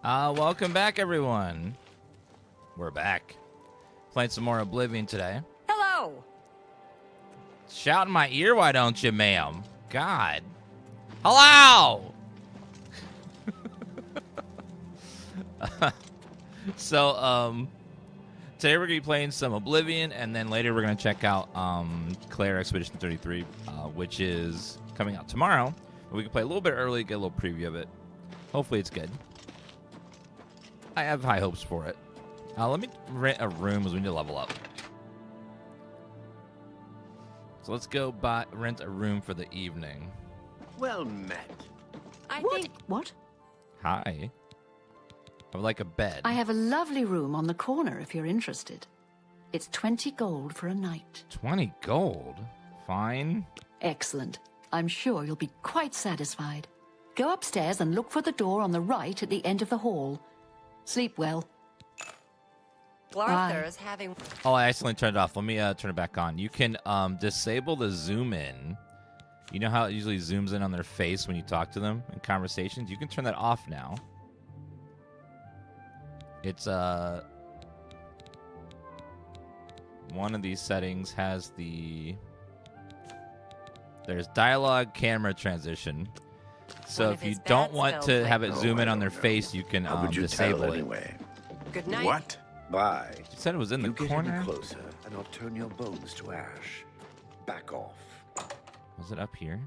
Welcome back, everyone. We're back. Playing some more Oblivion today. Hello! Shout in my ear, why don't you, ma'am? God. Hello! So, today we're going to be playing some Oblivion, and then later we're going to check out Claire Expedition 33, which is coming out tomorrow. We can play a little bit early, get a little preview of it. Hopefully it's good. I have high hopes for it. Let me rent a room as we need to level up. So let's go rent a room for the evening. Well met. What? Hi. I would like a bed. I have a lovely room on the corner if you're interested. It's 20 gold for a night. 20 gold? Fine. Excellent. I'm sure you'll be quite satisfied. Go upstairs and look for the door on the right at the end of the hall. Sleep well. Glarther is having... Oh, I accidentally turned it off. Let me turn it back on. You can disable the zoom in. You know how it usually zooms in on their face when you talk to them in conversations? You can turn that off now. It's one of these settings has there's dialogue camera transition. So if you don't want to have it zoom in on their face, you can disable it. Anyway? Good night. What? Bye. You said it was in the Get corner. any closer, and I'll turn your bones to ash. Back off. Was it up here?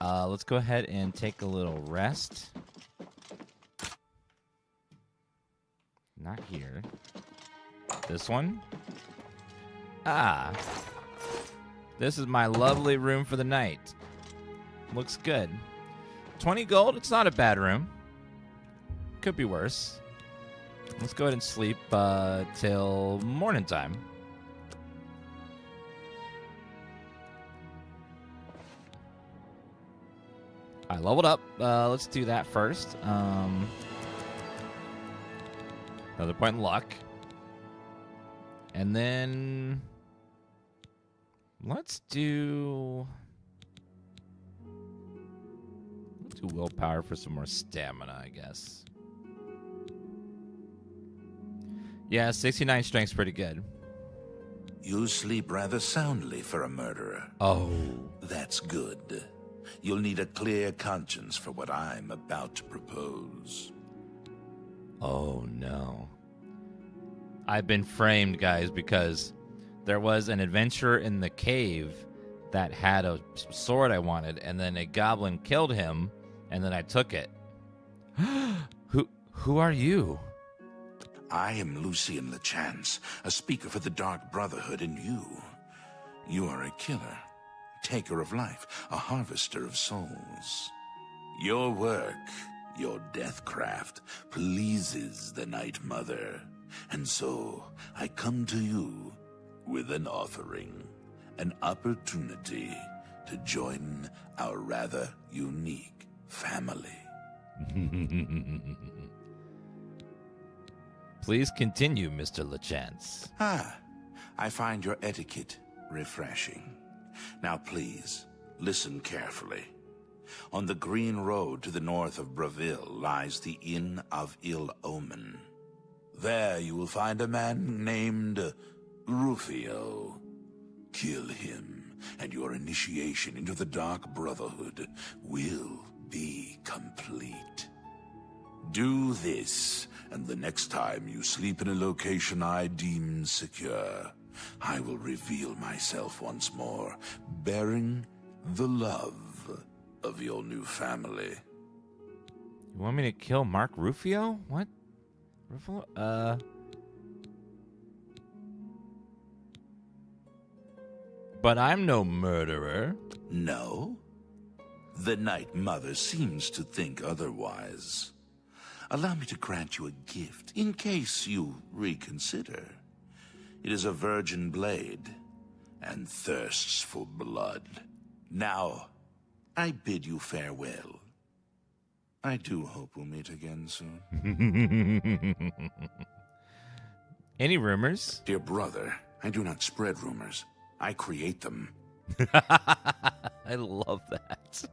Let's go ahead and take a little rest. Not here. This one? Ah. This is my lovely room for the night. Looks good. 20 gold? It's not a bad room. Could be worse. Let's go ahead and sleep till morning time. I leveled up. Let's do that first. Another point in luck. And then let's do willpower for some more stamina, I guess. Yeah, 69 strength's pretty good. You sleep rather soundly for a murderer. Oh. That's good. You'll need a clear conscience for what I'm about to propose. Oh, no. I've been framed, guys, because there was an adventurer in the cave that had a sword I wanted, and then a goblin killed him, and then I took it. Who are you? I am Lucien LeChance, a speaker for the Dark Brotherhood, and you are a killer, taker of life, a harvester of souls. Your work, your deathcraft, pleases the Night Mother, and so I come to you with an offering, an opportunity to join our rather unique family. Please continue, Mr. LeChance. I find your etiquette refreshing. Now please, listen carefully. On the green road to the north of Brotherhood lies the Inn of Ill Omen. There you will find a man named Rufio. Kill him, and your initiation into the Dark Brotherhood will be complete. Do this, and the next time you sleep in a location I deem secure, I will reveal myself once more, bearing the love of your new family. You want me to kill Mark Rufio? What? Rufio? But I'm no murderer. No? The Night Mother seems to think otherwise. Allow me to grant you a gift, in case you reconsider. It is a virgin blade, and thirsts for blood. Now, I bid you farewell. I do hope we'll meet again soon. Any rumors? Dear brother, I do not spread rumors. I create them. I love that.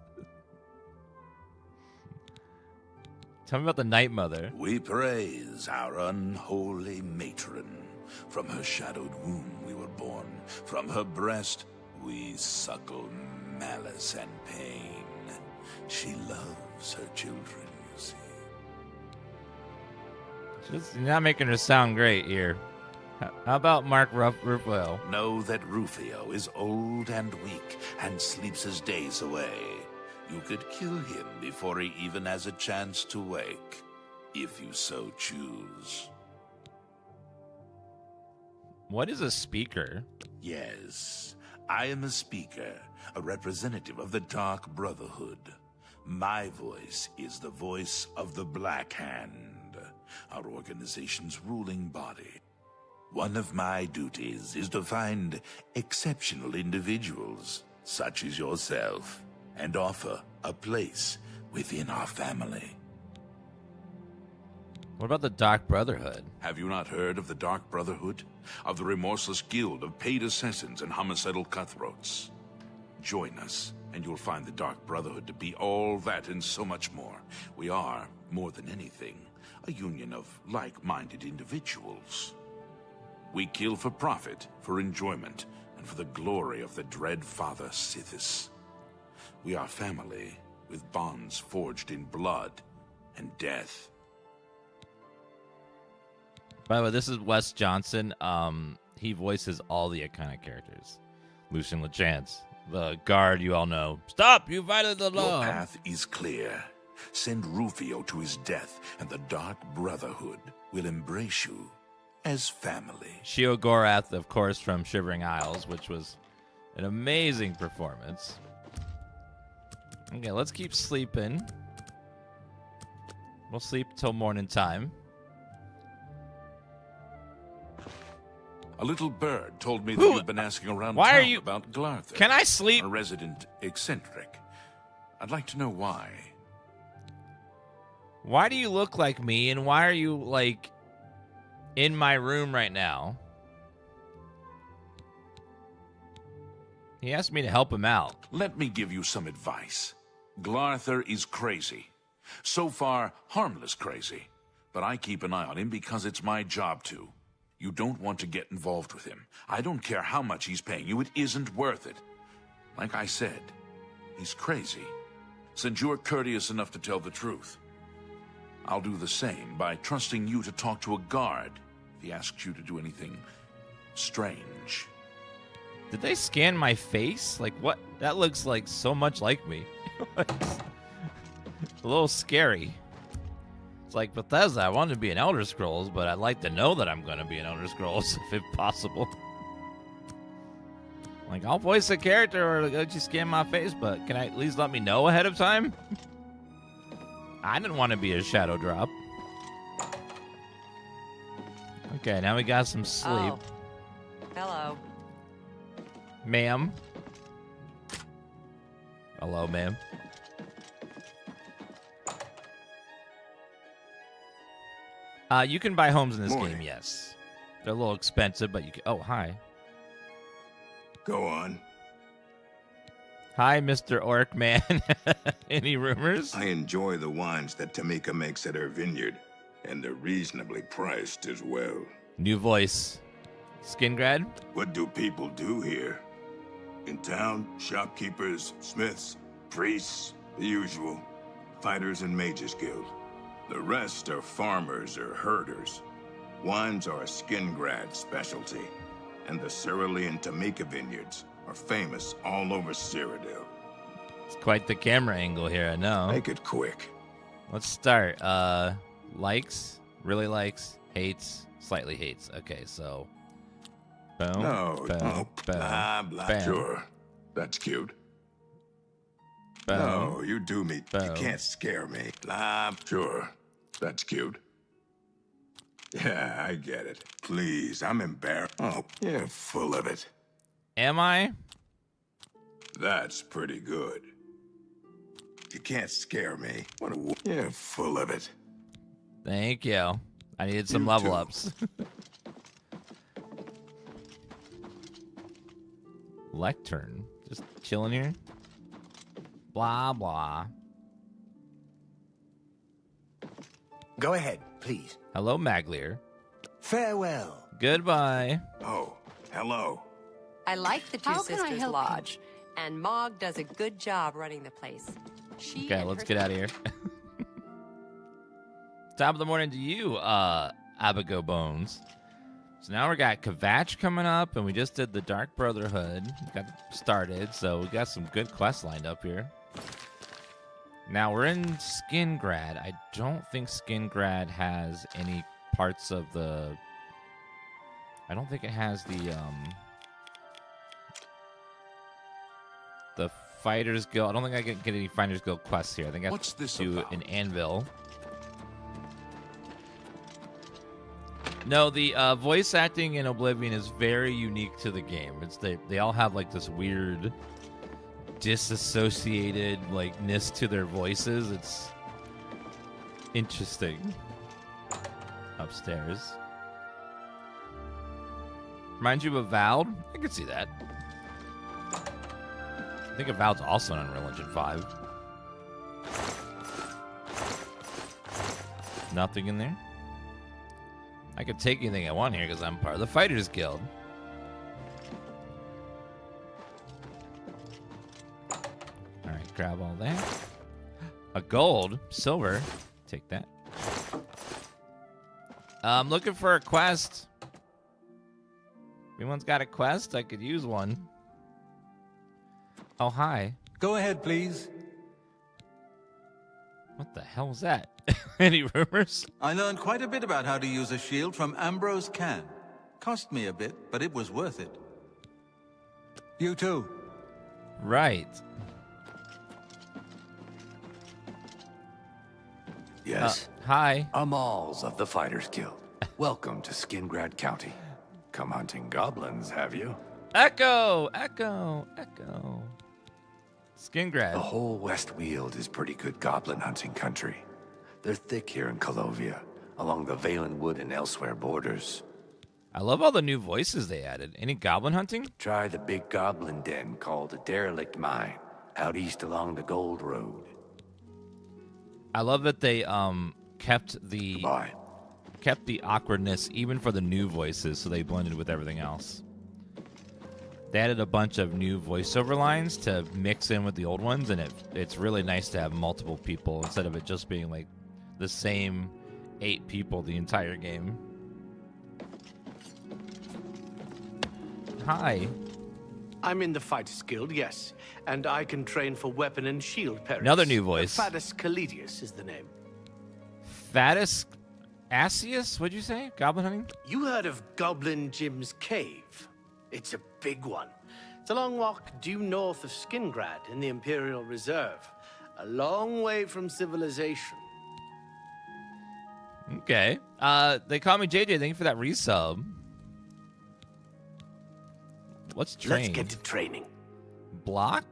Tell me about the Night Mother. We praise our unholy matron. From her shadowed womb we were born. From her breast we suckle malice and pain. She loves her children, you see. You're not making her sound great here. How about Mark Rufio? Know that Rufio is old and weak and sleeps his days away. You could kill him before he even has a chance to wake, if you so choose. What is a speaker? Yes, I am a speaker, a representative of the Dark Brotherhood. My voice is the voice of the Black Hand, our organization's ruling body. One of my duties is to find exceptional individuals, such as yourself, and offer a place within our family. What about the Dark Brotherhood? Have you not heard of the Dark Brotherhood? Of the remorseless guild of paid assassins and homicidal cutthroats? Join us, and you'll find the Dark Brotherhood to be all that and so much more. We are, more than anything, a union of like-minded individuals. We kill for profit, for enjoyment, and for the glory of the dread Father Sithis. We are family, with bonds forged in blood and death. By the way, this is Wes Johnson. He voices all the iconic characters. Lucian LeChance, the guard you all know. Stop! You violated the law! Your path is clear. Send Rufio to his death, and the Dark Brotherhood will embrace you as family. Shio Gorath, of course, from Shivering Isles, which was an amazing performance. Okay, let's keep sleeping. We'll sleep till morning time. A little bird told me that you've been asking around Why town are you... about Glarther. Can I sleep? A resident eccentric. I'd like to know why. Why do you look like me, and why are you, like, in my room right now? He asked me to help him out. Let me give you some advice. Glarther is crazy. So far, harmless crazy. But I keep an eye on him because it's my job to. You don't want to get involved with him. I don't care how much he's paying you. It isn't worth it. Like I said, he's crazy. Since you're courteous enough to tell the truth, I'll do the same by trusting you to talk to a guard if he asks you to do anything strange. Did they scan my face? Like, what? That looks like so much like me. It's a little scary. It's like, Bethesda, I want to be an Elder Scrolls, but I'd like to know that I'm going to be an Elder Scrolls, if possible. Like, I'll voice a character or let you scan my face, but can I at least let me know ahead of time? I didn't want to be a shadow drop. Okay, now we got some sleep. Oh. Hello. Ma'am. Hello, ma'am. You can buy homes in this game, yes. They're a little expensive, but you can... Oh, hi. Go on. Hi, Mr. Orc Man. Any rumors? I enjoy the wines that Tamika makes at her vineyard, and they're reasonably priced as well. New voice. Skin grad? What do people do here? In town, shopkeepers, smiths, priests, the usual. Fighters and mages guild. The rest are farmers or herders. Wines are a skin grad specialty, and the Cyrodiil and Tamika vineyards are famous all over Cyrodiil. It's quite the camera angle here, I know. Make it quick. Let's start. Likes, really likes, hates, slightly hates. Okay, so... Boom, No, boom, boom, blah, blah. bam, Sure, that's cute. boom. No, you do me. You Boom. can't scare me. Blah. Sure, that's cute. Yeah, I get it. Please, I'm embarrassed. Oh, you're full of it. Am I? That's pretty good. You can't scare me. What a you're full of it. Thank you. I needed some You level too. ups. Lectern. Just chilling here. Blah, blah. Go ahead, please. Hello, Maglier. Farewell. Goodbye. Oh, hello. I like the Two How can I Sisters help you? Lodge, and Mog does a good job running the place. She Okay, and let's her get out of here. Top of the morning to you, Abigail Bones. So now we got Kvatch coming up, and we just did the Dark Brotherhood. Got started, so we got some good quests lined up here. Now we're in Skingrad. I don't think Skingrad has any parts of the... I don't think it has the Fighters Guild. I don't think I can get any Fighters Guild quests here. I think I have to do an anvil. No, the voice acting in Oblivion is very unique to the game. It's they all have like this weird disassociated likeness to their voices. It's interesting. Upstairs. Reminds you of Avowed? I could see that. I think Avowed's also on Unreal Engine 5. Nothing in there. I could take anything I want here because I'm part of the Fighters Guild. Alright, grab all that. A gold, silver. Take that. I'm looking for a quest. Anyone's got a quest? I could use one. Oh, hi. Go ahead, please. What the hell was that? Any rumors? I learned quite a bit about how to use a shield from Ambrose Can. Cost me a bit, but it was worth it. You too. Right. Yes. Hi. Amals of the Fighters Guild. Welcome to Skingrad County. Come hunting goblins, have you? Echo! Echo! Echo. Skingrad. The whole West Weald is pretty good goblin hunting country. They're thick here in Colovia, along the Valenwood and elsewhere borders. I love all the new voices they added. Any goblin hunting? Try the big goblin den called the Derelict Mine, out east along the Gold Road. I love that they kept the Bye. kept the awkwardness even for the new voices, so they blended with everything else. They added a bunch of new voiceover lines to mix in with the old ones, and it's really nice to have multiple people instead of it just being like the same 8 people the entire game. Hi. I'm in the Fighters Guild, yes, and I can train for weapon and shield parries. Another new voice. Fadus Calidius is the name. Fatus Asius, what'd you say? Goblin hunting? You heard of Goblin Jim's cave? It's a big one. It's a long walk due north of Skingrad in the Imperial Reserve. A long way from civilization. Okay. They call me JJ. Thank you for that resub. What's train? Let's get to training. Block?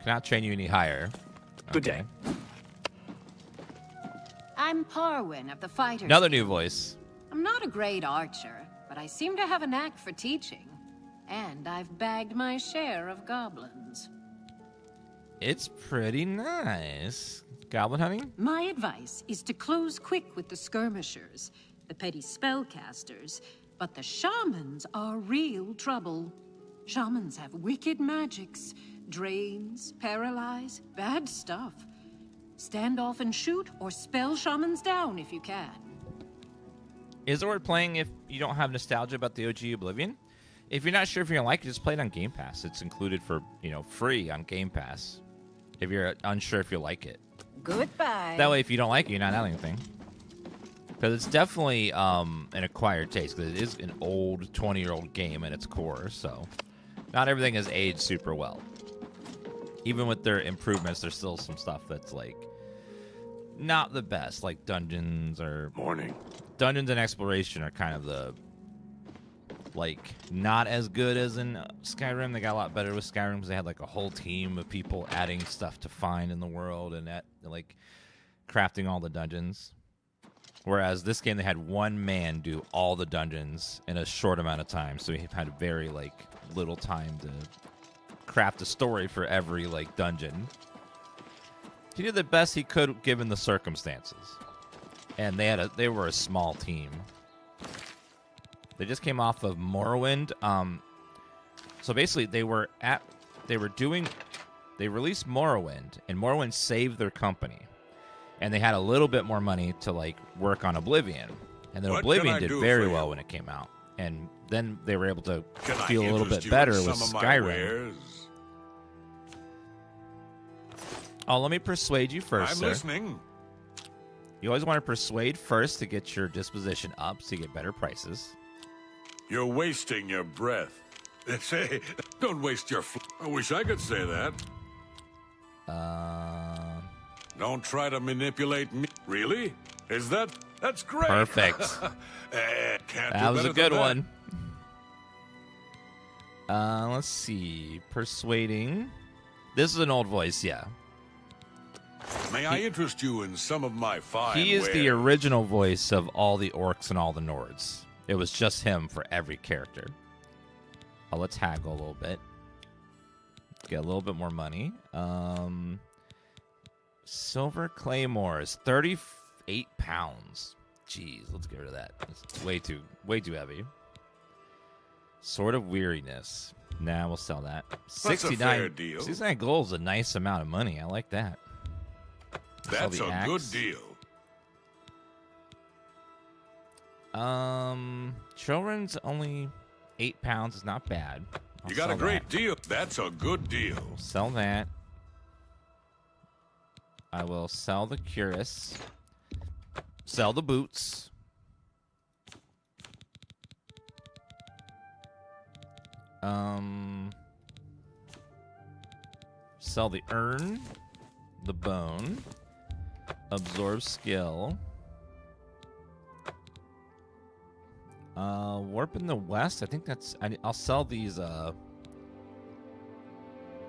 Cannot train you any higher. Good day. I'm Parwin of the Fighters. Another new voice. I'm not a great archer, but I seem to have a knack for teaching. And I've bagged my share of goblins. It's pretty nice. Goblin hunting? My advice is to close quick with the skirmishers, the petty spellcasters, but the shamans are real trouble. Shamans have wicked magics, drains, paralyze, bad stuff. Stand off and shoot, or spell shamans down if you can. Is it worth playing if you don't have nostalgia about the OG Oblivion? If you're not sure if you're gonna like it, just play it on Game Pass. It's included for, free on Game Pass. If you're unsure if you like it. Goodbye. That way, if you don't like it, you're not out anything. Because it's definitely an acquired taste, because it is an old 20-year-old game at its core, so not everything has aged super well. Even with their improvements, there's still some stuff that's, not the best, like dungeons or... Morning. Dungeons and exploration are kind of the, not as good as in Skyrim. They got a lot better with Skyrim because they had, a whole team of people adding stuff to find in the world and, crafting all the dungeons. Whereas this game, they had one man do all the dungeons in a short amount of time. So he had very, little time to craft a story for every, dungeon. He did the best he could given the circumstances. and they were a small team. They just came off of Morrowind. So basically, they released Morrowind, and Morrowind saved their company, and they had a little bit more money to like work on Oblivion, and then Oblivion did very well when it came out, and then they were able to feel a little bit better with Skyrim. Oh, let me persuade you first, I'm sir. listening. You always want to persuade first to get your disposition up so you get better prices. You're wasting your breath. Say, don't waste your I wish I could say that. Don't try to manipulate me. Really? That's great. Perfect. Can't That do was a better good than one. Let's see. Persuading. This is an old voice, yeah. that. May I interest you in some of my fine He is the wares? original voice of all the orcs and all the Nords. It was just him for every character. Let's haggle a little bit. Get a little bit more money. Silver claymores, 38 pounds. Jeez, let's get rid of that. It's way too heavy. Sword of weariness. Nah, we'll sell that. That's a fair deal. 69 gold is a nice amount of money. I like that. Sell That's the a axe. good deal. Children's only 8 pounds is not bad. I'll You got a sell great that. deal. That's a good deal. Sell that. I will sell the cuirass. Sell the boots. Sell the urn. The bone. Absorb skill. Warp in the west. I think that's. I'll sell these.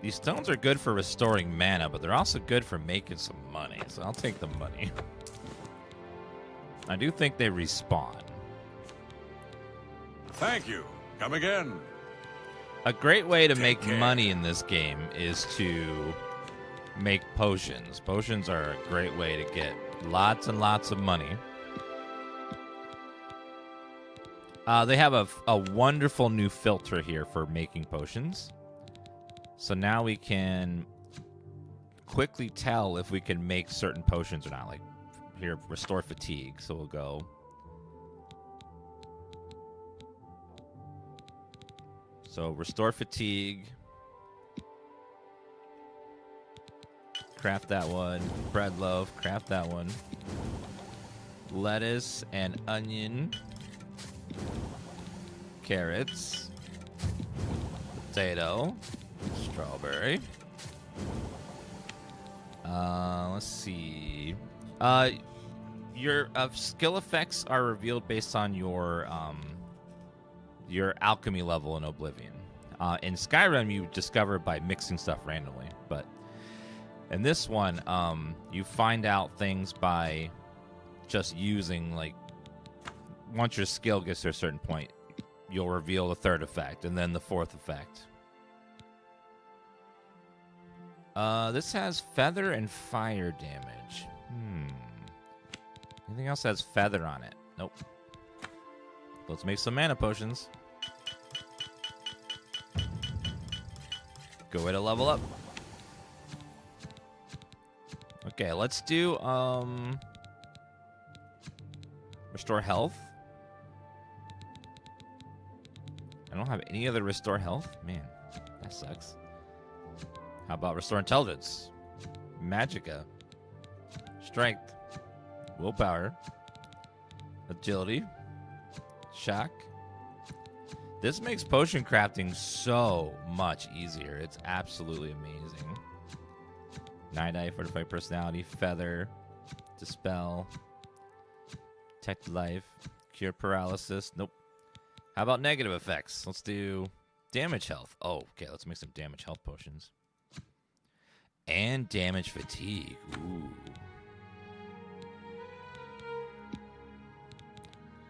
These stones are good for restoring mana, but they're also good for making some money. So I'll take the money. I do think they respawn. Thank you. Come again. A great way to Take make care. money in this game is to make potions. Potions are a great way to get lots and lots of money. They have a wonderful new filter here for making potions. So now we can quickly tell if we can make certain potions or not. Like here, restore fatigue. So we'll go. So restore fatigue. Craft that one. Bread loaf. Craft that one. Lettuce and onion. Carrots. Potato. Strawberry. Let's see. Your skill effects are revealed based on your alchemy level in Oblivion. In Skyrim, you discover it by mixing stuff randomly, but in this one, you find out things by just using, like, once your skill gets to a certain point, you'll reveal the third effect, and then the fourth effect. This has feather and fire damage. Anything else has feather on it? Nope. Let's make some mana potions. Good way to level up. Okay, let's do restore health. I don't have any other restore health. Man, that sucks. How about restore intelligence? Magicka. Strength. Willpower. Agility. Shock. This makes potion crafting so much easier. It's absolutely amazing. Night Eye, Fortify Personality, Feather, Dispel, Protect Life, Cure Paralysis. Nope. How about negative effects? Let's do damage health. Oh, okay. Let's make some damage health potions. And damage fatigue. Ooh.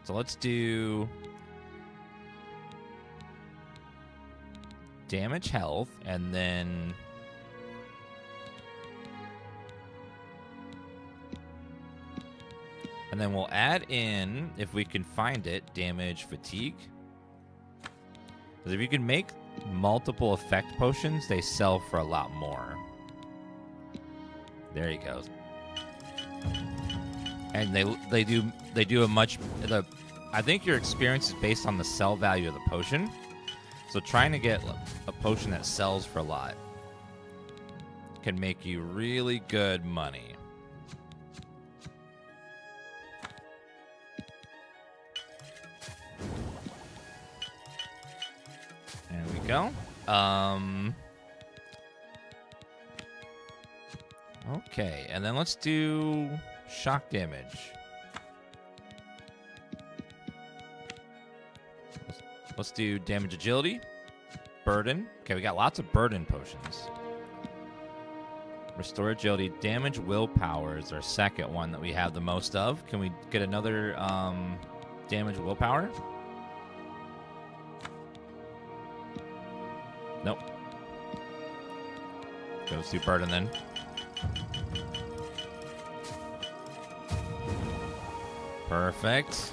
So let's do damage health, and then And then we'll add in, if we can find it, damage fatigue. Because if you can make multiple effect potions, they sell for a lot more. There he goes. And they do a much... I think your experience is based on the sell value of the potion. So trying to get a potion that sells for a lot can make you really good money. There we go. Okay, and then let's do shock damage. Let's do damage agility, burden. Okay, we got lots of burden potions. Restore agility, damage willpower is our second one that we have the most of. Can we get another damage willpower? Nope. Okay, let's do burden then. Perfect.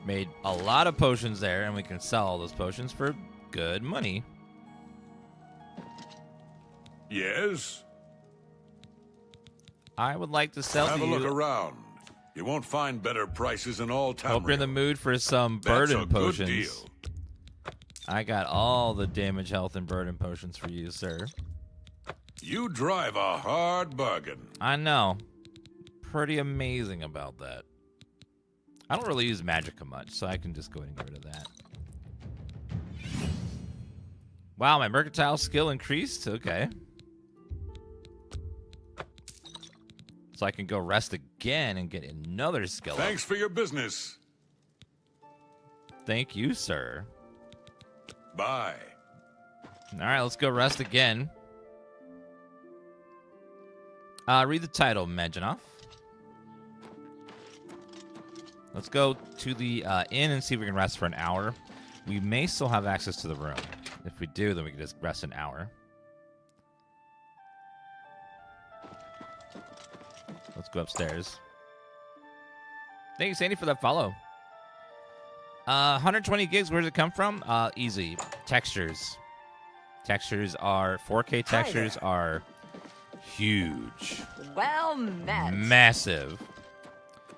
Made a lot of potions there, and we can sell all those potions for good money. Yes? I would like to sell Have to a you. look around. You won't find better prices in all town. Hope you're in the mood for some burden That's a potions. good deal. I got all the damage, health, and burden potions for you, sir. You drive a hard bargain. I know. Pretty amazing about that. I don't really use magicka much, so I can just go ahead and get rid of that. Wow, my mercantile skill increased? Okay. So I can go rest again and get another skill up. Thanks for your business. Thank you, sir. Bye. All right, let's go rest again. Read the title, Medjanoff. Let's go to the inn and see if we can rest for an hour. We may still have access to the room. If we do, then we can just rest an hour. Let's go upstairs. Thank you, Sandy, for that follow. 120 gigs, where does it come from? Easy. Textures. Textures are... 4K textures are huge. Well met. Massive.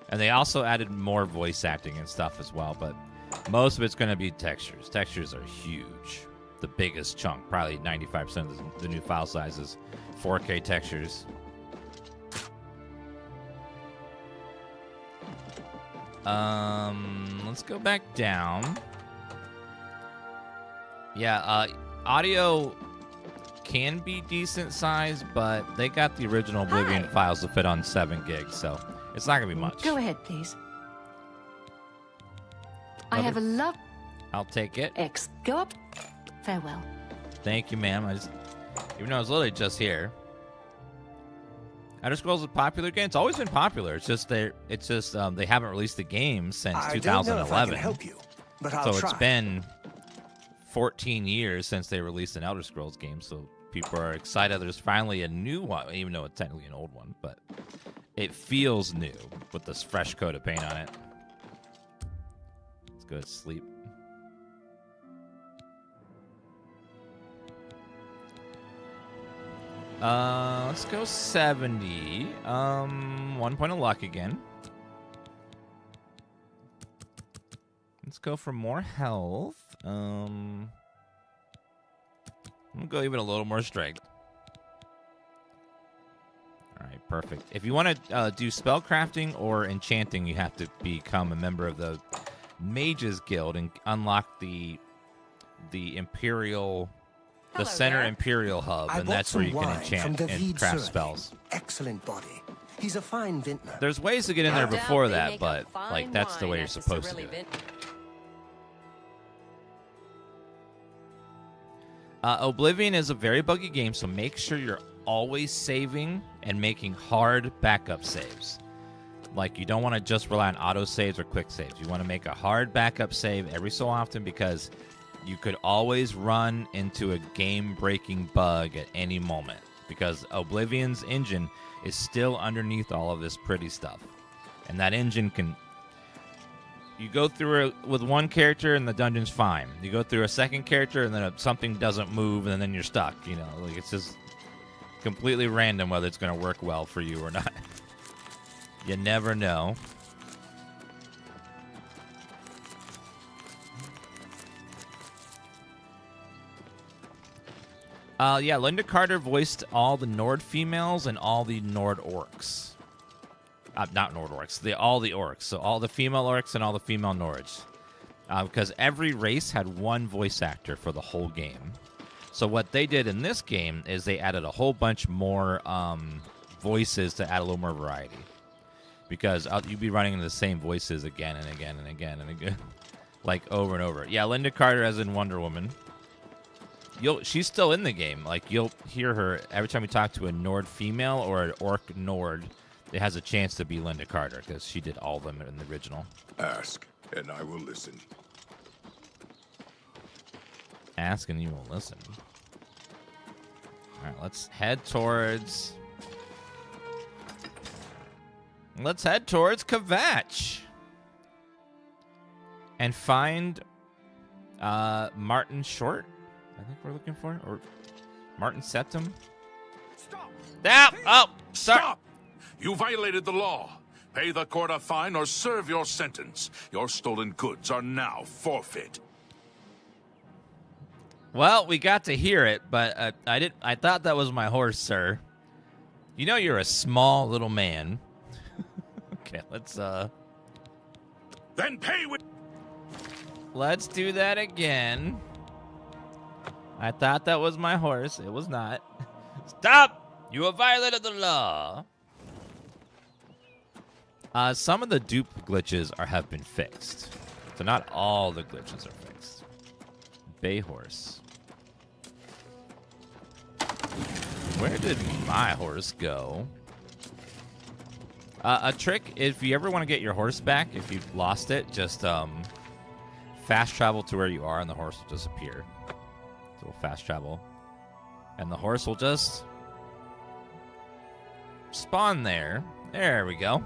And they also added more voice acting and stuff as well, but most of it's going to be textures. Textures are huge. The biggest chunk, probably 95% of the new file sizes, 4K textures. Let's go back down. Yeah, audio can be decent size, but they got the original Oblivion files to fit on 7 gigs, so it's not gonna be much. Go ahead, please. I have a love. I'll take it. Go up. Farewell. Thank you, ma'am. Even though I was literally just here. Elder Scrolls is a popular game. It's always been popular. It's just they haven't released the game since 2011. I don't know if I can help you, but I'll try. It's been 14 years since they released an Elder Scrolls game, so people are excited there's finally a new one, even though it's technically an old one, but it feels new with this fresh coat of paint on it. Let's go to sleep. Let's go 70. 1 point of luck again. Let's go for more health. I'm gonna go even a little more strength. All right, perfect. If you want to do spell crafting or enchanting, you have to become a member of the Mages Guild and unlock the Imperial. The Center Imperial Hub, and that's where you can enchant and craft spells. Excellent body. He's a fine vintner. There's ways to get in there before that, but like that's the way you're supposed to do it. Oblivion is a very buggy game, so make sure you're always saving and making hard backup saves. Like, you don't want to just rely on auto saves or quick saves. You want to make a hard backup save every so often because you could always run into a game-breaking bug at any moment because Oblivion's engine is still underneath all of this pretty stuff. And that engine can... You go through it with one character and the dungeon's fine. You go through a second character and then something doesn't move and then you're stuck. You know, like it's just completely random whether it's going to work well for you or not. You never know. Yeah, Linda Carter voiced all the Nord females and all the Nord orcs. Not Nord orcs, all the orcs. So all the female orcs and all the female Nords. Because every race had one voice actor for the whole game. So what they did in this game is they added a whole bunch more voices to add a little more variety. Because you'd be running into the same voices again and again and again and again. Like over and over. Yeah, Linda Carter as in Wonder Woman. She's still in the game. Like, you'll hear her every time you talk to a Nord female or an orc Nord. It has a chance to be Linda Carter because she did all of them in the original. Ask, and I will listen. Ask and you will listen. All right, let's head towards... Kvatch. And find Martin Short. I think we're looking for, or Martin Septum. Stop! Oh, sorry. Stop! You violated the law. Pay the court a fine or serve your sentence. Your stolen goods are now forfeit. Well, we got to hear it, but I thought that was my horse, sir. You know you're a small little man. Okay, let's Then pay with. Let's do that again. I thought that was my horse. It was not. Stop! You have violated the law. Some of the dupe glitches have been fixed. So not all the glitches are fixed. Bay horse. Where did my horse go? A trick, if you ever want to get your horse back, if you've lost it, just fast travel to where you are and the horse will disappear. So we'll fast travel. And the horse will just spawn there. There we go.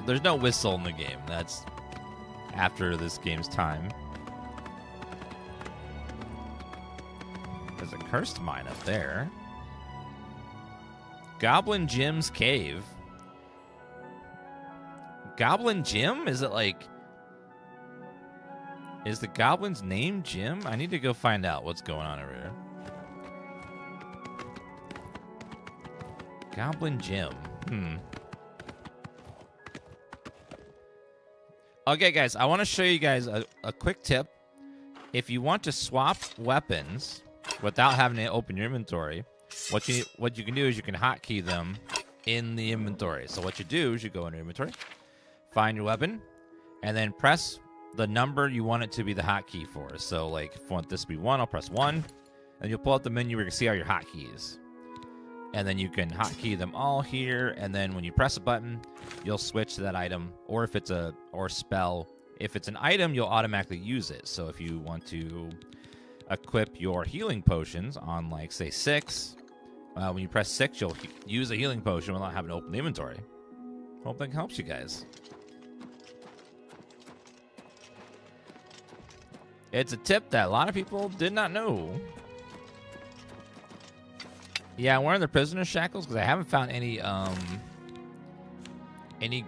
There's no whistle in the game. That's after this game's time. There's a cursed mine up there. Goblin Jim's cave. Goblin Jim? Is it like... Is the goblin's name Jim? I need to go find out what's going on over here. Goblin Jim. Okay, guys, I want to show you guys a quick tip. If you want to swap weapons without having to open your inventory, what you can do is you can hotkey them in the inventory. So what you do is you go into inventory, find your weapon, and then press the number you want it to be the hotkey for. So, like, if I want this to be 1, I'll press 1, and you'll pull up the menu where you can see all your hotkeys. And then you can hotkey them all here, and then when you press a button, you'll switch to that item, or if it's or spell. If it's an item, you'll automatically use it. So if you want to equip your healing potions on, like, say 6, when you press 6, you'll use a healing potion without having to open the inventory. Hope that helps you guys. It's a tip that a lot of people did not know. Yeah, I'm wearing the prisoner shackles because I haven't found any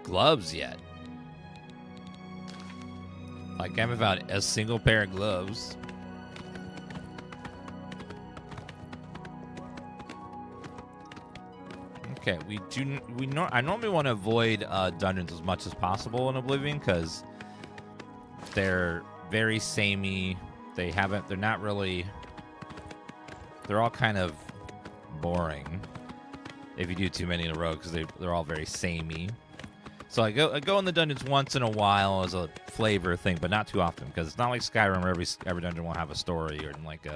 gloves yet. Like, I haven't found a single pair of gloves. Okay, I normally want to avoid dungeons as much as possible in Oblivion because they're very samey. They're not really. They're all kind of boring if you do too many in a row because they're all very samey. So I go in the dungeons once in a while as a flavor thing, but not too often because it's not like Skyrim where every dungeon will have a story or like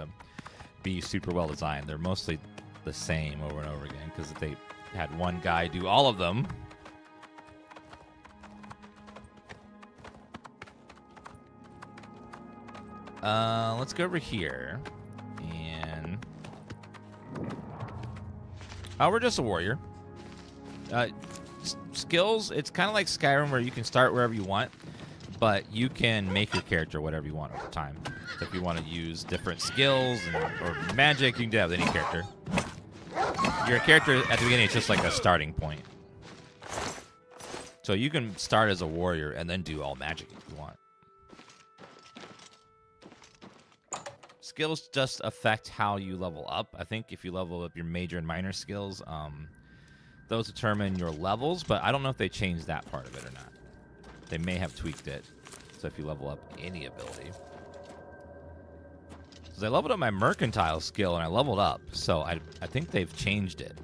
be super well designed. They're mostly the same over and over again because they had one guy do all of them. let's go over here. And... oh, we're just a warrior. Skills, it's kind of like Skyrim where you can start wherever you want, but you can make your character whatever you want over time. So if you want to use different skills or magic, you can do that with any character. Your character at the beginning is just like a starting point. So you can start as a warrior and then do all magic if you want. Skills just affect how you level up. I think if you level up your major and minor skills, those determine your levels, but I don't know if they changed that part of it or not. They may have tweaked it. So if you level up any ability. Because I leveled up my mercantile skill and I leveled up, so I think they've changed it.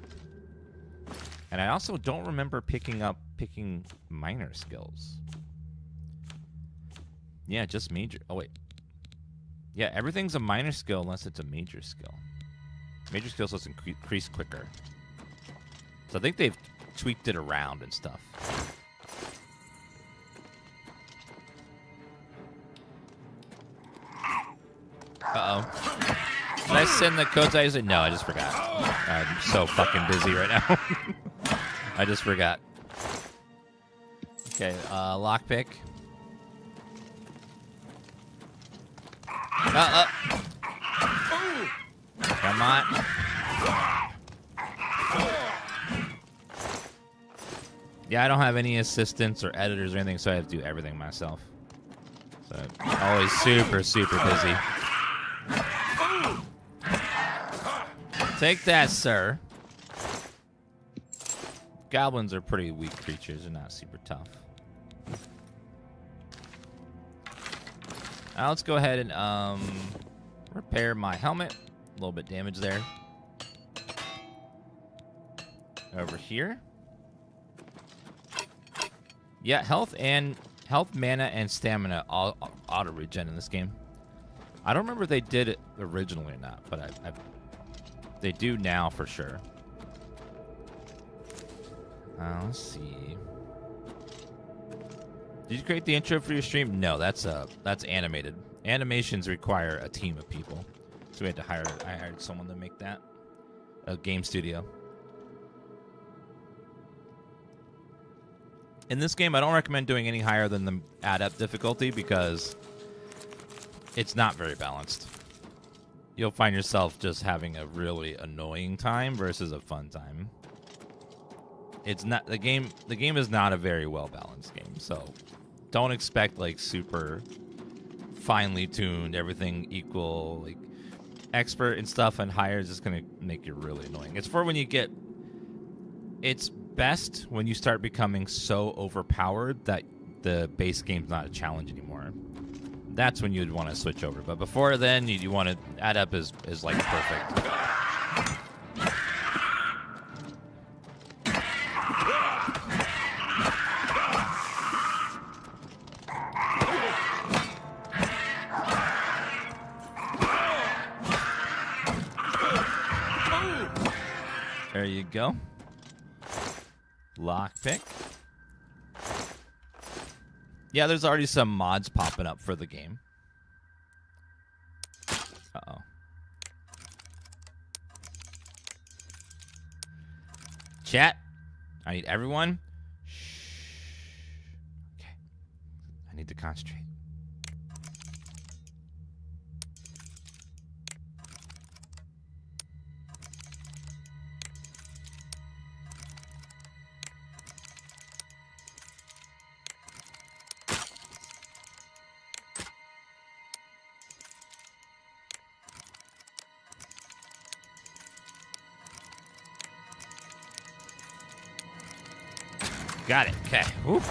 And I also don't remember picking minor skills. Yeah, just major. Oh, wait. Yeah, everything's a minor skill unless it's a major skill. Major skills will increase quicker. So I think they've tweaked it around and stuff. Uh-oh. Did I send the codes I used? No, I just forgot. I'm so fucking busy right now. I just forgot. Okay, lockpick. Come on. Yeah, I don't have any assistants or editors or anything, so I have to do everything myself. So, always super, super busy. Take that, sir. Goblins are pretty weak creatures. They're not super tough. Now let's go ahead and repair my helmet. A little bit damaged there. Over here. Yeah, health, mana, and stamina all auto regen in this game. I don't remember if they did it originally or not, but they do now for sure. Let's see. Did you create the intro for your stream? No, that's animated. Animations require a team of people, so we had to hire. I hired someone to make that. A game studio. In this game, I don't recommend doing any higher than the adept difficulty because it's not very balanced. You'll find yourself just having a really annoying time versus a fun time. It's not the game is not a very well balanced game, so don't expect like super finely tuned, everything equal, like expert and stuff, and higher is just gonna make you really annoying. It's for when you get it's best when you start becoming so overpowered that the base game's not a challenge anymore. That's when you'd want to switch over. But before then, you want to add up is like perfect. There you go. Lockpick. Yeah, there's already some mods popping up for the game. Uh-oh. Chat, I need everyone. Shh. Okay. I need to concentrate. Got it. Okay. Woo.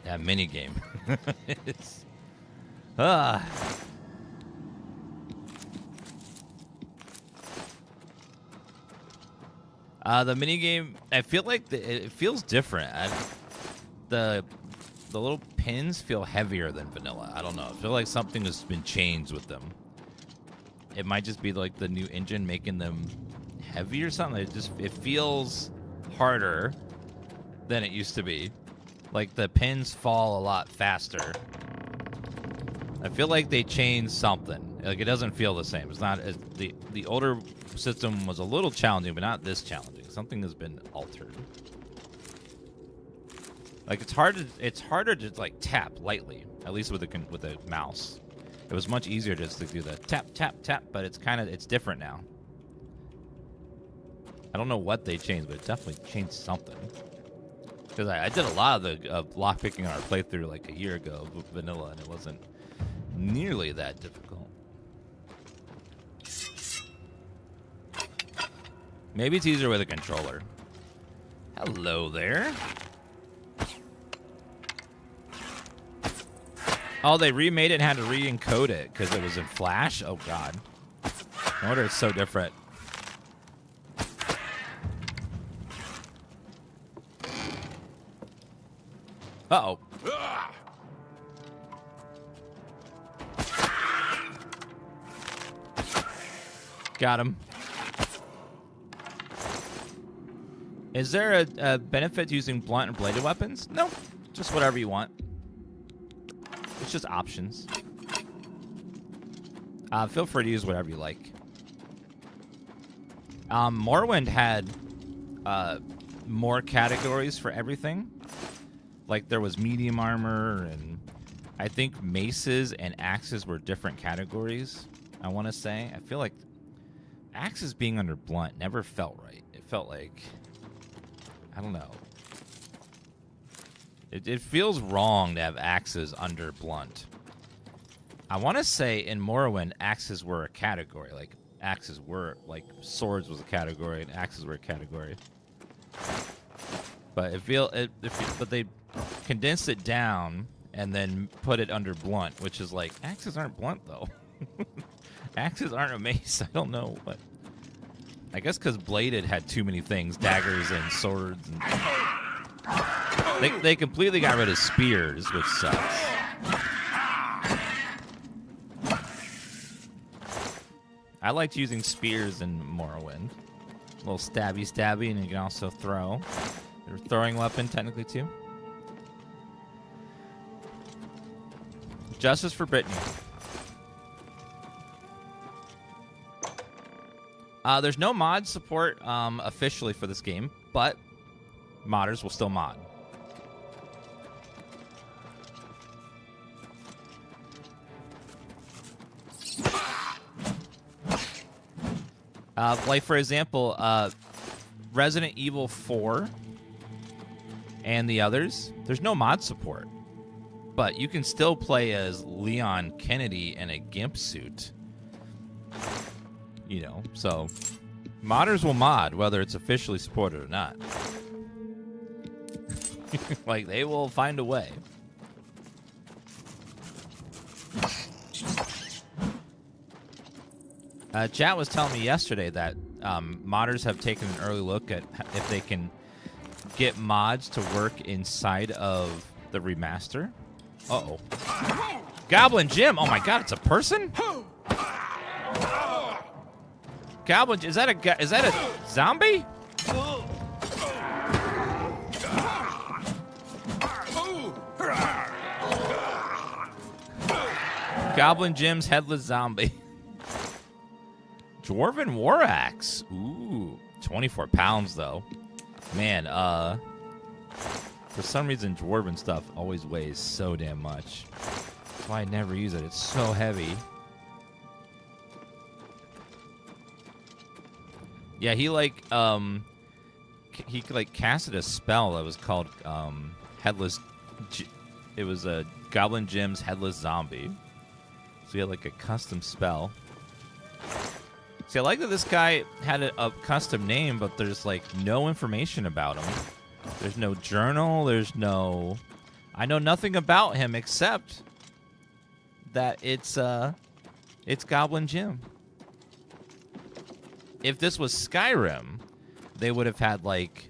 That mini game. It's the mini game. I feel like it feels different. The little pins feel heavier than vanilla. I don't know. I feel like something has been changed with them. It might just be like the new engine making them heavy or something. It feels harder than it used to be. Like the pins fall a lot faster. I feel like they changed something. Like, it doesn't feel the same. It's not as the older system was a little challenging, but not this challenging. Something has been altered. Like, it's harder to like tap lightly, at least with a mouse. It was much easier just to do the tap tap tap, but it's different now. I don't know what they changed, but it definitely changed something. Because I did a lot of the lockpicking on our playthrough like a year ago, vanilla, and it wasn't nearly that difficult. Maybe it's easier with a controller. Hello there. Oh, they remade it and had to re-encode it because it was in Flash? Oh, God. No wonder it's so different. Uh-oh. Got him. Is there a benefit to using blunt and bladed weapons? No, just whatever you want. It's just options. Feel free to use whatever you like. Morrowind had more categories for everything. Like, there was medium armor, and I think maces and axes were different categories, I want to say. I feel like axes being under blunt never felt right. It felt like, I don't know. It feels wrong to have axes under blunt. I want to say in Morrowind, axes were a category. Like, axes were, like, swords was a category, and axes were a category. But but they condensed it down and then put it under blunt, which is like, axes aren't blunt, though. Axes aren't a mace. I don't know what. I guess because bladed had too many things, daggers and swords. And they completely got rid of spears, which sucks. I liked using spears in Morrowind. A little stabby, and you can also throw. They're a throwing weapon, technically, too. Justice for Brittany. There's no mod support officially for this game, but modders will still mod. Like, for example, Resident Evil 4 and the others, there's no mod support. But you can still play as Leon Kennedy in a GIMP suit. You know, so modders will mod, whether it's officially supported or not. Like, they will find a way. Chat was telling me yesterday that modders have taken an early look at if they can get mods to work inside of the remaster. Uh-oh. Goblin Jim! Oh my god, it's a person? Goblin, is that a zombie? Goblin Jim's headless zombie. Dwarven War Axe. Ooh, 24 pounds though. Man, for some reason Dwarven stuff always weighs so damn much. That's why I never use it. It's so heavy. Yeah, he casted a spell that was called Headless. It was a Goblin Jim's Headless Zombie. So he had like a custom spell. See, I like that this guy had a custom name, but there's like no information about him. There's no journal. I know nothing about him except that it's Goblin Jim. If this was Skyrim, they would have had like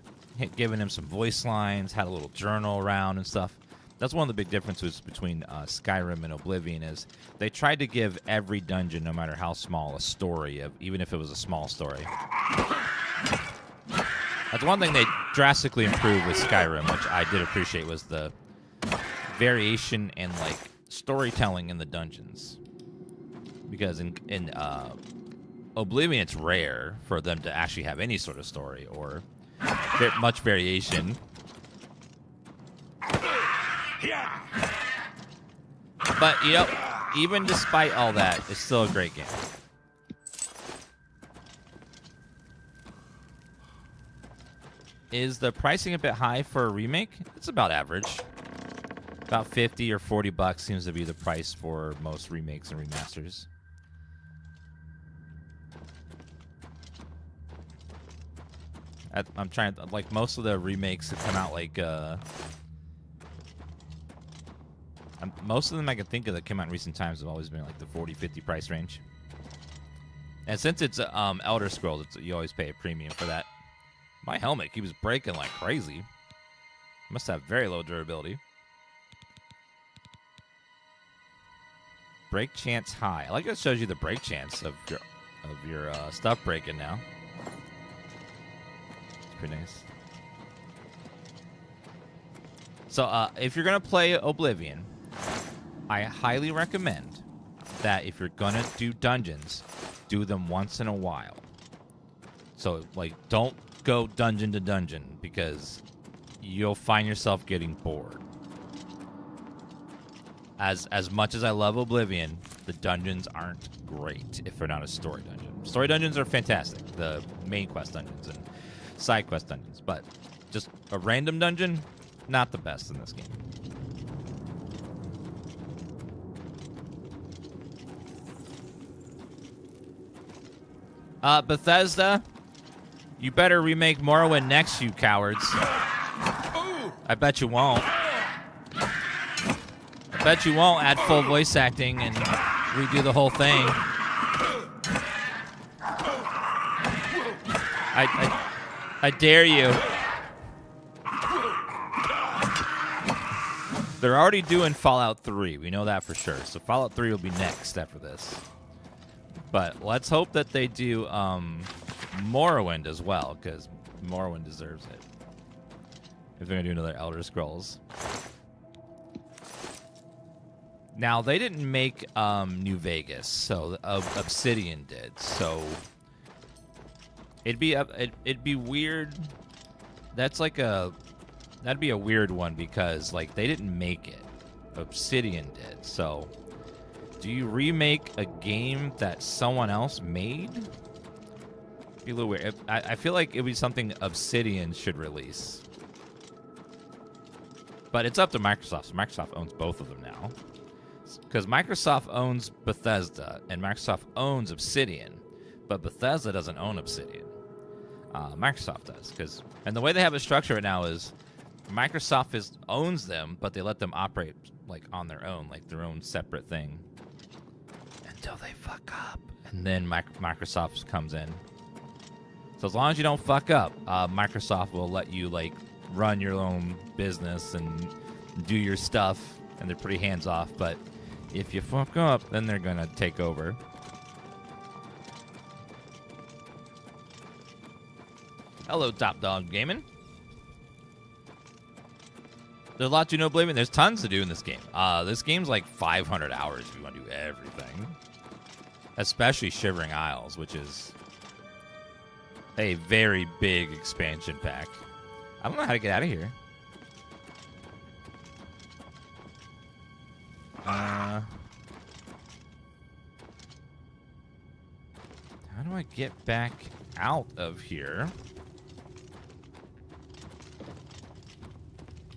given him some voice lines, had a little journal around and stuff. That's one of the big differences between Skyrim and Oblivion is they tried to give every dungeon, no matter how small, a story, even if it was a small story. That's one thing they drastically improved with Skyrim, which I did appreciate, was the variation and like storytelling in the dungeons. Because in Oblivion, it's rare for them to actually have any sort of story or much variation. But, you know, even despite all that, it's still a great game. Is the pricing a bit high for a remake? It's about average. About 50 or 40 bucks seems to be the price for most remakes and remasters. I'm trying to, like, most of the remakes that come out, like, most of them I can think of that came out in recent times have always been like the 40, 50 price range. And since it's Elder Scrolls, you always pay a premium for that. My helmet keeps breaking like crazy. Must have very low durability. Break chance high. I like how it shows you the break chance of your stuff breaking now. It's pretty nice. So if you're gonna play Oblivion, I highly recommend that if you're gonna do dungeons, do them once in a while. So, like, don't go dungeon to dungeon because you'll find yourself getting bored. As much as I love Oblivion, the dungeons aren't great if they're not a story dungeon. Story dungeons are fantastic, the main quest dungeons and side quest dungeons, but just a random dungeon, not the best in this game. Bethesda, you better remake Morrowind next, you cowards. I bet you won't. I bet you won't add full voice acting and redo the whole thing. I dare you. They're already doing Fallout 3. We know that for sure. So Fallout 3 will be next after this. But let's hope that they do Morrowind as well, because Morrowind deserves it. If they're going to do another Elder Scrolls. Now, they didn't make New Vegas, so Obsidian did. So it'd be weird. That'd be a weird one because, like, they didn't make it. Obsidian did. So do you remake a game that someone else made? Be a little weird. I feel like it would be something Obsidian should release. But it's up to Microsoft. So Microsoft owns both of them now. Because Microsoft owns Bethesda and Microsoft owns Obsidian. But Bethesda doesn't own Obsidian. Microsoft does. And the way they have it structured right now is Microsoft owns them, but they let them operate like on their own, like their own separate thing. Until they fuck up. And then Microsoft comes in. So as long as you don't fuck up, Microsoft will let you like run your own business and do your stuff, and they're pretty hands off. But if you fuck up, then they're gonna take over. Hello, Top Dog Gaming. There's a lot to know, Oblivion. There's tons to do in this game. This game's like 500 hours if you want to do everything. Especially Shivering Isles, which is a very big expansion pack. I don't know how to get out of here. How do I get back out of here?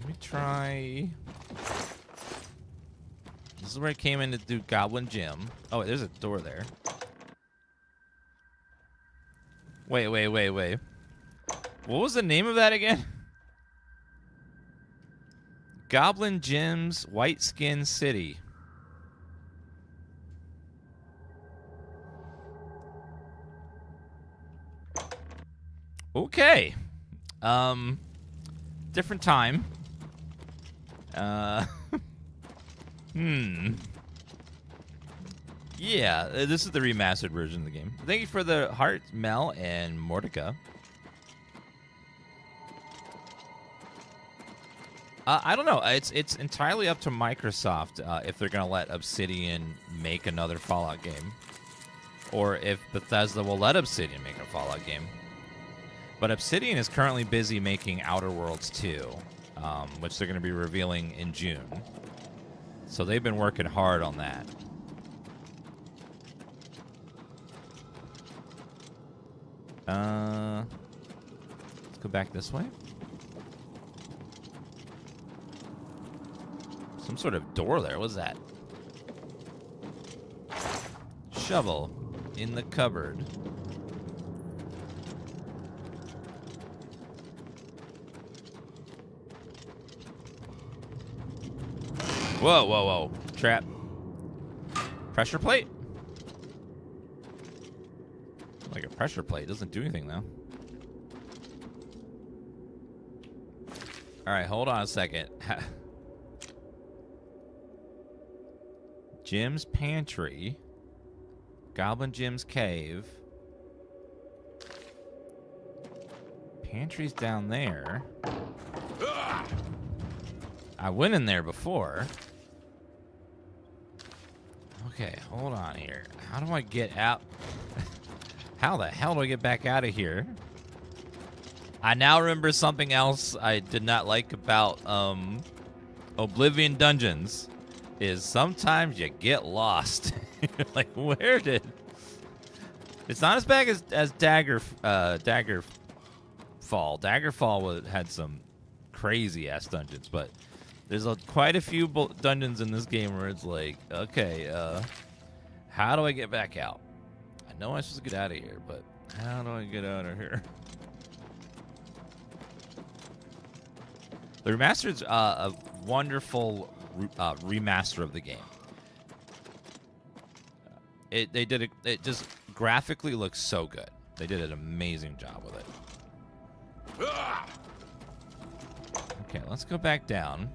Let me try. This is where I came in to do Goblin Jim. Oh, wait, there's a door there. Wait. What was the name of that again? Goblin Jim's White Skin City. Okay. Different time. Yeah, this is the remastered version of the game. Thank you for the heart, Mel and Mordecai. I don't know. It's entirely up to Microsoft if they're going to let Obsidian make another Fallout game, or if Bethesda will let Obsidian make a Fallout game. But Obsidian is currently busy making Outer Worlds 2, which they're going to be revealing in June. So they've been working hard on that. Let's go back this way. Some sort of door there. What's that? Shovel in the cupboard. Whoa, whoa, whoa. Trap. Pressure plate? Like a pressure plate. Doesn't do anything, though. All right, hold on a second. Jim's Pantry. Goblin Jim's Cave. Pantry's down there. I went in there before. Okay, hold on here. How do I get out? How the hell do I get back out of here? I now remember something else I did not like about Oblivion dungeons is sometimes you get lost. Like, where did... It's not as bad as Daggerfall. Daggerfall had some crazy-ass dungeons, but there's quite a few dungeons in this game where it's like, okay, how do I get back out? I know I'm supposed to get out of here, but how do I get out of here? The remastered's a wonderful remaster of the game. It just graphically looks so good. They did an amazing job with it. Okay, let's go back down.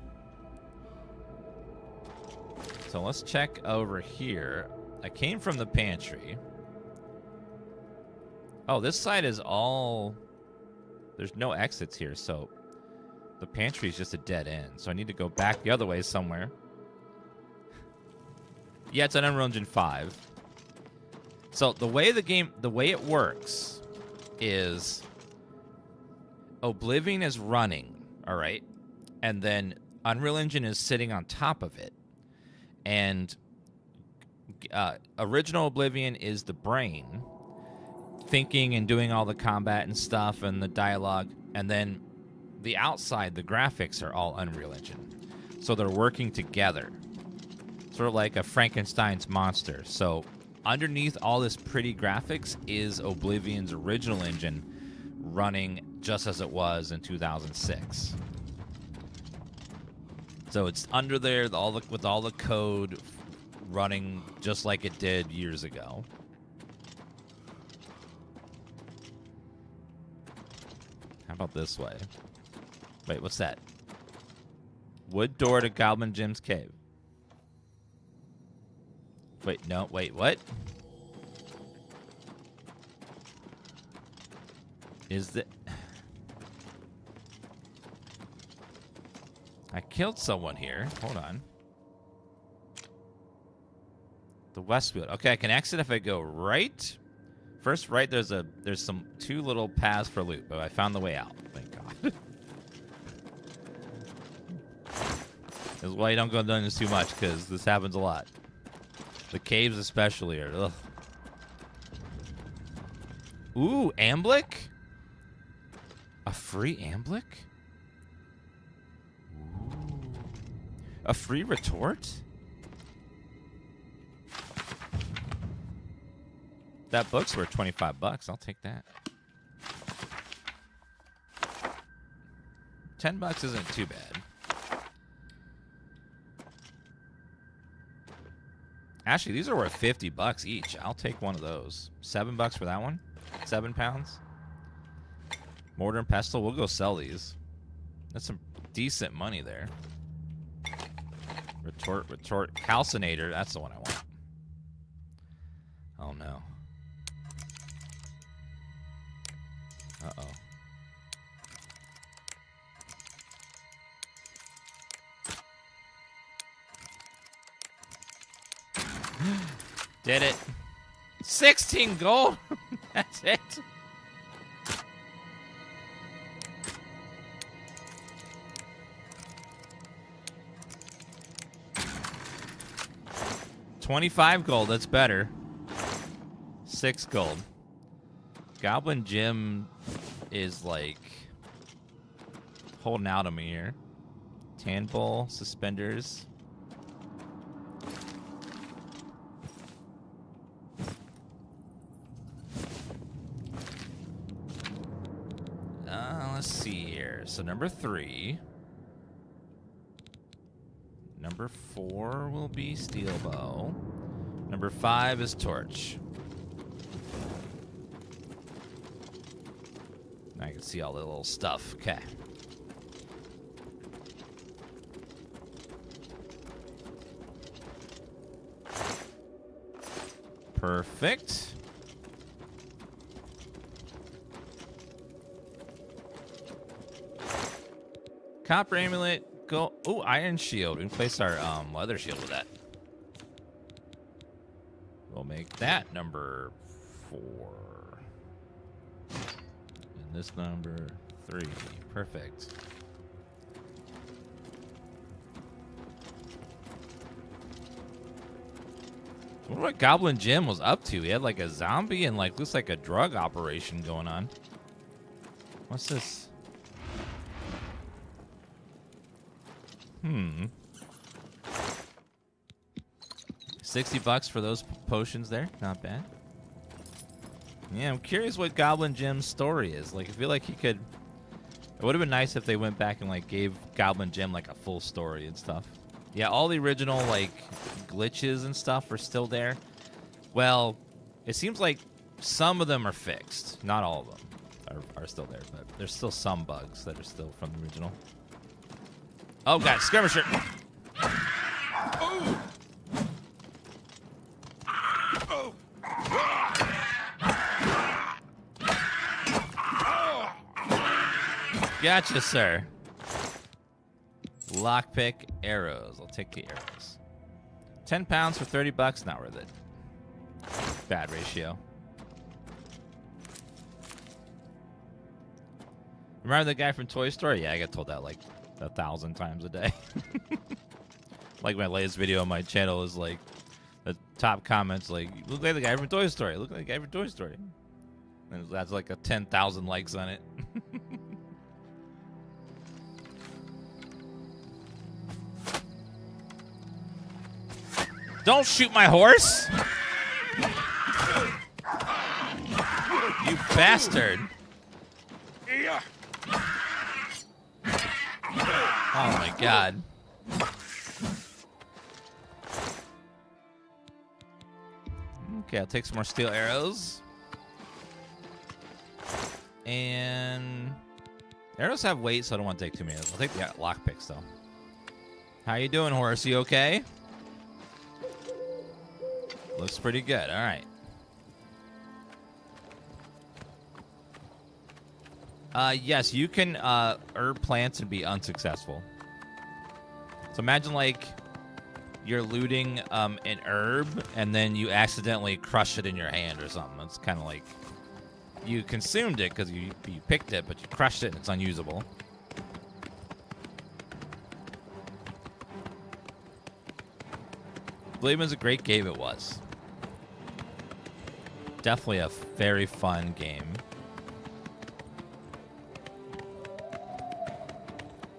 So let's check over here. I came from the pantry. Oh, this side is all... There's no exits here, so the pantry is just a dead end. So I need to go back the other way somewhere. Yeah, it's an Unreal Engine 5. So the way it works is Oblivion is running, all right? And then Unreal Engine is sitting on top of it. And original Oblivion is the brain, thinking and doing all the combat and stuff and the dialogue. And then the outside, the graphics are all Unreal Engine. So they're working together. Sort of like a Frankenstein's monster. So underneath all this pretty graphics is Oblivion's original engine running just as it was in 2006. So it's under there with all the code running just like it did years ago. How about this way? Wait, what's that? Wood door to Goblin Jim's cave. Wait, no, wait, what? Is that... I killed someone here. Hold on. The Westfield. Okay, I can exit if I go right. First right, there's some two little paths for loot, but I found the way out. Thank God. This is why you don't go dungeons too much, because this happens a lot. The caves especially are... Ugh. Ooh, Amblick? A free Amblick? Ooh. A free retort? That book's worth $25. I'll take that. $10 isn't too bad. Actually, these are worth $50 each. I'll take one of those. $7 for that one. 7 pounds. Mortar and pestle. We'll go sell these. That's some decent money there. Retort. Calcinator. That's the one I want. Oh, no. Uh-oh. Did it. 16 gold. That's it. $25 gold. That's better. 6 gold. Goblin Jim is like holding out on me here. Tan bowl, suspenders. Let's see here. So number 3. Number 4 will be steel bow. Number 5 is torch. I can see all the little stuff. Okay. Perfect. Copper amulet. Go. Oh, iron shield. We can place our leather shield with that. We'll make that number 4. And this number 3. Perfect. I wonder what Goblin Jim was up to. He had like a zombie and like looks like a drug operation going on. What's this? 60 bucks for those potions there. Not bad. Yeah, I'm curious what Goblin Jim's story is. Like, I feel like he could... It would have been nice if they went back and, like, gave Goblin Jim, like, a full story and stuff. Yeah, all the original, like, glitches and stuff are still there. Well, it seems like some of them are fixed. Not all of them are still there, but there's still some bugs that are still from the original. Oh, God, skirmisher! Oh! Gotcha, sir. Lockpick arrows. I'll take the arrows. 10 pounds for 30 bucks. Not worth it. Bad ratio. Remember the guy from Toy Story? Yeah, I get told that like 1,000 times a day. Like my latest video on my channel is like the top comments like, you look like the guy from Toy Story. Look like the guy from Toy Story. And that's like a 10,000 likes on it. Don't shoot my horse! You bastard! Oh my God. Okay, I'll take some more steel arrows. And arrows have weight, so I don't want to take too many. I'll take the lockpicks though. How you doing, horse? You okay? Looks pretty good. All right. Yes, you can herb plants and be unsuccessful. So imagine like you're looting an herb and then you accidentally crush it in your hand or something. It's kind of like you consumed it because you picked it, but you crushed it and it's unusable. Oblivion's a great game. It was. Definitely a very fun game.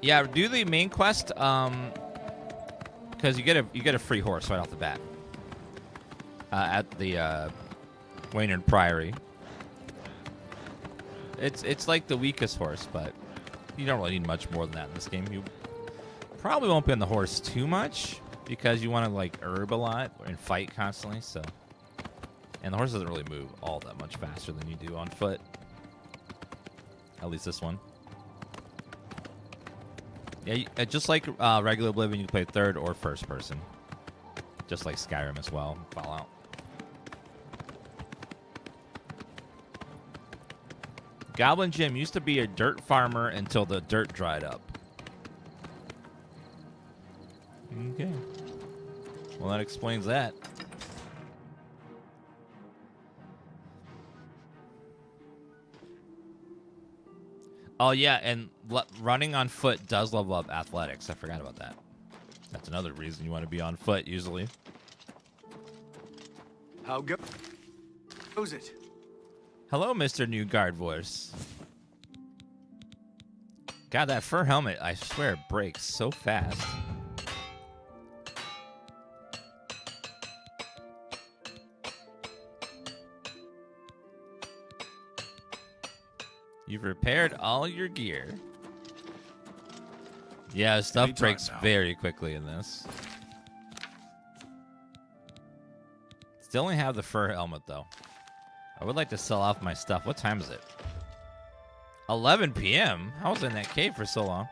Yeah, do the main quest because you get a free horse right off the bat at the Waynard Priory. It's like the weakest horse, but you don't really need much more than that in this game. You probably won't be on the horse too much because you want to like herb a lot and fight constantly. So, and the horse doesn't really move all that much faster than you do on foot. At least this one. Yeah, just like regular Oblivion, you can play third or first person. Just like Skyrim as well. Fallout. Goblin Jim used to be a dirt farmer until the dirt dried up. Okay. Well, that explains that. Oh, yeah, and running on foot does level up athletics. I forgot about that. That's another reason you want to be on foot, usually. How goes it? Hello, Mr. New Guard Voice. God, that fur helmet, I swear, it breaks so fast. You've repaired all your gear. Yeah, stuff Anytime breaks now. very quickly in this. Still only have the fur helmet, though. I would like to sell off my stuff. What time is it? 11 p.m.? I was in that cave for so long.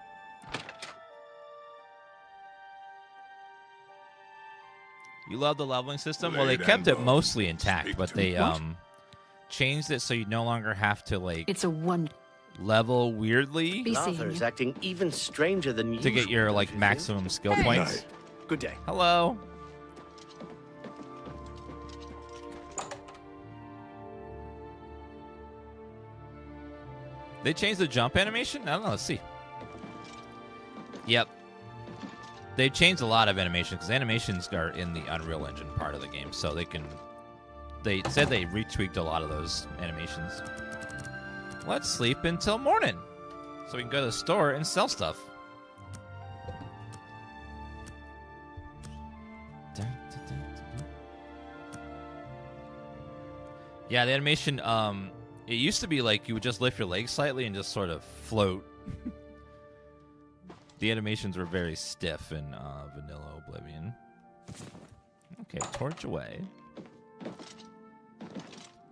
You love the leveling system? Well, they kept it mostly intact, but they changed it so you no longer have to, like... It's a wonder. Level weirdly Be seeing Arthur's you. acting even stranger than usual. to get your like maximum skill points. Good day. Hello. They changed the jump animation? I don't know. Let's see. Yep. They changed a lot of animation because animations are in the Unreal Engine part of the game, so they can. They said they retweaked a lot of those animations. Let's sleep until morning, so we can go to the store and sell stuff. Yeah, the animation. It used to be like you would just lift your legs slightly and just sort of float. The animations were very stiff in vanilla Oblivion. Okay, torch away.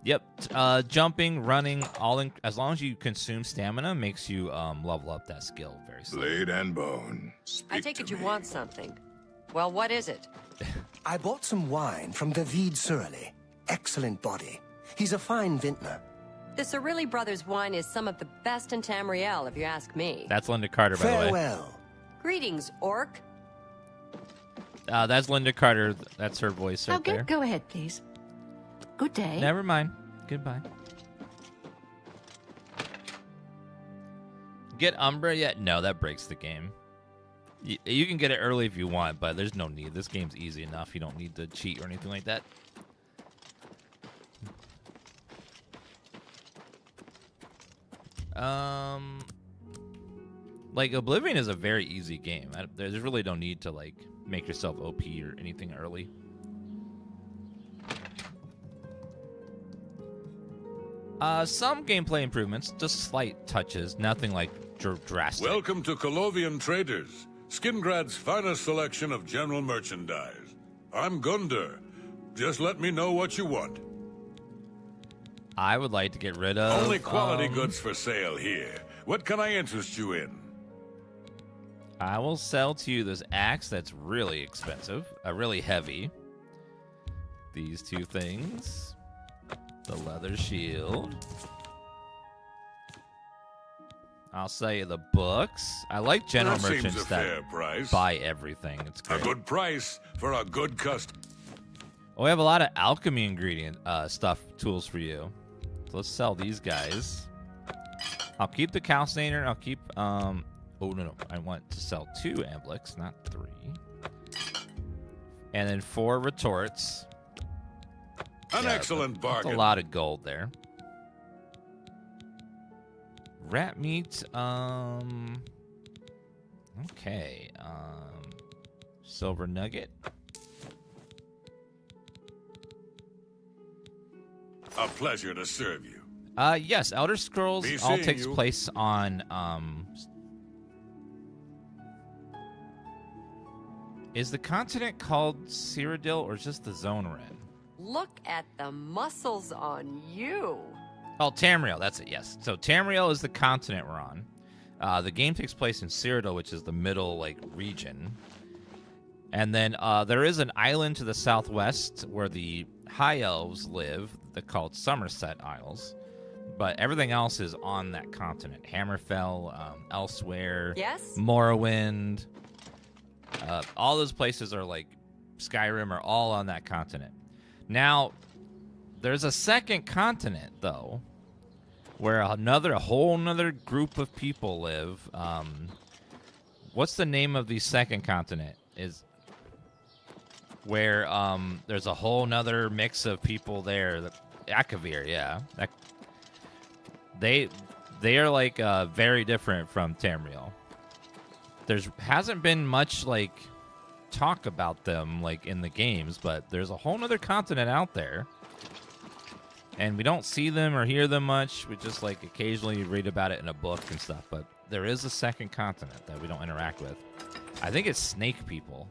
Yep, jumping, running, as long as you consume stamina, makes you level up that skill very slowly. Blade and bone. Speak I take to it you me. want something. Well, what is it? I bought some wine from David Cyrodiil. Excellent body. He's a fine vintner. The Cyrodiil Brothers wine is some of the best in Tamriel, if you ask me. That's Linda Carter, by the way. Farewell. Greetings, orc. That's Linda Carter. That's her voice right there. Go ahead, please. Good day. Never mind. Goodbye. Get Umbra yet? No, that breaks the game. You can get it early if you want, but there's no need. This game's easy enough. You don't need to cheat or anything like that. Like Oblivion is a very easy game. There's really no need to like make yourself OP or anything early. Some gameplay improvements, just slight touches, nothing like drastic. Welcome to Colovian Traders, Skingrad's finest selection of general merchandise. I'm Gunder. Just let me know what you want. I would like to get rid of... Only quality goods for sale here. What can I interest you in? I will sell to you this axe that's really expensive, really heavy. These two things. The leather shield. I'll sell you the books. I like general That seems merchants a that fair price. buy everything. It's A great. good price for a good customer. Oh, we have a lot of alchemy ingredient tools for you. So let's sell these guys. I'll keep the calcinator. I'll keep oh no, I want to sell 2 amblix, not 3. And then 4 retorts. An excellent bargain. That's a lot of gold there. Rat meat, okay. Silver nugget. A pleasure to serve you. Yes, Elder Scrolls Be all seeing takes you. place on is the continent called Cyrodiil or just the zone we're in? Look at the muscles on you. Oh, Tamriel, that's it, yes. So Tamriel is the continent we're on. The game takes place in Cyrodiil, which is the middle, like, region. And then there is an island to the southwest where the High Elves live. They're called Somerset Isles. But everything else is on that continent. Hammerfell, Elsewhere, Yes? Morrowind. All those places are like Skyrim are all on that continent. Now, there's a second continent, though, where a whole nother group of people live. What's the name of the second continent? Is where there's a whole nother mix of people there. Akavir, yeah. They are like very different from Tamriel. There's hasn't been much like talk about them like in the games, but there's a whole nother continent out there. And we don't see them or hear them much. We just like occasionally read about it in a book and stuff. But there is a second continent that we don't interact with. I think it's snake people.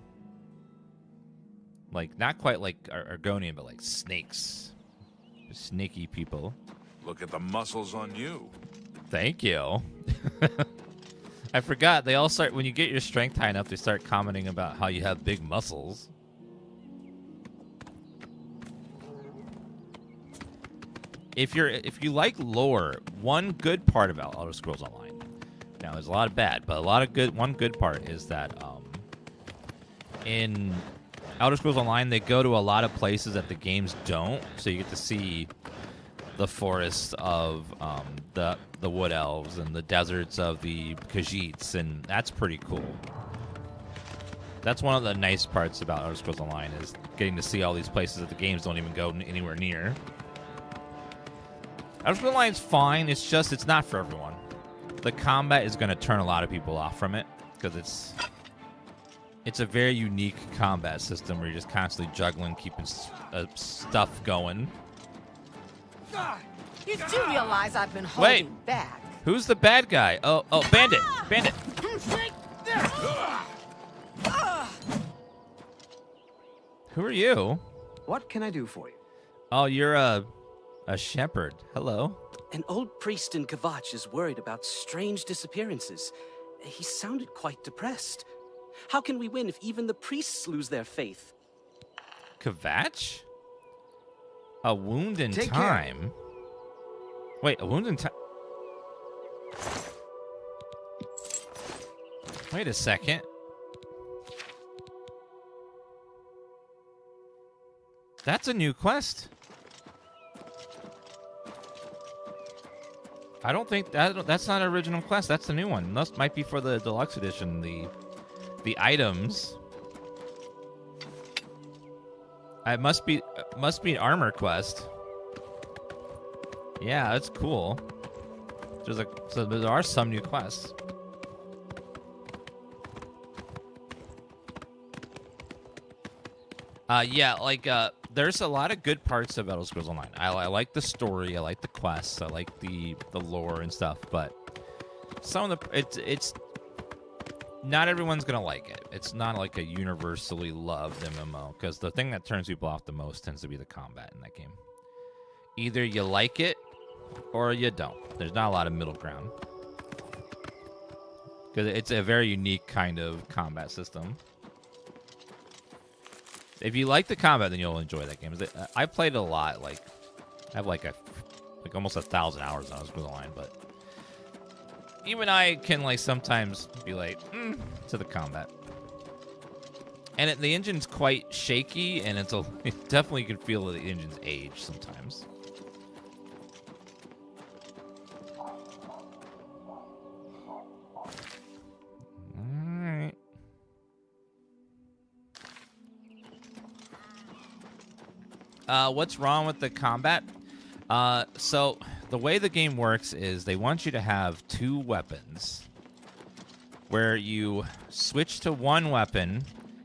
Like, not quite like Argonian, but like snakes. Snaky people. Look at the muscles on you. Thank you. I forgot. They all start, when you get your strength high enough, they start commenting about how you have big muscles. If you like lore, one good part about Elder Scrolls Online, now there's a lot of bad, but one good part is that in Elder Scrolls Online, they go to a lot of places that the games don't, so you get to see the forests of the wood elves and the deserts of the Khajiits, and that's pretty cool. That's one of the nice parts about Elder Scrolls Online, is getting to see all these places that the games don't even go anywhere near. Elder Scrolls Online is fine, it's not for everyone. The combat is going to turn a lot of people off from it, because it's a very unique combat system where you're just constantly juggling, keeping stuff going. You do realize I've been holding back. Who's the bad guy? Oh, Bandit! Bandit! Who are you? What can I do for you? Oh, you're a shepherd. Hello. An old priest in Kvatch is worried about strange disappearances. He sounded quite depressed. How can we win if even the priests lose their faith? Kvatch? A wound in Take time? care. Wait, a wound in time? Wait a second. That's a new quest. I don't think that's not an original quest. That's the new one. That might be for the deluxe edition. The items. It must be an armor quest. Yeah, that's cool. So there are some new quests. There's a lot of good parts of Elder Scrolls Online. I like the story, I like the quests, I like the lore and stuff, but some of it's not everyone's gonna like it. It's not like a universally loved MMO, because the thing that turns people off the most tends to be the combat in that game. Either you like it or you don't. There's not a lot of middle ground, because it's a very unique kind of combat system. If you like the combat, then you'll enjoy that game. I played it a lot. Like, I have like almost 1,000 hours on Elder Scrolls Online, but even I can like sometimes be like to the combat. And the engine's quite shaky, and it definitely can feel the engine's age sometimes. What's wrong with the combat? So the way the game works is they want you to have two weapons, where you switch to one weapon,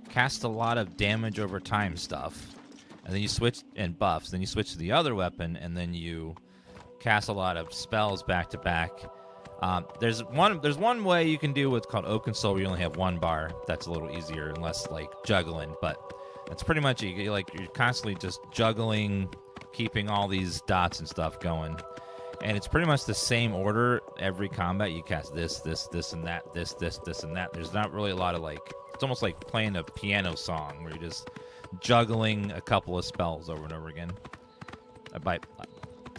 cast a lot of damage over time stuff, and then you switch and buffs. Then you switch to the other weapon, and then you cast a lot of spells back to back. There's one way you can do what's called Oak and Soul, where you only have one bar. That's a little easier and less like juggling, but that's pretty much it. You're constantly just juggling, keeping all these dots and stuff going. And it's pretty much the same order every combat. You cast this, and that, this, and that. There's not really a lot of it's almost like playing a piano song where you're just juggling a couple of spells over and over again. By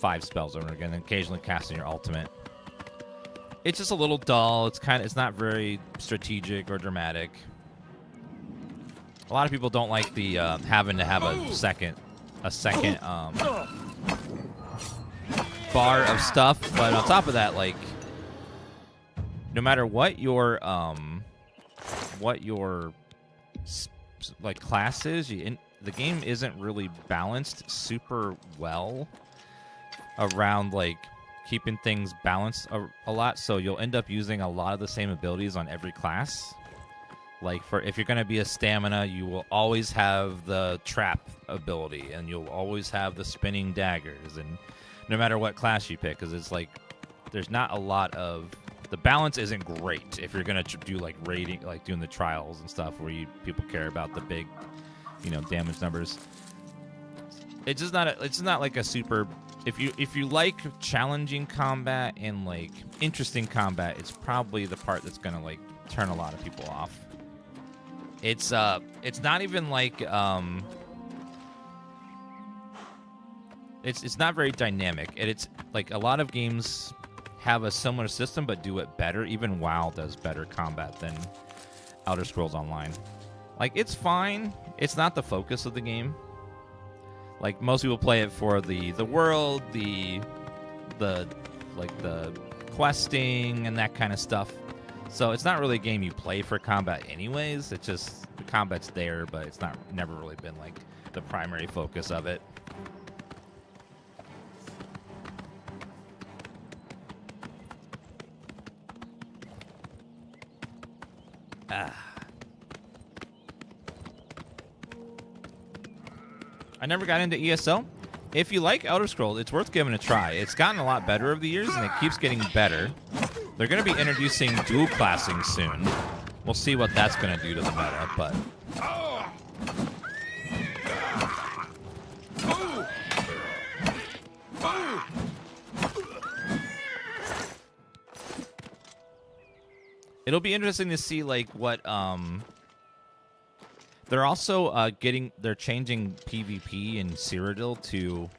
5 spells over and again, and occasionally casting your ultimate. It's just a little dull. It's not very strategic or dramatic. A lot of people don't like the bar of stuff, but on top of that, like, no matter what your like class is, the game isn't really balanced super well around like keeping things balanced a lot. So you'll end up using a lot of the same abilities on every class. Like if you're going to be a stamina, you will always have the trap ability, and you'll always have the spinning daggers, and no matter what class you pick, because it's like there's not a lot of the balance isn't great if you're going to do like raiding, like doing the trials and stuff where people care about the big, damage numbers. It's just not it's not like a super. If you like challenging combat and like interesting combat, it's probably the part that's going to like turn a lot of people off. It's not even like it's not very dynamic. It's like a lot of games have a similar system but do it better. Even WoW does better combat than Elder Scrolls Online. Like, it's fine. It's not the focus of the game. Like, most people play it for the world, the questing and that kind of stuff. So it's not really a game you play for combat anyways. It's just the combat's there, but it's never really been like the primary focus of it. I never got into ESO. If you like Elder Scrolls, it's worth giving a try. It's gotten a lot better over the years, and it keeps getting better. They're going to be introducing dual classing soon. We'll see what that's going to do to the meta, but... It'll be interesting to see, like, what, They're also they're changing PvP in Cyrodiil to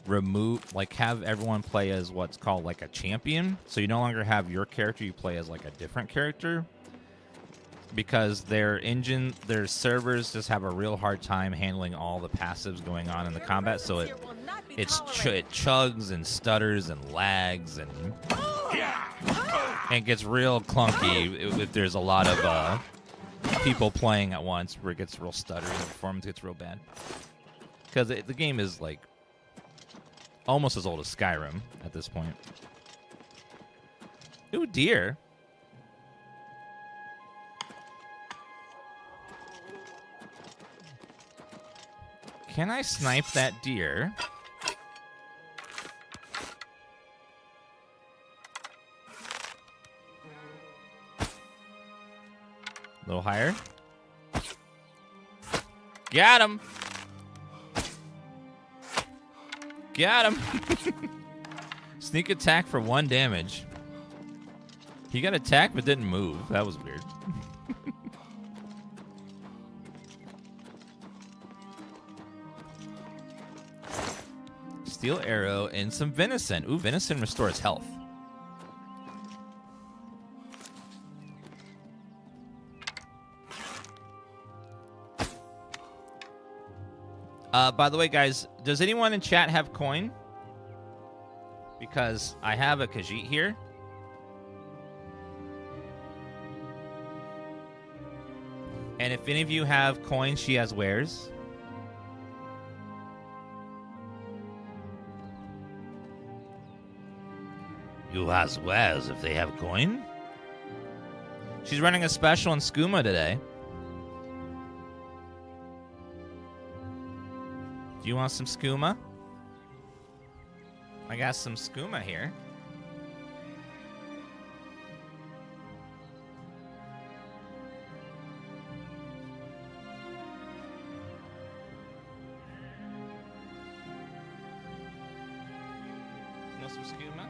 remove, like, have everyone play as what's called like a champion. So you no longer have your character, you play as like a different character, because their servers just have a real hard time handling all the passives going on in the combat. So it chugs and stutters and lags and gets real clunky if there's a lot of people playing at once, where it gets real stuttery and the performance gets real bad. Because the game is like almost as old as Skyrim at this point. Ooh, deer. Can I snipe that deer? A little higher. Got him. Got him. Sneak attack for 1 damage. He got attacked but didn't move. That was weird. Steel arrow and some venison. Ooh, venison restores health. By the way, guys, does anyone in chat have coin? Because I have a Khajiit here. And if any of you have coin, she has wares. You has wares if they have coin? She's running a special in skooma today. Do you want some skooma? I got some skooma here. Want some skooma?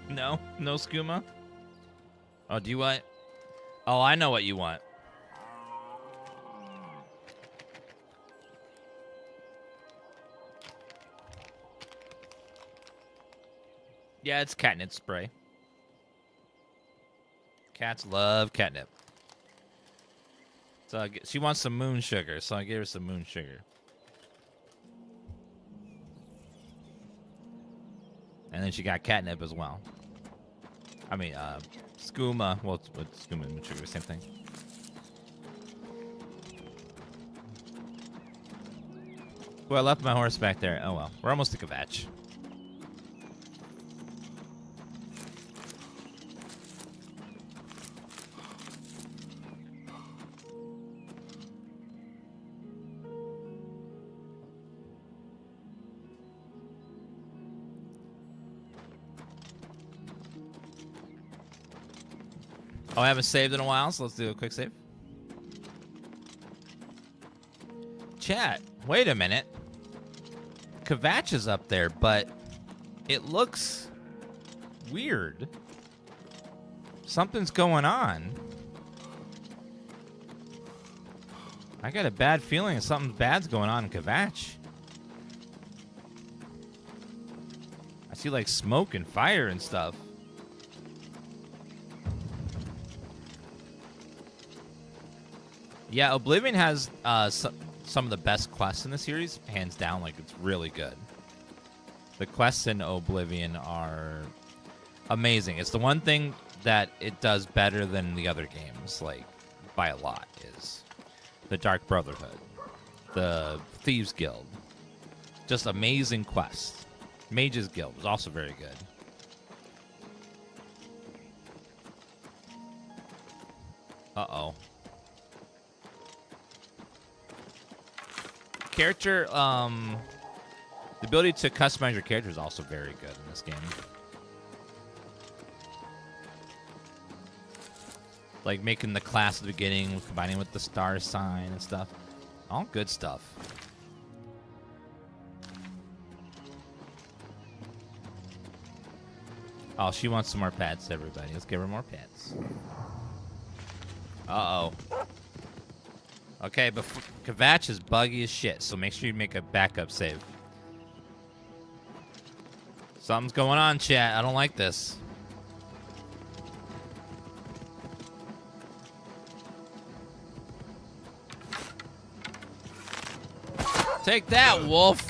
No? No skooma? Oh, do you want... Oh, I know what you want. Yeah, it's catnip spray. Cats love catnip. So she wants some moon sugar, so I gave her some moon sugar. And then she got catnip as well. I mean, skooma. Well, it's skooma and mature, same thing. Well, I left my horse back there. Oh well, we're almost to Kvatch. Oh, I haven't saved in a while, so let's do a quick save. Chat, wait a minute. Kvatch is up there, but it looks weird. Something's going on. I got a bad feeling something bad's going on in Kvatch. I see like smoke and fire and stuff. Yeah, Oblivion has some of the best quests in the series, hands down. Like, it's really good. The quests in Oblivion are amazing. It's the one thing that it does better than the other games, like, by a lot, is the Dark Brotherhood, the Thieves Guild. Just amazing quests. Mage's Guild was also very good. Uh-oh. Character, the ability to customize your character is also very good in this game. Like making the class at the beginning, combining with the star sign and stuff. All good stuff. Oh, she wants some more pets, everybody. Let's give her more pets. Uh-oh. Okay, but Kvatch is buggy as shit, so make sure you make a backup save. Something's going on, chat. I don't like this. Take that, wolf.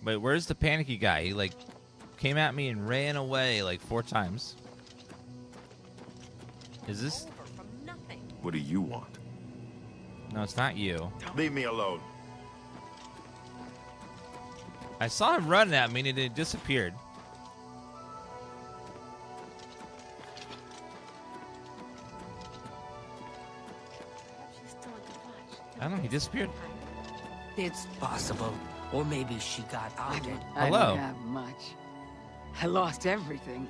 Wait, where's the panicky guy? He, like, came at me and ran away, like, 4 times. Is this... What do you want? No, it's not you. Leave me alone. I saw him running at me and it disappeared. I don't know, he disappeared. It's possible. Or maybe she got out. Hello. I don't have much. I lost everything.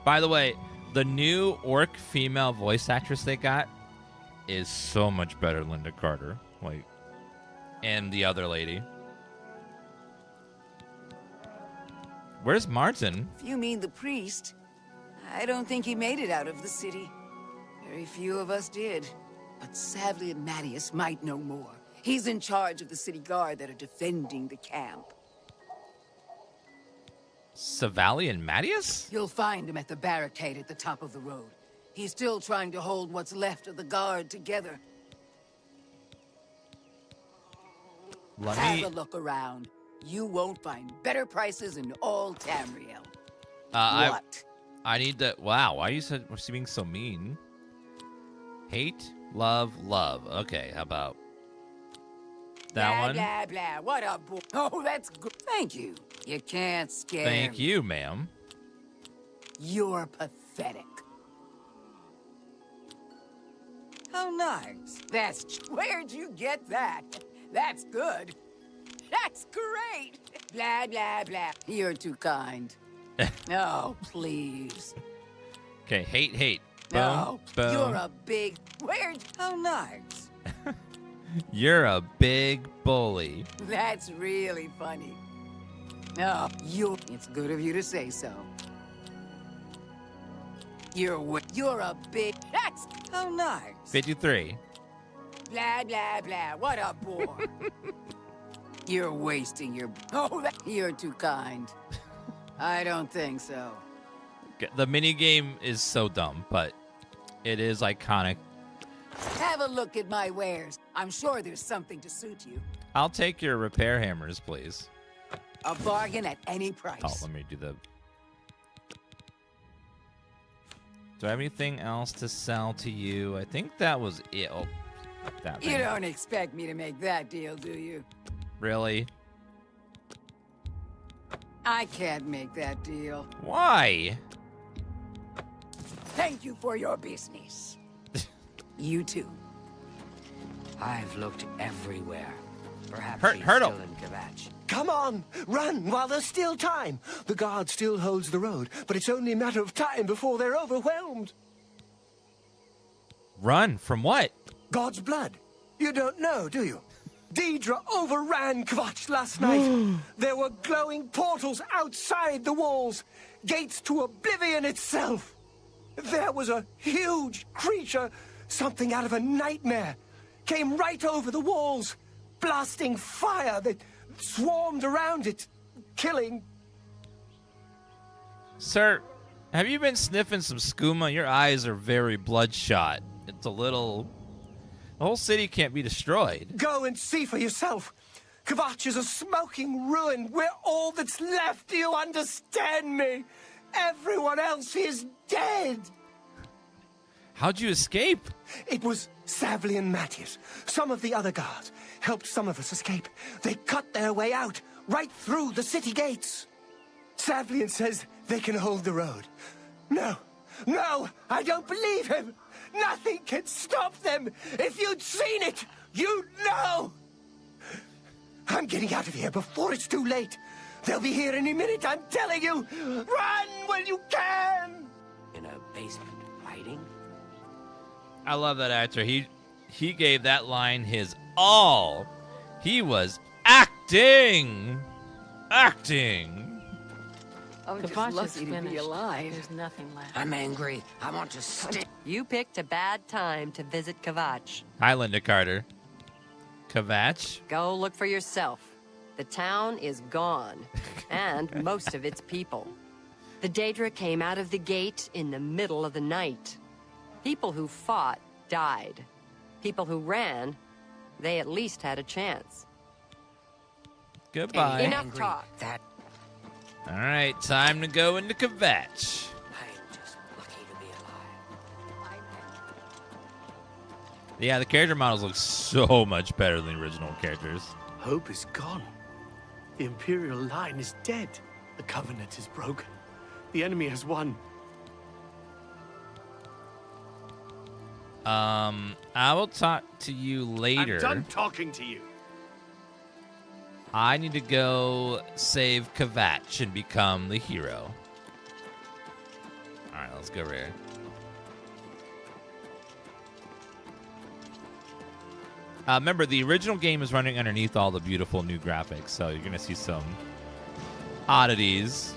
By the way, the new orc female voice actress they got is so much better than Linda Carter. Like, and the other lady. Where's Martin? If you mean the priest, I don't think he made it out of the city. Very few of us did. But Savli and Mattias might know more. He's in charge of the city guard that are defending the camp. Savali and Mattias? You'll find him at the barricade at the top of the road. He's still trying to hold what's left of the guard together. Have a look around. You won't find better prices in all Tamriel. What? I need to... Wow, why are you being so mean? Hate, love, love. Okay, how about... that one? Blah, blah, what a boy. Oh, that's good. Thank you. You can't scare Thank me. you, ma'am. You're pathetic. How nice. Where'd you get that? That's good. That's great. Blah, blah, blah. You're too kind. Oh, please. Okay, hate, hate. Boom, No, boom. you're a big... How nice. You're a big bully. That's really funny. No, it's good of you to say so. You're a big... That's... How nice. 53. Blah, blah, blah. What a bore. You're wasting your... Oh, you're too kind. I don't think so. The minigame is so dumb, but it is iconic. Have a look at my wares. I'm sure there's something to suit you. I'll take your repair hammers, please. A bargain at any price. Oh, let me do the... Do I have anything else to sell to you? I think that was it. Oh, that thing. You don't expect me to make that deal, do you? Really? I can't make that deal. Why? Thank you for your business. You too. I've looked everywhere. Perhaps she's Hurdle. still in Kvatch. Come on, run while there's still time. The guard still holds the road, but it's only a matter of time before they're overwhelmed. Run from what? God's blood. You don't know, do you? Deidre overran Kvatch last night. There were glowing portals outside the walls, gates to Oblivion itself. There was a huge creature, something out of a nightmare, came right over the walls, blasting fire that swarmed around it, killing. Sir, have you been sniffing some skooma? Your eyes are very bloodshot. It's a little... The whole city can't be destroyed. Go and see for yourself. Kvatch is a smoking ruin. We're all that's left. Do you understand me? Everyone else is dead. How'd you escape? It was Savli and Matthias. Some of the other guards helped some of us escape. They cut their way out, right through the city gates. Savlian says they can hold the road. No, I don't believe him. Nothing can stop them. If you'd seen it, you'd know. I'm getting out of here before it's too late. They'll be here any minute, I'm telling you. Run when you can. In a basement, hiding? I love that actor. He gave that line his all. He was acting. I'm just Kvatch is lucky to be finished. alive. There's nothing left. I'm angry. I want to stick. You picked a bad time to visit Kvatch. Highlander Carter. Kvatch? Go look for yourself. The town is gone, and most of its people. The Daedra came out of the gate in the middle of the night. People who fought died. People who ran, they at least had a chance. Goodbye. Enough talk. All right, time to go into Kvatch. I'm just lucky to be alive. Yeah, the character models look so much better than the original characters. Hope is gone. The Imperial line is dead. The Covenant is broken. The enemy has won. I will talk to you later. I'm done talking to you. I need to go save Kvatch and become the hero. All right, let's go over here. Remember, the original game is running underneath all the beautiful new graphics, so you're going to see some oddities.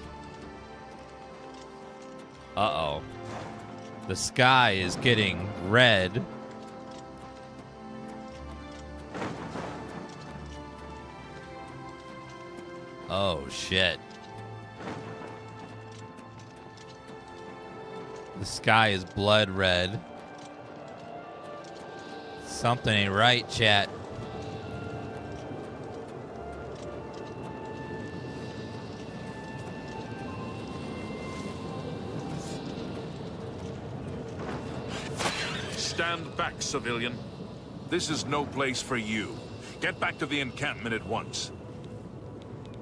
Uh-oh. The sky is getting red. Oh, shit. The sky is blood red. Something ain't right, chat. Stand back, civilian. This is no place for you. Get back to the encampment at once.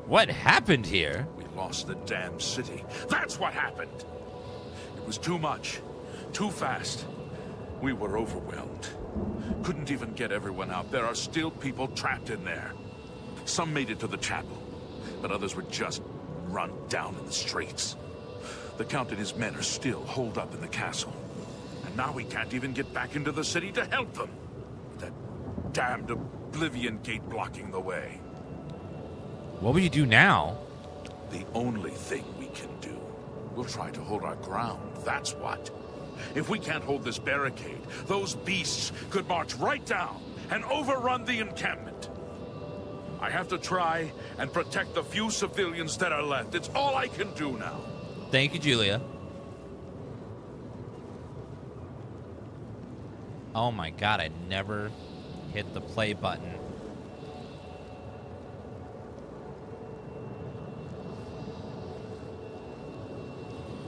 What happened here? We lost the damn city. That's what happened. It was too much. Too fast. We were overwhelmed. Couldn't even get everyone out. There are still people trapped in there. Some made it to the chapel, but others were just run down in the streets. The Count and his men are still holed up in the castle. And now we can't even get back into the city to help them. That damned Oblivion gate blocking the way. What will you do now? The only thing we can do. We'll try to hold our ground, that's what. If we can't hold this barricade, those beasts could march right down and overrun the encampment. I have to try and protect the few civilians that are left. It's all I can do now. Thank you, Julia. Oh my god, I never hit the play button.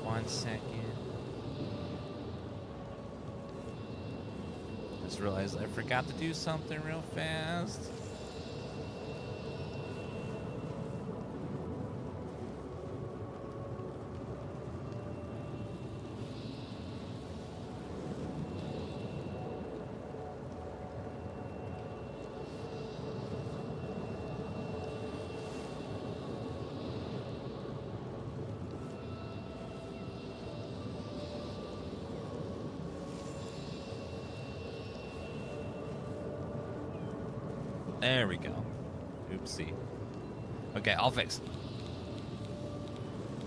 One second. Just realized I forgot to do something real fast. There we go. Oopsie. Okay, I'll fix it.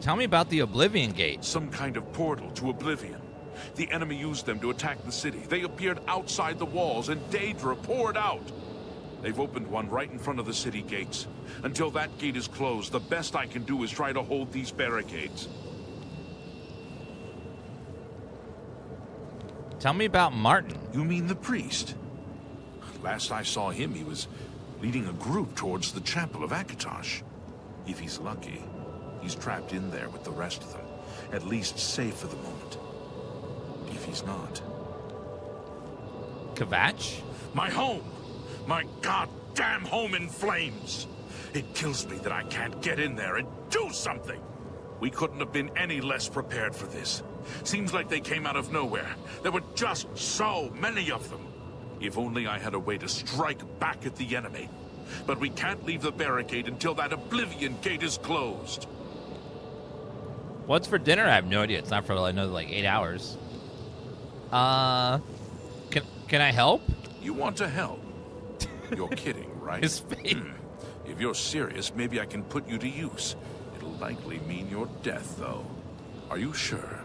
Tell me about the Oblivion Gate. Some kind of portal to Oblivion. The enemy used them to attack the city. They appeared outside the walls, and Daedra poured out. They've opened one right in front of the city gates. Until that gate is closed, the best I can do is try to hold these barricades. Tell me about Martin. You mean the priest? Last I saw him, he was leading a group towards the chapel of Kvatch. If he's lucky, he's trapped in there with the rest of them. At least safe for the moment. If he's not... Kvatch? My home! My goddamn home in flames! It kills me that I can't get in there and do something! We couldn't have been any less prepared for this. Seems like they came out of nowhere. There were just so many of them. If only I had a way to strike back at the enemy. But we can't leave the barricade until that Oblivion Gate is closed. What's for dinner? I have no idea. It's not for another like 8 hours. Can I help? You want to help? You're kidding, right? His face. If you're serious, maybe I can put you to use. It'll likely mean your death, though. Are you sure?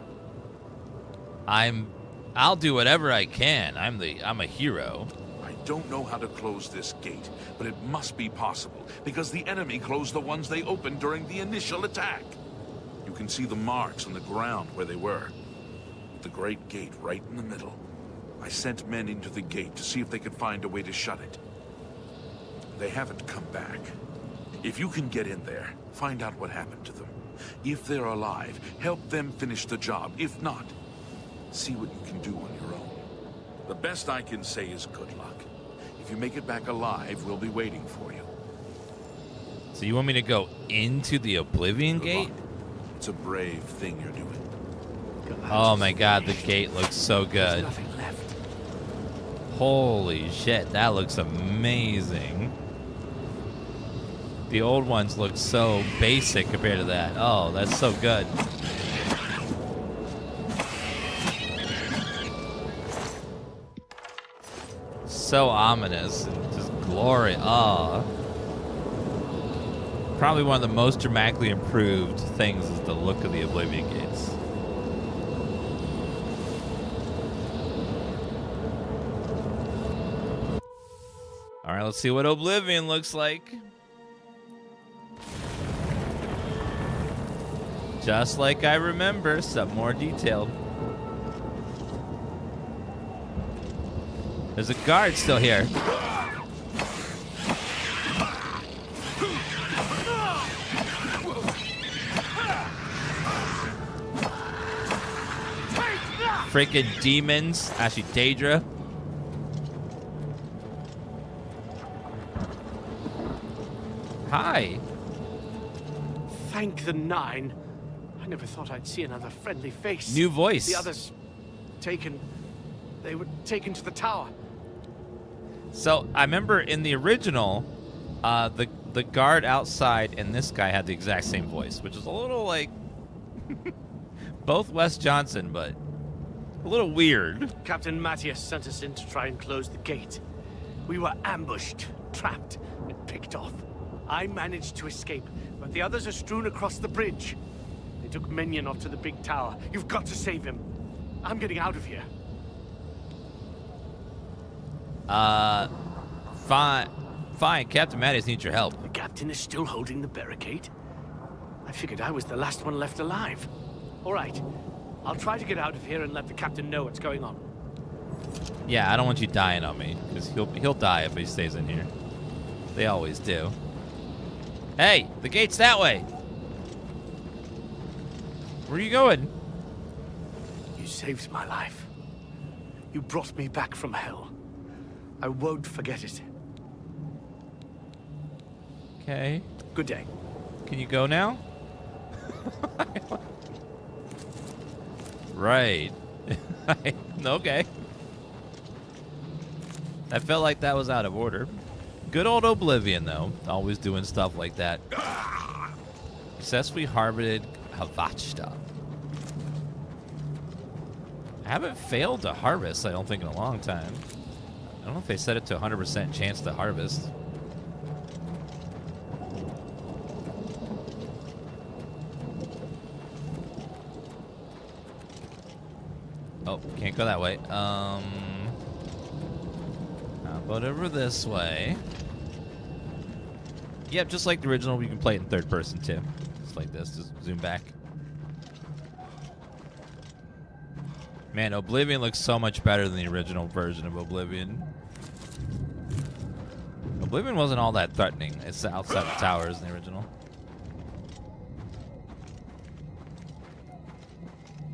I'll do whatever I can. I'm a hero. I don't know how to close this gate, but it must be possible, because the enemy closed the ones they opened during the initial attack. You can see the marks on the ground where they were. The great gate right in the middle. I sent men into the gate to see if they could find a way to shut it. They haven't come back. If you can get in there, find out what happened to them. If they're alive, help them finish the job. If not, see what you can do on your own. The best I can say is good luck. If you make it back alive, we'll be waiting for you. So you want me to go into the Oblivion Gate? It's a brave thing you're doing. Oh my god, the gate looks so good. There's nothing left. Holy shit, that looks amazing. The old ones look so basic compared to that. Oh, that's so good. So ominous and just glory. Oh. Probably one of the most dramatically improved things is the look of the Oblivion Gates. Alright, let's see what Oblivion looks like. Just like I remember, some more detailed. There's a guard still here. Freaking demons. Actually, Daedra. Hi. Thank the Nine. I never thought I'd see another friendly face. New voice. The others taken. They were taken to the tower. So I remember in the original, the guard outside and this guy had the exact same voice, which is a little like both Wes Johnson, but a little weird. Captain Matthias sent us in to try and close the gate. We were ambushed, trapped, and picked off. I managed to escape, but the others are strewn across the bridge. They took Minion off to the big tower. You've got to save him. I'm getting out of here. Fine. Fine, Captain Mattis needs your help. The captain is still holding the barricade? I figured I was the last one left alive. All right. I'll try to get out of here and let the captain know what's going on. Yeah, I don't want you dying on me, because he'll die if he stays in here. They always do. Hey, the gate's that way. Where are you going? You saved my life. You brought me back from hell. I won't forget it. Okay. Good day. Can you go now? Right. Okay. I felt like that was out of order. Good old Oblivion, though. Always doing stuff like that. Successfully harvested Kvatch. I haven't failed to harvest, I don't think, in a long time. I don't know if they set it to 100% chance to harvest. Oh, can't go that way. How about over this way? Yep, just like the original, we can play it in third person too. Just like this, just zoom back. Man, Oblivion looks so much better than the original version of Oblivion. Oblivion wasn't all that threatening. It's outside the towers in the original.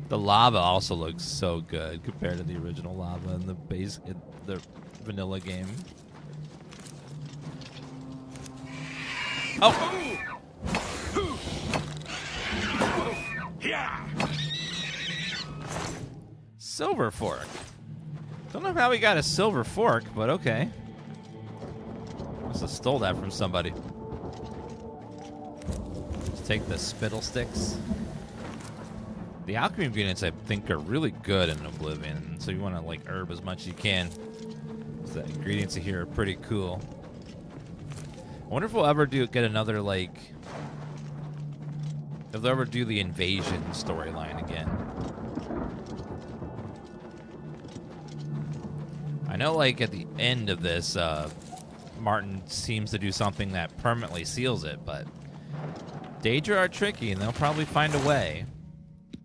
The lava also looks so good compared to the original lava in the the vanilla game. Oh! Yeah. Silver fork. Don't know how we got a silver fork, but okay. Must have stole that from somebody. Let's take the spittle sticks. The alchemy ingredients, I think, are really good in Oblivion, so you want to like herb as much as you can. So the ingredients here are pretty cool. I wonder if we'll ever get another like, if they'll ever do the invasion storyline again. I know, like at the end of this, Martin seems to do something that permanently seals it, but Daedra are tricky, and they'll probably find a way.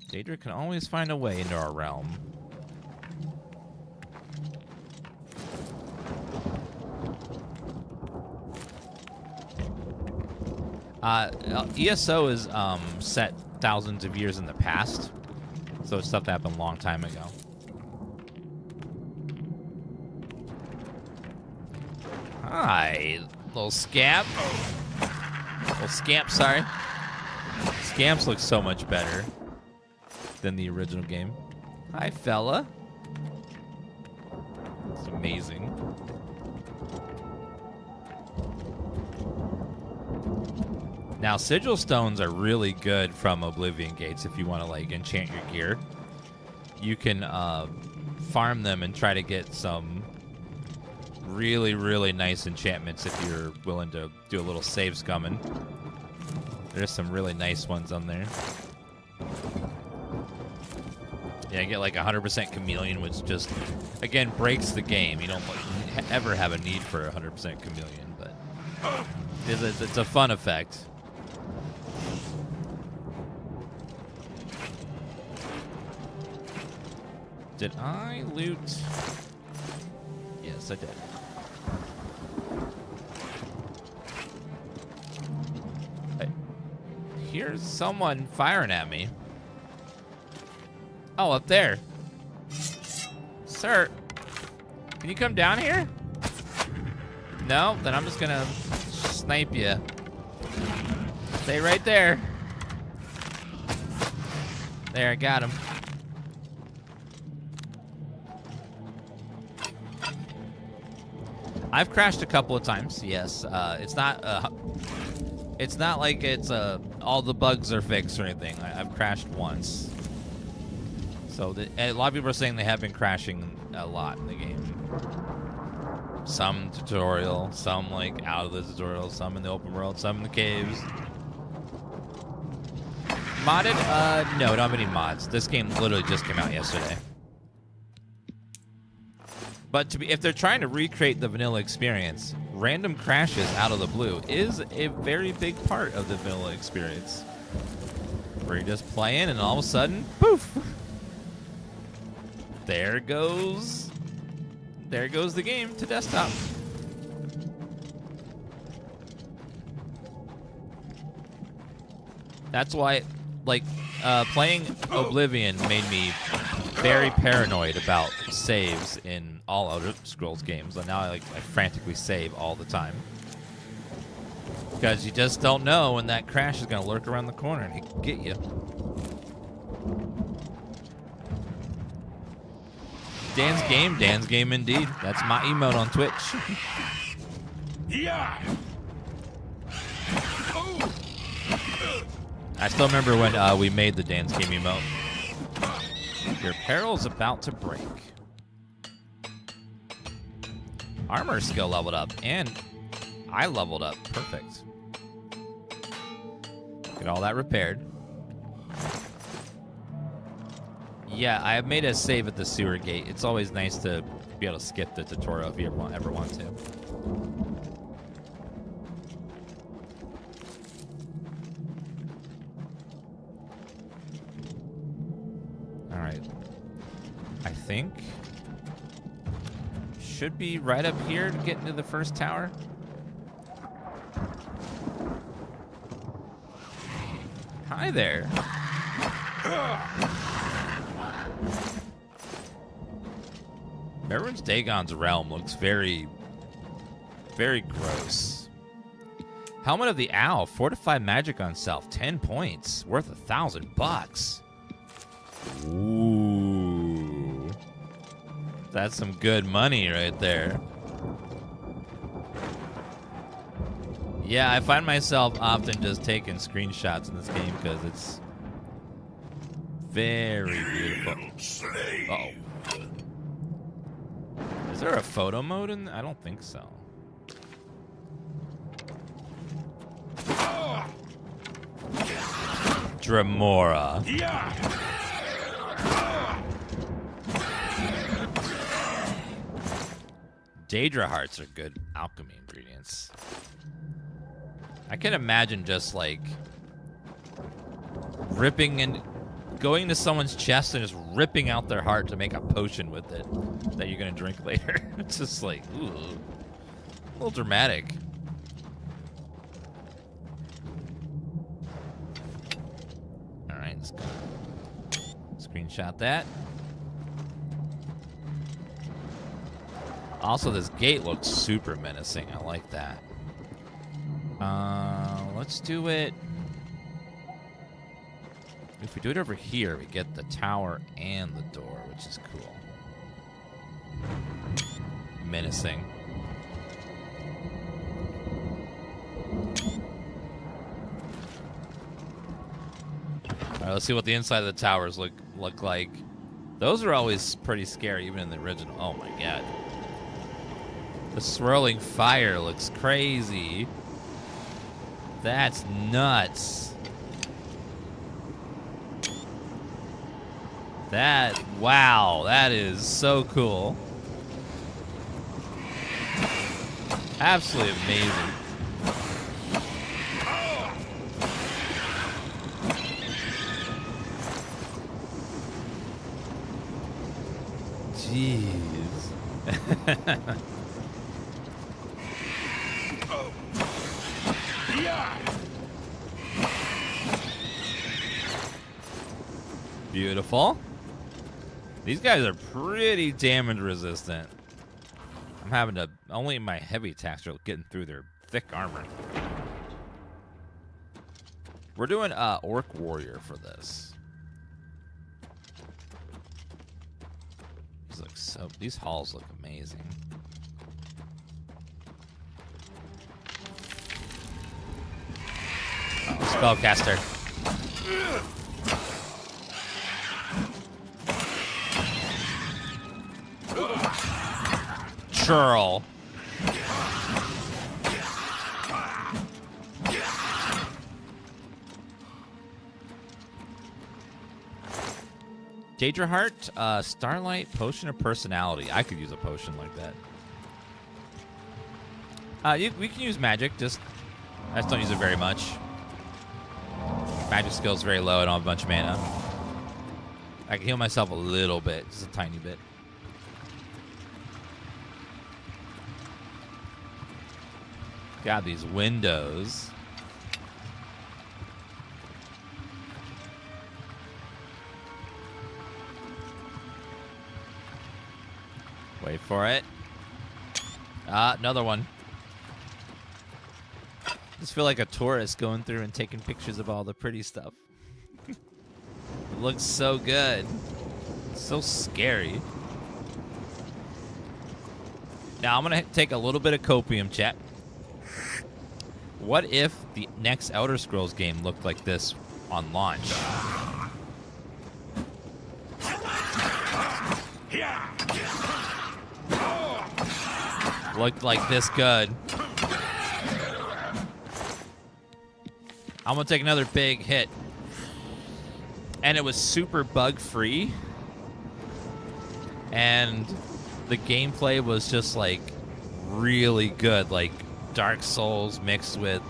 Daedra can always find a way into our realm. ESO is set thousands of years in the past, so it's stuff that happened a long time ago. Hi, little scamp. Little scamp, sorry. Scamps look so much better than the original game. Hi, fella. It's amazing. Now, sigil stones are really good from Oblivion Gates if you want to like enchant your gear. You can farm them and try to get some really, really nice enchantments if you're willing to do a little save scumming. There's some really nice ones on there. Yeah, I get like 100% chameleon, which just, again, breaks the game. You don't ever have a need for 100% chameleon, but it's a fun effect. Did I loot? Yes, I did. Here's someone firing at me. Oh, up there. Sir, can you come down here? No? Then I'm just gonna snipe you. Stay right there. There, I got him. I've crashed a couple of times, yes. It's not like it's all the bugs are fixed or anything. I've crashed once. So a lot of people are saying they have been crashing a lot in the game. Some tutorial, some like out of the tutorial, some in the open world, some in the caves. Modded? No, don't have any mods. This game literally just came out yesterday. But if they're trying to recreate the vanilla experience, random crashes out of the blue is a very big part of the vanilla experience. Where you're just playing and all of a sudden, poof! There goes the game to desktop. That's why, like, playing Oblivion made me very paranoid about saves in all Elder Scrolls games. And now I frantically save all the time. Because you just don't know when that crash is going to lurk around the corner and he can get you. Dan's game indeed. That's my emote on Twitch. Yeah. I still remember when we made the Dan's game emote. Your peril's about to break. Armor skill leveled up, and I leveled up. Perfect. Get all that repaired. Yeah, I have made a save at the sewer gate. It's always nice to be able to skip the tutorial if you ever want to. All right. I think should be right up here to get into the first tower. Hi there. Everyone's Dagon's realm looks very, very gross. Helmet of the Owl, fortify magic on self, 10 points, worth $1,000. Ooh, that's some good money right there. Yeah, I find myself often just taking screenshots in this game because it's very beautiful. Uh-oh. Is there a photo mode in? I don't think so. Dremora. Daedra hearts are good alchemy ingredients. I can imagine just like ripping and going to someone's chest and just ripping out their heart to make a potion with it that you're gonna drink later. It's just like, ooh, a little dramatic. All right, let's go. Screenshot that. Also, this gate looks super menacing. I like that. Let's do it. If we do it over here, we get the tower and the door, which is cool. Menacing. All right, let's see what the inside of the towers look like. Those are always pretty scary, even in the original. Oh my god. The swirling fire looks crazy. That's nuts. Wow, that is so cool. Absolutely amazing. Jeez. Beautiful. These guys are pretty damage resistant. I'm having to, only my heavy attacks are getting through their thick armor. We're doing Orc Warrior for this. These halls look amazing. Spellcaster. Churl. Daedra Heart, Starlight, Potion of Personality. I could use a potion like that. We can use magic, I just don't use it very much. Magic skill's very low, I don't have a bunch of mana. I can heal myself a little bit, just a tiny bit. Got these windows. Wait for it. Another one. Just feel like a tourist going through and taking pictures of all the pretty stuff. It looks so good. It's so scary. Now I'm gonna take a little bit of copium, chat. What if the next Elder Scrolls game looked like this on launch? Looked like this good. I'm gonna take another big hit. And it was super bug-free. And the gameplay was just like really good, like Dark Souls mixed with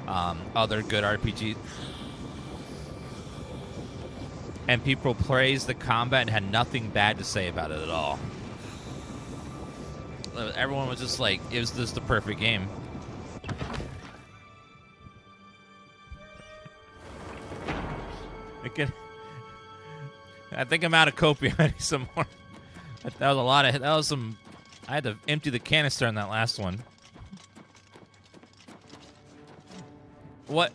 other good RPGs. And people praised the combat and had nothing bad to say about it at all. Everyone was just like, it was just the perfect game. I think I'm out of copium. I need some more. That was a lot of. That was some. I had to empty the canister on that last one. What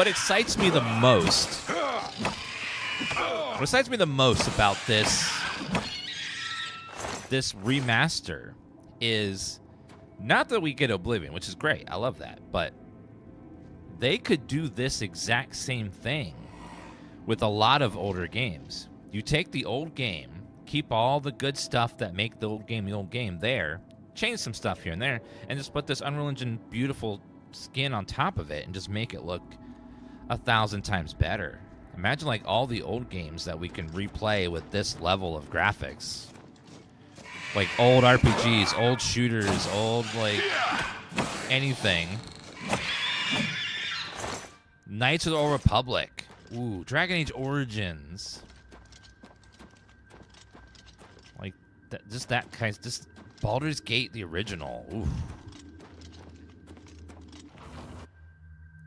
excites me the most? What excites me the most about this remaster is not that we get Oblivion, which is great. I love that, but they could do this exact same thing with a lot of older games. You take the old game, keep all the good stuff that make the old game there, change some stuff here and there, and just put this Unreal Engine beautiful skin on top of it and just make it look 1,000 times better. Imagine like all the old games that we can replay with this level of graphics. Like old RPGs, old shooters, old like anything. Knights of the Old Republic. Ooh, Dragon Age Origins. Like, just that kind of, just Baldur's Gate, the original. Ooh.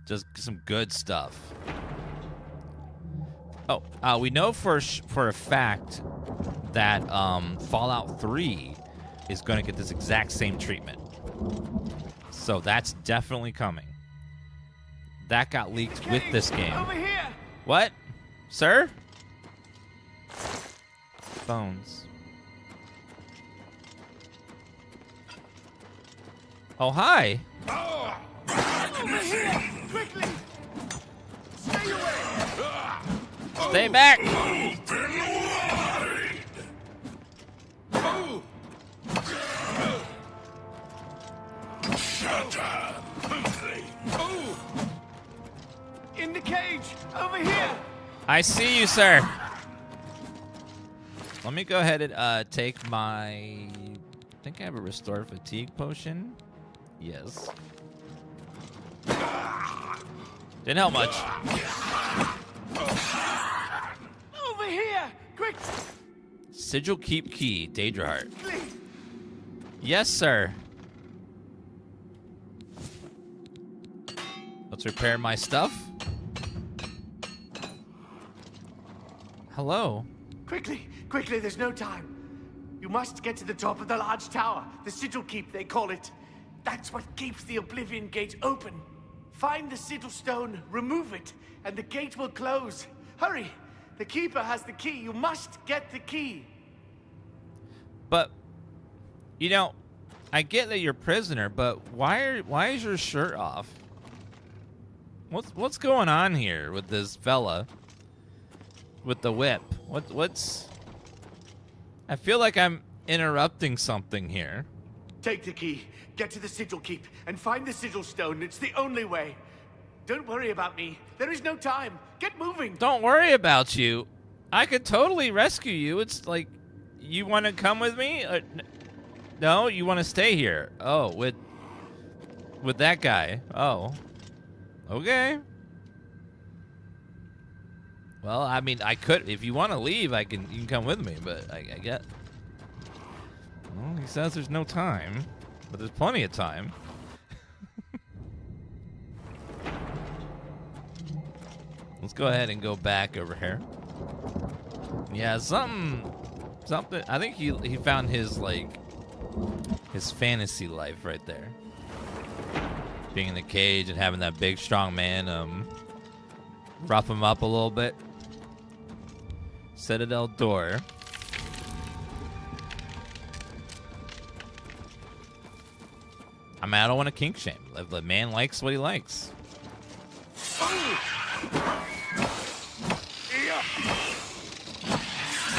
Just some good stuff. Oh, we know for a fact that Fallout 3 is going to get this exact same treatment. So that's definitely coming. That got leaked with this game. Over here. What? Sir? Phones. Oh, hi. Over here. Quickly. Stay away. Stay back. Shut up. In the cage. Over here. I see you, sir. Let me go ahead and take my... I think I have a Restore Fatigue potion. Yes. Didn't help much. Over here. Quick. Sigil Keep Key, Daedra Heart. Yes, sir. Let's repair my stuff. Hello. Quickly, quickly, there's no time. You must get to the top of the large tower. The Sigil Keep, they call it. That's what keeps the Oblivion Gate open. Find the Sigil Stone, remove it, and the gate will close. Hurry! The Keeper has the key. You must get the key. But, you know, I get that you're a prisoner, but why is your shirt off? What's going on here with this fella? With the whip. What's... I feel like I'm interrupting something here. Take the key, get to the Sigil Keep, and find the Sigil Stone. It's the only way. Don't worry about me. There is no time. Get moving. Don't worry about you. I could totally rescue you. It's like, you want to come with me? No, you want to stay here. Oh, with With that guy. Oh. Okay. Well, I mean, I could. If you want to leave, you can come with me, but I get. Well, he says there's no time, but there's plenty of time. Let's go ahead and go back over here. Yeah, something. I think he found his fantasy life right there. Being in the cage and having that big, strong man rough him up a little bit. Citadel door. I mean, I don't want to kink shame. If the man likes what he likes.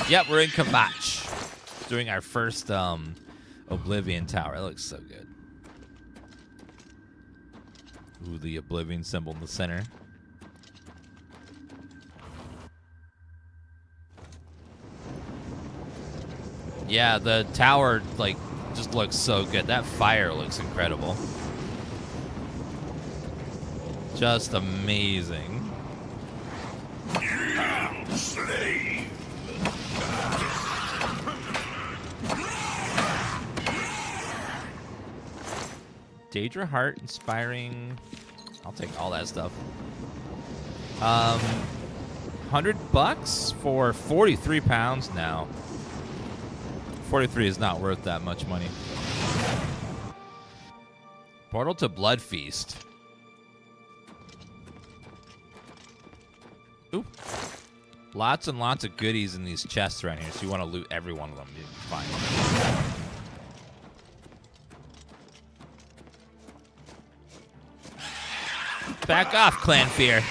Yep, we're in Kvatch. Doing our first Oblivion Tower. That looks so good. Ooh, the Oblivion symbol in the center. Yeah, the tower, just looks so good. That fire looks incredible. Just amazing. Slay. Daedra Heart, inspiring. I'll take all that stuff. $100 for 43 pounds now. 43 is not worth that much money. Portal to Blood Feast. Ooh. Lots and lots of goodies in these chests around here, so you want to loot every one of them. You're fine. Back off, Clan Fear.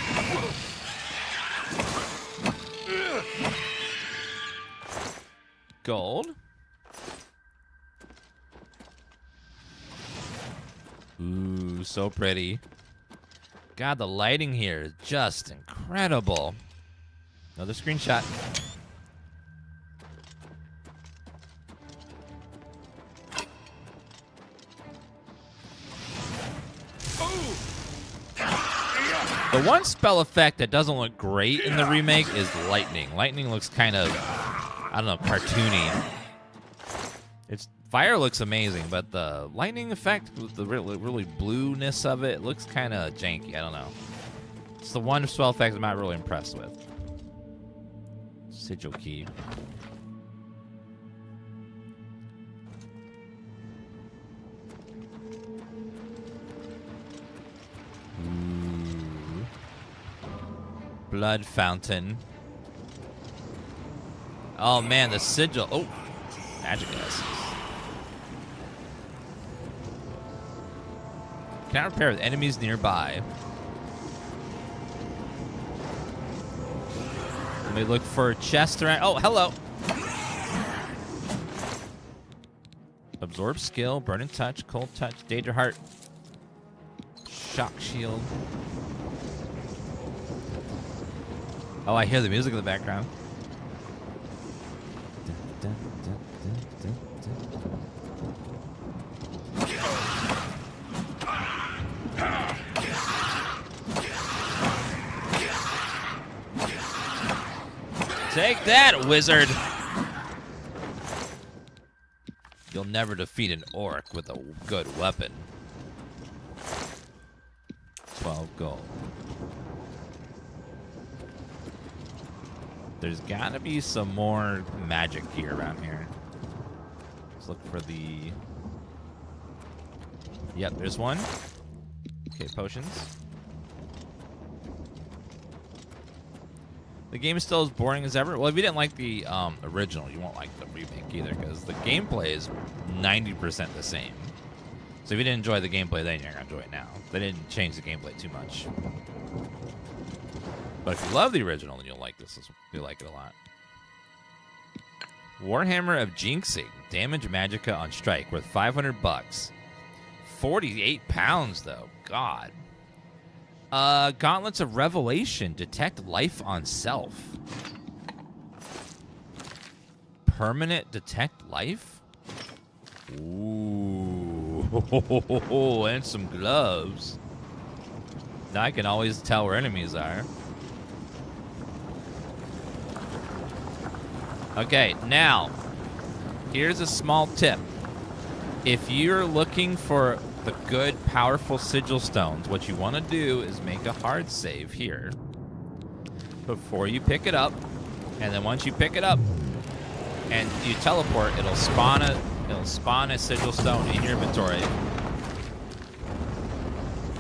Gold. Ooh, so pretty. God, the lighting here is just incredible. Another screenshot. The one spell effect that doesn't look great in the remake is lightning. Lightning looks kind of, I don't know, cartoony. Fire looks amazing, but the lightning effect, with the really blueness of it, looks kind of janky. I don't know. It's the one spell effect I'm not really impressed with. Sigil key. Ooh. Blood fountain. Oh man, the sigil. Oh, magic essence. Cannot repair with enemies nearby. Let me look for a chest around. Oh, hello. Absorb skill, burning touch, cold touch, Daedra Heart, shock shield. Oh, I hear the music in the background. Take that, wizard! You'll never defeat an orc with a good weapon. 12 gold. There's gotta be some more magic gear around here. Let's look for the... Yep, there's one. Okay, potions. The game is still as boring as ever. Well, if you didn't like the original, you won't like the remake either, because the gameplay is 90% the same. So if you didn't enjoy the gameplay then, you're going to enjoy it now. They didn't change the gameplay too much. But if you love the original, then you'll like this. You'll like it a lot. Warhammer of Jinxing. Damage Magicka on strike. Worth $500. 48 pounds, though. God. Gauntlets of Revelation. Detect life on self. Permanent detect life? Ooh. Oh, and some gloves. Now I can always tell where enemies are. Okay, now, here's a small tip. If you're looking for the good, powerful sigil stones, what you want to do is make a hard save here before you pick it up. And then once you pick it up and you teleport, it'll spawn a sigil stone in your inventory.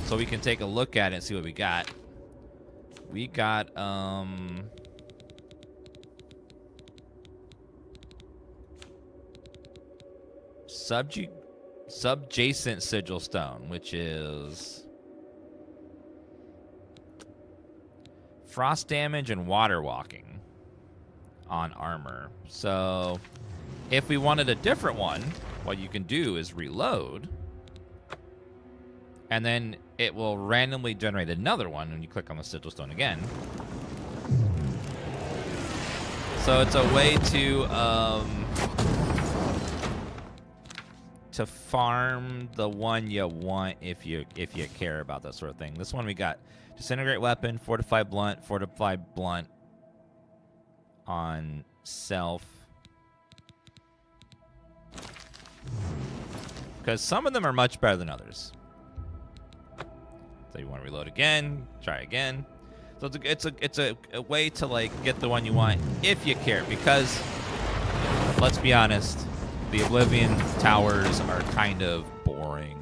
So we can take a look at it and see what we got. We got, subjacent sigil stone, which is frost damage and water walking on armor. So if we wanted a different one, what you can do is reload, and then it will randomly generate another one when you click on the sigil stone again. So it's a way to farm the one you want if you care about that sort of thing. This one we got disintegrate weapon, fortified blunt on self. Because some of them are much better than others. So you want to reload again, try again. So it's a way to like get the one you want if you care. Because let's be honest, the Oblivion towers are kind of boring,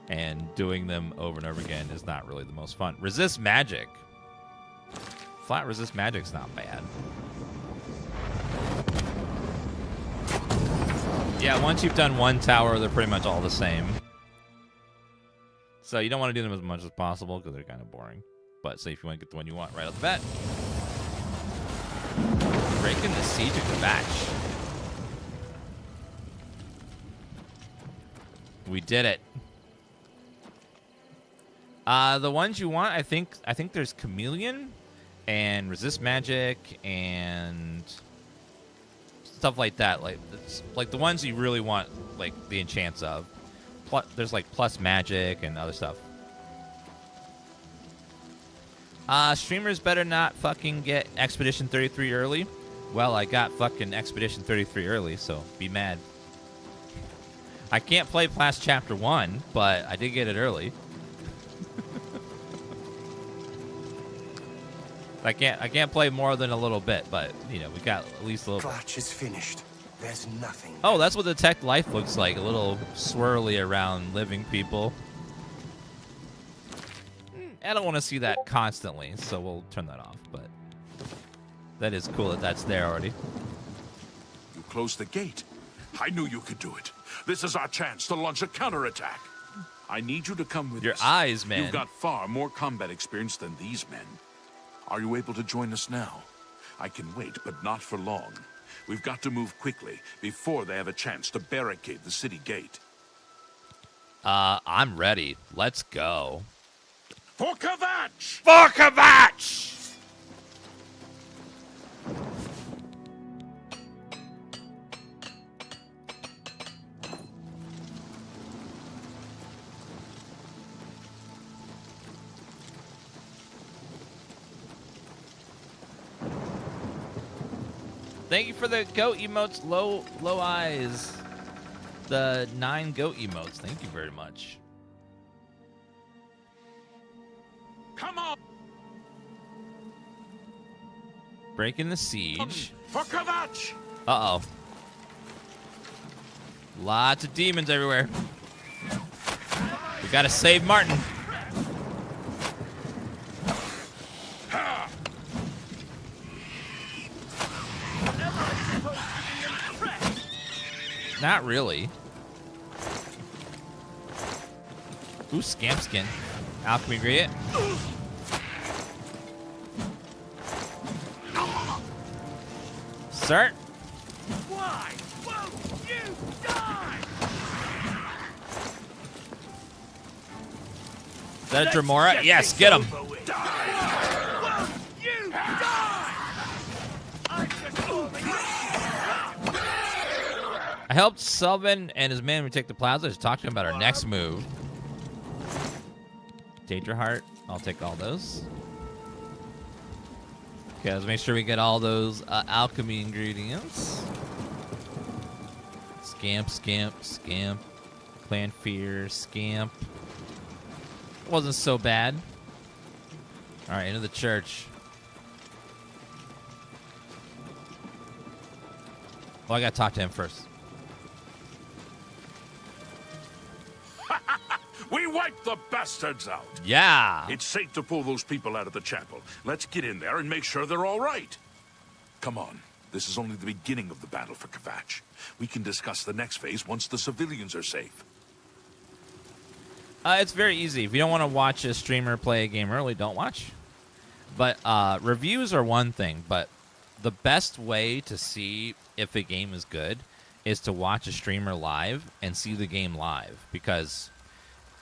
and doing them over and over again is not really the most fun. Resist magic. Flat resist magic's not bad. Yeah, once you've done one tower, they're pretty much all the same. So you don't want to do them as much as possible because they're kind of boring. But say if you want to get the one you want right off the bat. Breaking the siege of Kvatch. We did it. The ones you want, I think there's Chameleon and Resist Magic and stuff like that. Like the ones you really want, like the enchants of. There's like plus magic and other stuff. Streamers better not fucking get Expedition 33 early. Well, I got fucking Expedition 33 early, so be mad. I can't play past Chapter 1, but I did get it early. I can't play more than a little bit, but, you know, we got at least a little... Kvatch is finished. There's nothing. Oh, that's what Detect Life looks like. A little swirly around living people. I don't want to see that constantly, so we'll turn that off, but... That is cool that that's there already. You closed the gate. I knew you could do it. This is our chance to launch a counterattack. I need you to come with your us. eyes, man. You've got far more combat experience than these men. Are you able to join us now? I can wait, but not for long. We've got to move quickly before they have a chance to barricade the city gate. I'm ready. Let's go. For Kvatch! For Kvatch! Thank you for the goat emotes, low eyes. The 9 goat emotes. Thank you very much. Come on! Breaking the siege. For Kvatch! Uh-oh. Lots of demons everywhere. We gotta save Martin. Not really. Ooh, scamp skin. Alchemy ingredient. Sir? Why won't you die? Is that a Dremora? Yes, get him. Won't you die? I'm just falling. helped Selvin and his man retake the plaza. Just talk to him about our next move. Daedra Heart. I'll take all those. Okay, let's make sure we get all those alchemy ingredients. Scamp, scamp, scamp. Clan Fear, scamp. Wasn't so bad. All right, into the church. Well, I gotta talk to him first. We wiped the bastards out. Yeah. It's safe to pull those people out of the chapel. Let's get in there and make sure they're all right. Come on. This is only the beginning of the battle for Kvatch. We can discuss the next phase once the civilians are safe. It's very easy. If you don't want to watch a streamer play a game early, don't watch. But reviews are one thing, but the best way to see if a game is good is to watch a streamer live and see the game live, because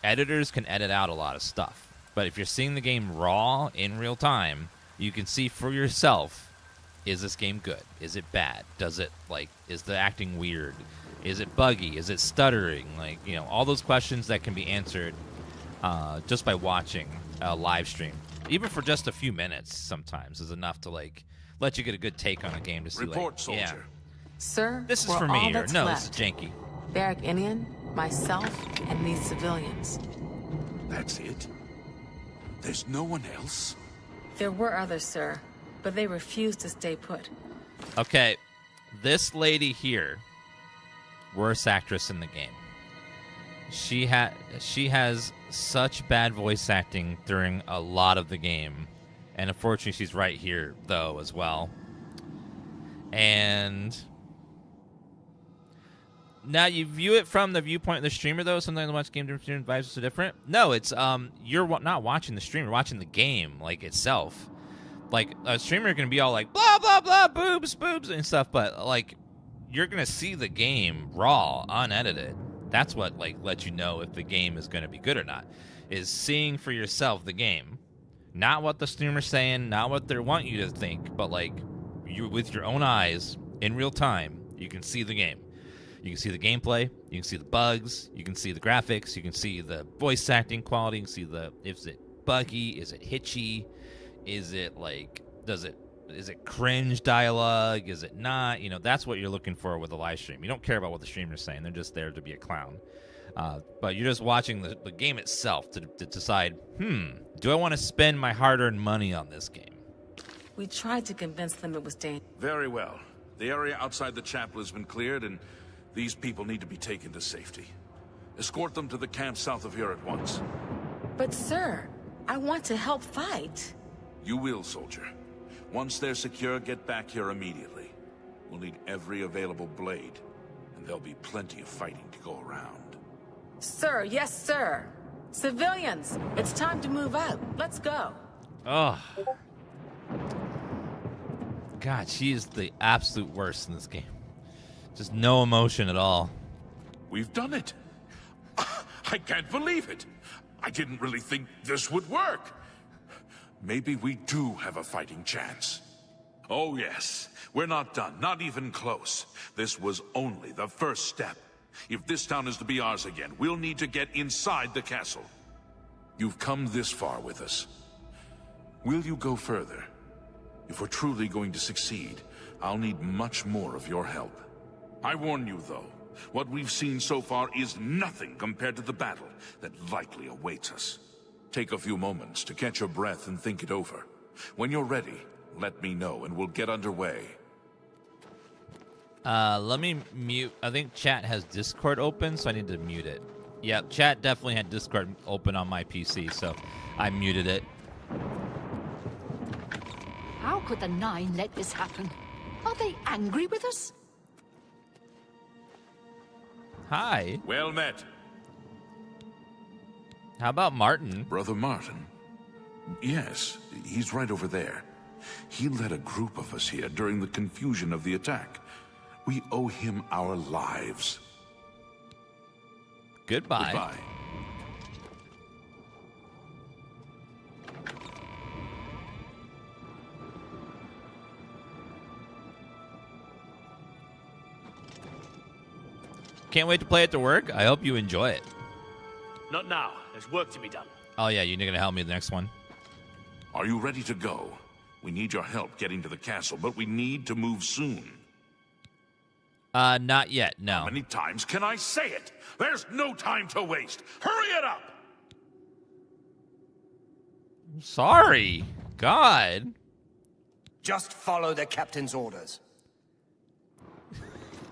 editors can edit out a lot of stuff. But if you're seeing the game raw in real time, you can see for yourself, is this game good? Is it bad? Does it, like, is the acting weird? Is it buggy? Is it stuttering? Like, you know, all those questions that can be answered just by watching a live stream. Even for just a few minutes sometimes is enough to, like, let you get a good take on a game to see, Report, like, soldier. yeah. Sir, This is we're for me all here. that's No, left. this is janky. Barrack Inian, myself, and these civilians. That's it? There's no one else? There were others, sir, but they refused to stay put. Okay, this lady here, worst actress in the game. She has such bad voice acting during a lot of the game, and unfortunately she's right here though as well. And now you view it from the viewpoint of the streamer though. Sometimes watch game different vibes are so different. No, it's you're not watching the stream, you're watching the game like itself. Like, a streamer can be all like, blah, blah, blah, boobs, boobs, and stuff, but, like, you're going to see the game raw, unedited. That's what, like, lets you know if the game is going to be good or not, is seeing for yourself the game. Not what the streamer's saying, not what they want you to think, but, like, you with your own eyes, in real time, you can see the game. You can see the gameplay, you can see the bugs, you can see the graphics, you can see the voice acting quality, you can see the, is it buggy, is it hitchy, is it like, is it cringe dialogue? Is it not? You know, that's what you're looking for with a live stream. You don't care about what the streamer's saying. They're just there to be a clown. But you're just watching the game itself to decide, do I want to spend my hard-earned money on this game? We tried to convince them it was dangerous. Very well. The area outside the chapel has been cleared, and these people need to be taken to safety. Escort them to the camp south of here at once. But sir, I want to help fight. You will, soldier. Once they're secure, get back here immediately. We'll need every available blade, and there'll be plenty of fighting to go around. Sir, yes, sir. Civilians, it's time to move out. Let's go. Oh. God, she is the absolute worst in this game. Just no emotion at all. We've done it. I can't believe it. I didn't really think this would work. Maybe we do have a fighting chance. Oh yes, we're not done, not even close. This was only the first step. If this town is to be ours again, we'll need to get inside the castle. You've come this far with us. Will you go further? If we're truly going to succeed, I'll need much more of your help. I warn you though, what we've seen so far is nothing compared to the battle that likely awaits us. Take a few moments to catch your breath and think it over. When you're ready, let me know and we'll get underway. Let me mute. I think chat has Discord open, so I need to mute it. Yep, chat definitely had Discord open on my PC, so I muted it. How could the Nine let this happen? Are they angry with us? Hi. Well met. How about Martin? Brother Martin? Yes, he's right over there. He led a group of us here during the confusion of the attack. We owe him our lives. Goodbye. Goodbye. Can't wait to play it to work. I hope you enjoy it. Not now. There's work to be done. Oh, yeah, you're going to help me with the next one. Are you ready to go? We need your help getting to the castle, but we need to move soon. Not yet, no. How many times can I say it? There's no time to waste. Hurry it up! Sorry. God. Just follow the captain's orders.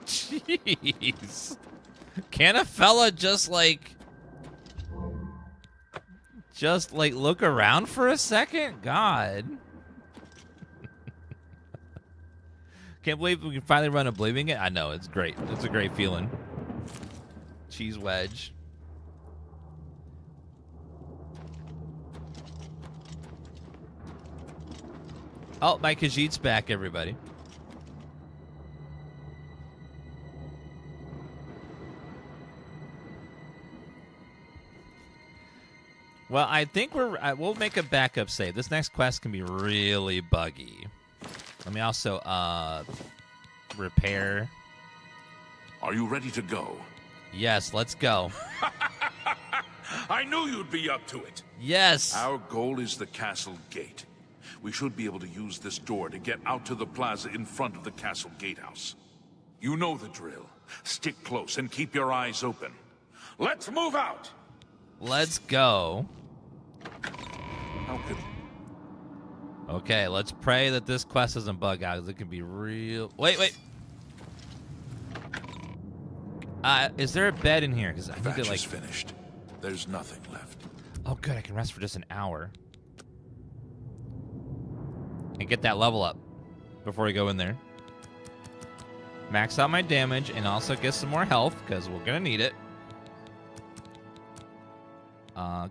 Jeez. Can a fella just look around for a second? God. Can't believe we can finally run Oblivion it. I know, it's great. It's a great feeling. Cheese wedge. Oh, my Khajiit's back, everybody. Well, I think we'll make a backup save. This next quest can be really buggy. Let me also repair. Are you ready to go? Yes, let's go. I knew you'd be up to it. Yes. Our goal is the castle gate. We should be able to use this door to get out to the plaza in front of the castle gatehouse. You know the drill. Stick close and keep your eyes open. Let's move out! Let's go. How could... Okay, let's pray that this quest doesn't bug out, because it can be real... Wait. Is there a bed in here? Because I need to, Kvatch is finished. There's nothing left. Oh, good. I can rest for just an hour. And get that level up before we go in there. Max out my damage and also get some more health, because we're going to need it.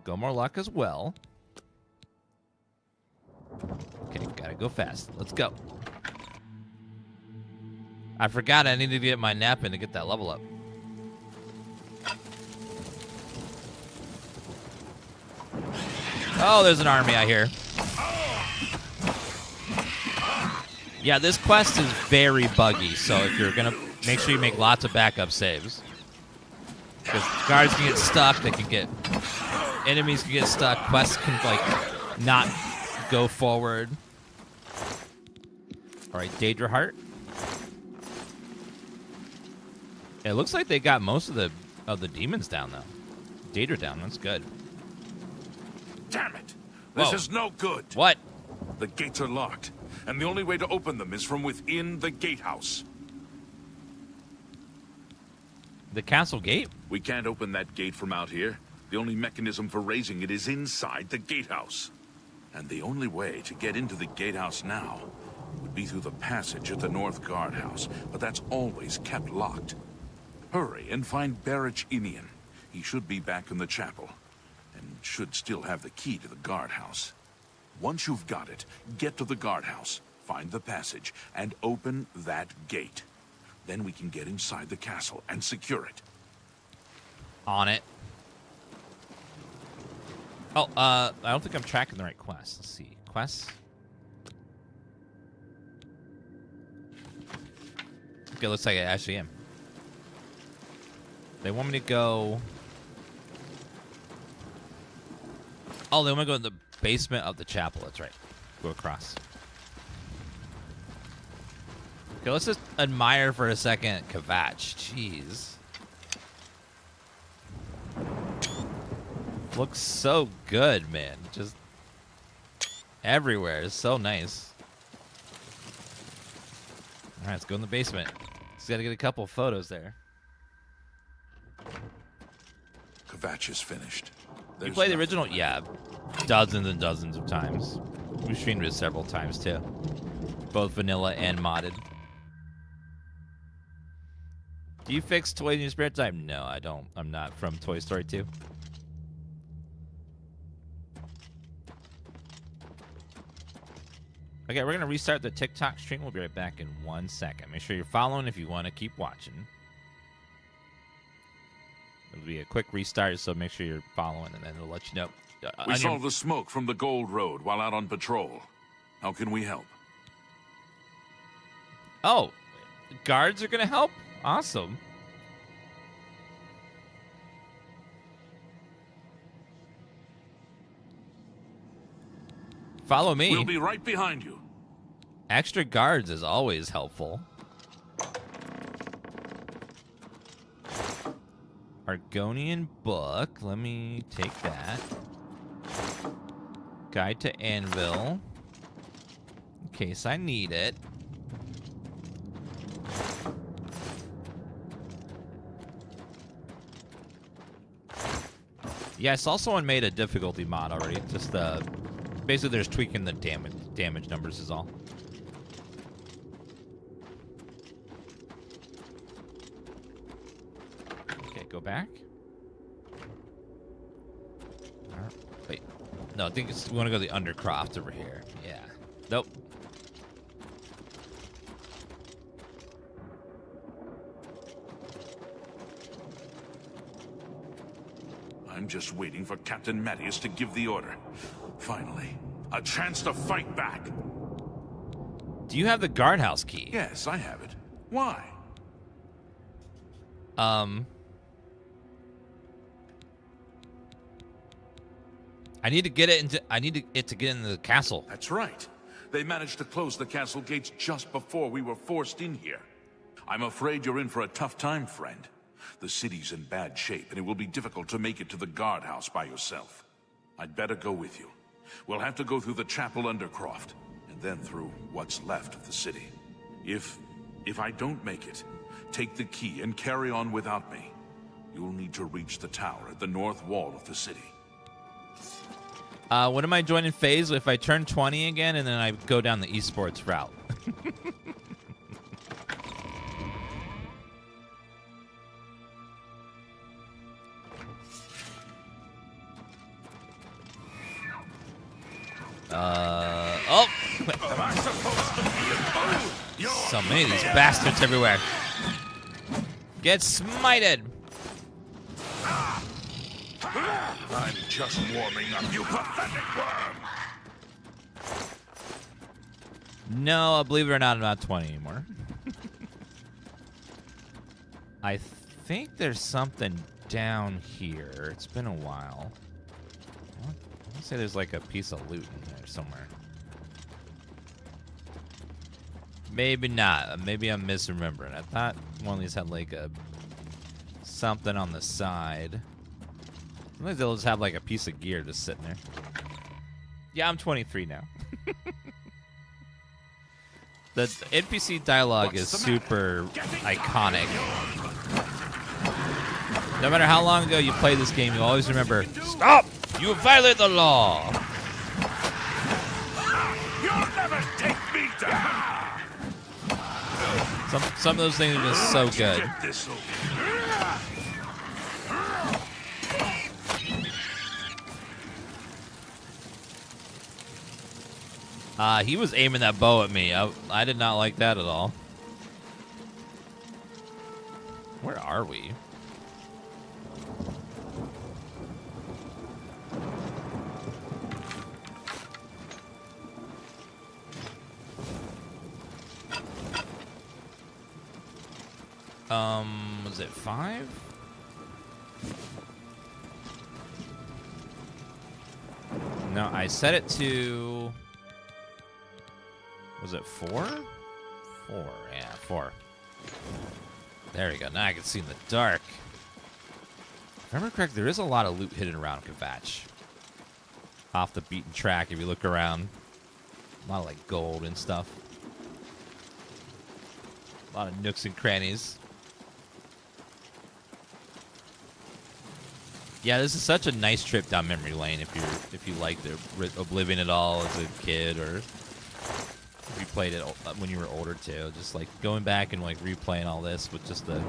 Go more luck as well. Okay, gotta go fast. Let's go. I forgot I needed to get my nap in to get that level up. Oh, there's an army out here. Yeah, this quest is very buggy, so if you're gonna make sure you make lots of backup saves. Because guards can get stuck, they can get... Enemies can get stuck, quests can, not go forward. Alright, Daedra Heart. It looks like they got most of the demons down, though. Daedra down, that's good. Damn it! This Whoa. is no good. What? The gates are locked, and the only way to open them is from within the gatehouse. The castle gate? We can't open that gate from out here. The only mechanism for raising it is inside the gatehouse. And the only way to get into the gatehouse now would be through the passage at the North Guardhouse, but that's always kept locked. Hurry and find Barrich Inian. He should be back in the chapel, and should still have the key to the guardhouse. Once you've got it, get to the guardhouse, find the passage, and open that gate. Then we can get inside the castle and secure it. On it. Oh, I don't think I'm tracking the right quest. Let's see. Quests? Okay, looks like I actually am. They want me to go... Oh, they want me to go in the basement of the chapel. That's right. Go across. Okay, let's just admire for a second Kvatch. Jeez. Looks so good, man. Just everywhere. It's so nice. All right, let's go in the basement. Just got to get a couple photos there. Kvatch is finished. You play the original? Yeah. Dozens and dozens of times. We've streamed it several times, too. Both vanilla and modded. Do you fix toys in your spare time? No, I don't. I'm not from Toy Story 2. Okay, we're going to restart the TikTok stream. We'll be right back in 1 second. Make sure you're following if you want to keep watching. It'll be a quick restart, so make sure you're following, and then it'll let you know. We saw the smoke from the Gold Road while out on patrol. How can we help? Oh, guards are going to help? Awesome. Follow me. We'll be right behind you. Extra guards is always helpful. Argonian book. Let me take that. Guide to Anvil. In case I need it. Yeah, I saw someone made a difficulty mod already. Just basically they're just tweaking the damage numbers is all. Okay, go back. Wait. No, I think we want to go to the Undercroft over here. Yeah. Nope. I'm just waiting for Captain Mattias to give the order. Finally, a chance to fight back. Do you have the guardhouse key? Yes, I have it. Why? I need to get it into. I need it to get into the castle. That's right. They managed to close the castle gates just before we were forced in here. I'm afraid you're in for a tough time, friend. The city's in bad shape, and it will be difficult to make it to the guardhouse by yourself. I'd better go with you. We'll have to go through the chapel Undercroft, and then through what's left of the city. If I don't make it, take the key and carry on without me. You'll need to reach the tower at the north wall of the city. When am I joining phase? If I turn 20 again, and then I go down the esports route. Oh! So many of these bastards everywhere. Get smited! I'm just warming up, you pathetic worm! No, believe it or not, I'm not 20 anymore. I think there's something down here. It's been a while. I want to say there's like a piece of loot in there somewhere. Maybe not. Maybe I'm misremembering. I thought one of these had like a something on the side. Sometimes they'll just have like a piece of gear just sitting there. Yeah, I'm 23 now. The NPC dialogue is super iconic. No matter how long ago you play this game, you always remember, "Stop! You violate the law!" You'll never take me down! Some of those things are just so good. He was aiming that bow at me. I did not like that at all. Where are we? Was it 5? No, I set it to... Was it 4? 4, yeah, 4. There we go. Now I can see in the dark. If I remember correctly, there is a lot of loot hidden around Kvatch. Off the beaten track, if you look around. A lot of, like, gold and stuff. A lot of nooks and crannies. Yeah, this is such a nice trip down memory lane if you liked Oblivion at all as a kid, or if you played it when you were older too. Just like going back and like replaying all this with just the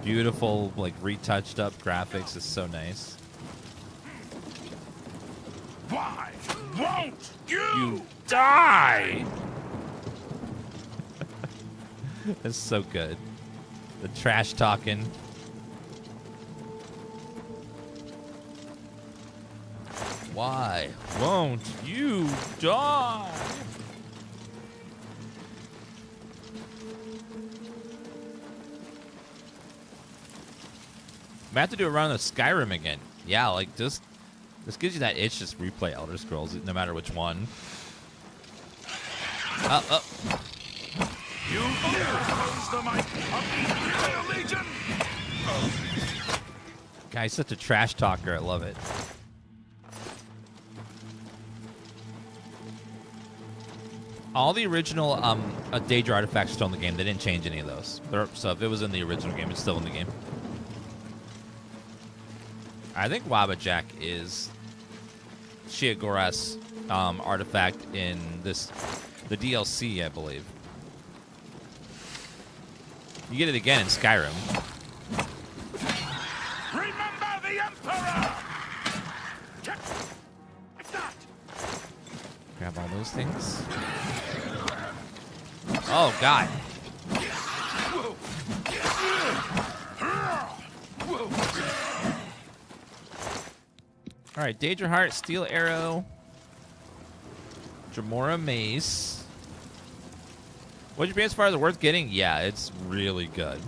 beautiful, like retouched up graphics is so nice. Why won't you die? It's so good. The trash talking. Why won't you die? I have to do a run of Skyrim again. Yeah, like just This gives you that itch just replay Elder Scrolls, no matter which one. Oh. You oppose the might of the Legion! Guy's such a trash talker. I love it. All the original Daedra artifacts are still in the game. They didn't change any of those. So if it was in the original game, it's still in the game. I think Wabbajack is Sheogorath's artifact in the DLC, I believe. You get it again in Skyrim. Remember the Emperor! Grab all those things. Oh, God. All right, Daedra Heart, Steel Arrow, Dremora Mace. What'd you be as far as worth getting? Yeah, it's really good.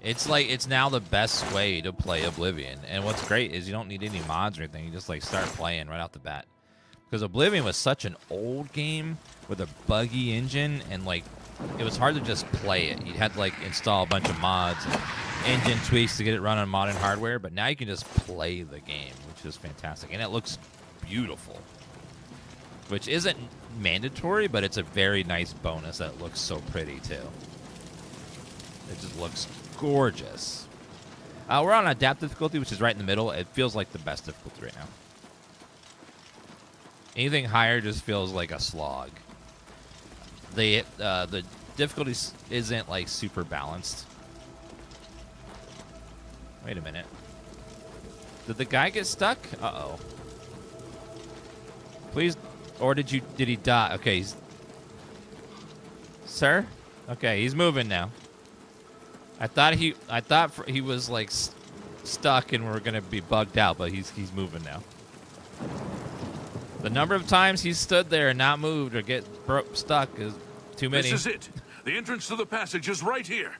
It's like, it's now the best way to play Oblivion. And what's great is you don't need any mods or anything. You just like start playing right out the bat. Because Oblivion was such an old game with a buggy engine, and like it was hard to just play it. You had to like install a bunch of mods and engine tweaks to get it run on modern hardware, but now you can just play the game, which is fantastic. And it looks beautiful, which isn't mandatory, but it's a very nice bonus that it looks so pretty too. It just looks gorgeous. We're on adapt difficulty, which is right in the middle. It feels like the best difficulty right now. Anything higher just feels like a slog. The difficulty isn't like super balanced. Wait a minute. Did the guy get stuck? Uh-oh. Please, or did he die? Okay, sir? Okay, he's moving now. I thought he was like stuck and we're gonna be bugged out, but he's moving now. The number of times he's stood there and not moved or get stuck is too many. This is it. The entrance to the passage is right here.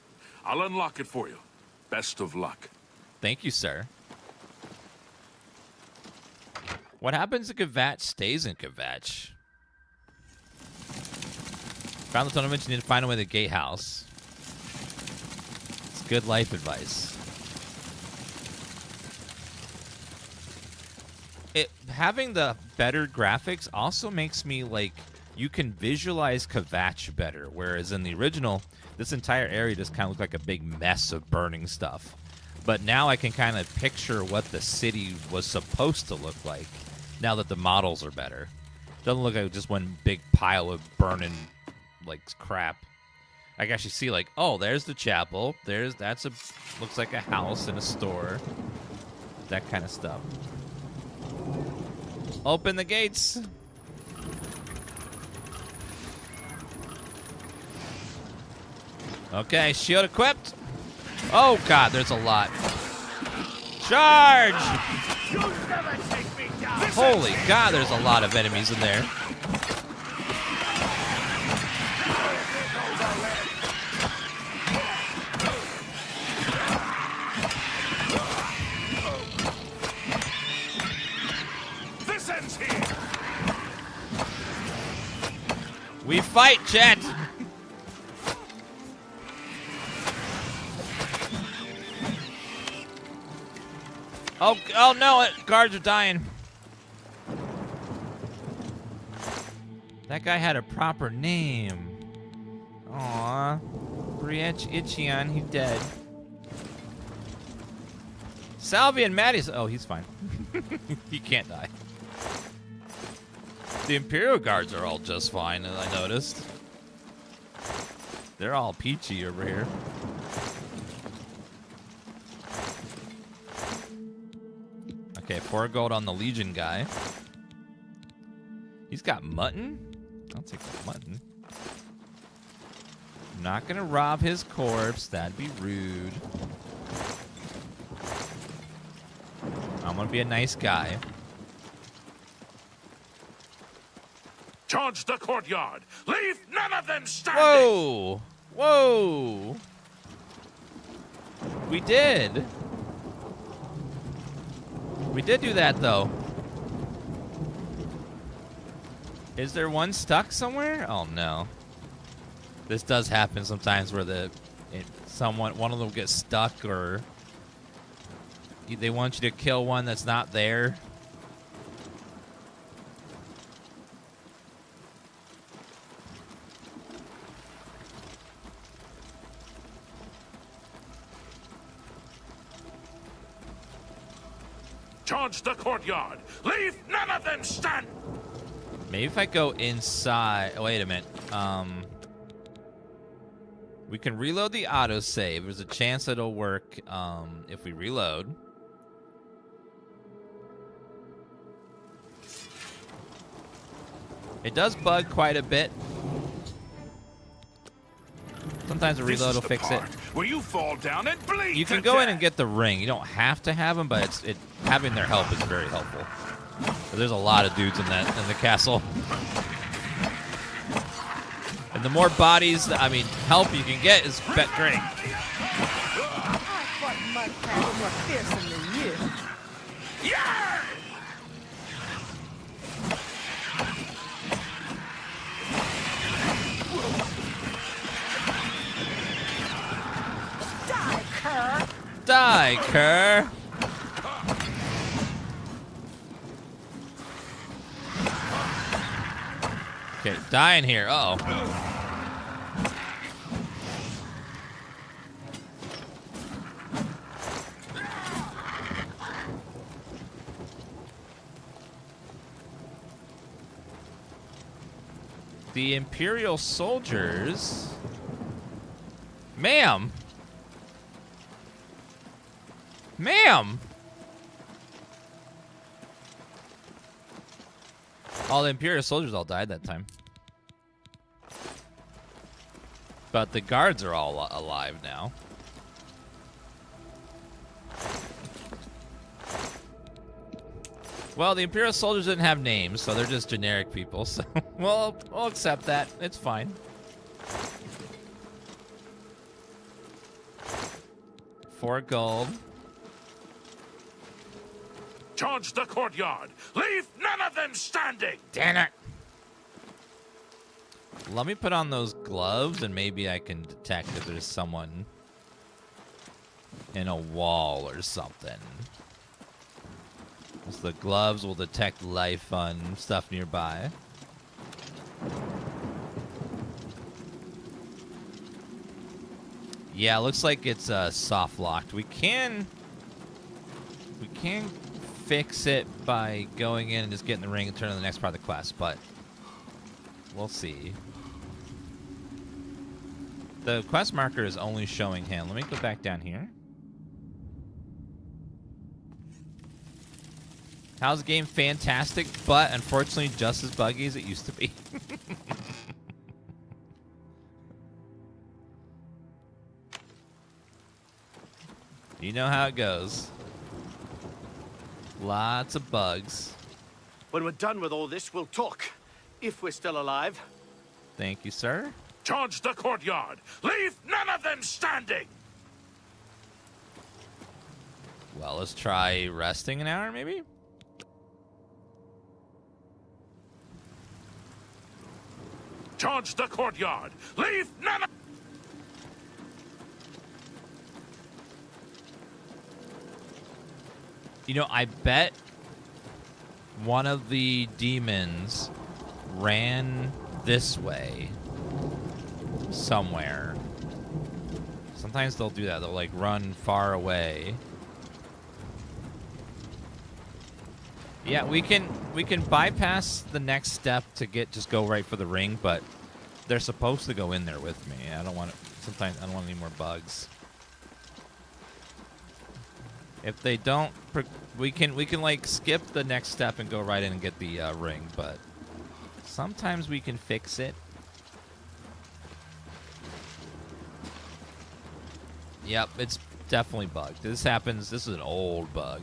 I'll unlock it for you. Best of luck. Thank you, sir. What happens to Kvatch stays in Kvatch. Found the tunnel mention you need to find a way to the gatehouse. It's good life advice. Having the better graphics also makes me like you can visualize Kvatch better, whereas in the original, this entire area just kind of looked like a big mess of burning stuff. But now I can kind of picture what the city was supposed to look like now that the models are better. Doesn't look like just one big pile of burning like crap. I can actually see like, oh, there's the chapel. Looks like a house and a store. That kind of stuff. Open the gates. Okay, shield equipped. Oh, God, there's a lot. Charge! Holy God, there's a lot of enemies in there. This ends here. We fight, chat. Oh no, guards are dying. That guy had a proper name. Aw. Briech Ichion, he's dead. Salvian Mattis. Oh, he's fine. He can't die. The Imperial Guards are all just fine, as I noticed. They're all peachy over here. Okay, 4 gold on the Legion guy. He's got mutton? I'll take the mutton. I'm not gonna rob his corpse. That'd be rude. I'm gonna be a nice guy. Charge the courtyard. Leave none of them standing. Whoa! Whoa! We did. We did do that, though. Is there one stuck somewhere? Oh, no. This does happen sometimes where one of them gets stuck, or they want you to kill one that's not there. Charge the courtyard. Leave none of them stand. Maybe if I go inside. Oh, wait a minute. We can reload the autosave. There's a chance it'll work if we reload. It does bug quite a bit. Sometimes a reload will fix it. Where you fall down and bleed. You can go in and get the ring. You don't have to have them, but having their help is very helpful. But there's a lot of dudes in the castle. And the more bodies, help you can get is great. I fought Mudcrab more fearsome than you. Yeah! Die, cur! Die, cur! Okay, die in here. Uh-oh. The Imperial soldiers... Ma'am! Ma'am! All the Imperial soldiers all died that time. But the guards are all alive now. Well, the Imperial soldiers didn't have names, so they're just generic people. So, well, we'll accept that. It's fine. $4 gold. Charge the courtyard. Leave none of them standing. Damn it. Let me put on those gloves, and maybe I can detect if there's someone in a wall or something. So the gloves will detect life on stuff nearby. Yeah, it looks like it's soft locked. We can fix it by going in and just getting the ring and turning to the next part of the quest, but we'll see. The quest marker is only showing him. Let me go back down here. How's the game? Fantastic, but unfortunately just as buggy as it used to be. You know how it goes. Lots of bugs. When we're done with all this, we'll talk. If we're still alive. Thank you, sir. Charge the courtyard. Leave none of them standing. Well, let's try resting an hour, maybe? Charge the courtyard. Leave none of... You know, I bet one of the demons ran this way somewhere. Sometimes they'll do that. They'll, like, run far away. Yeah, we can bypass the next step to just go right for the ring, but they're supposed to go in there with me. I don't want to... Sometimes I don't want any more bugs. If they don't, we can like skip the next step and go right in and get the ring, but sometimes we can fix it. Yep, it's definitely bugged. This happens. This is an old bug.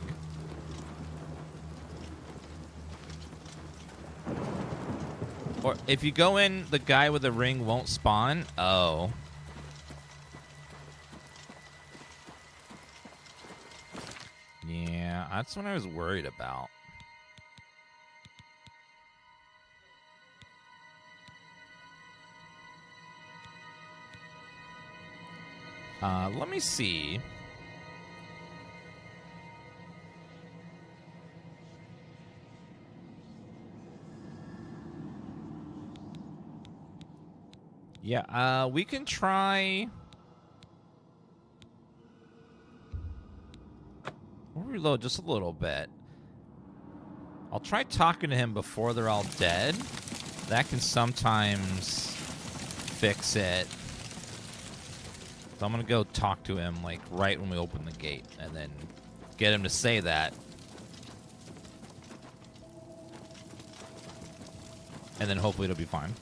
Or if you go in, the guy with the ring won't spawn. Oh. Yeah, That's what I was worried about. Let me see. Yeah, we can try. We'll reload just a little bit. I'll try talking to him before they're all dead. That can sometimes fix it. So I'm gonna go talk to him like right when we open the gate, and then get him to say that. And then hopefully it'll be fine.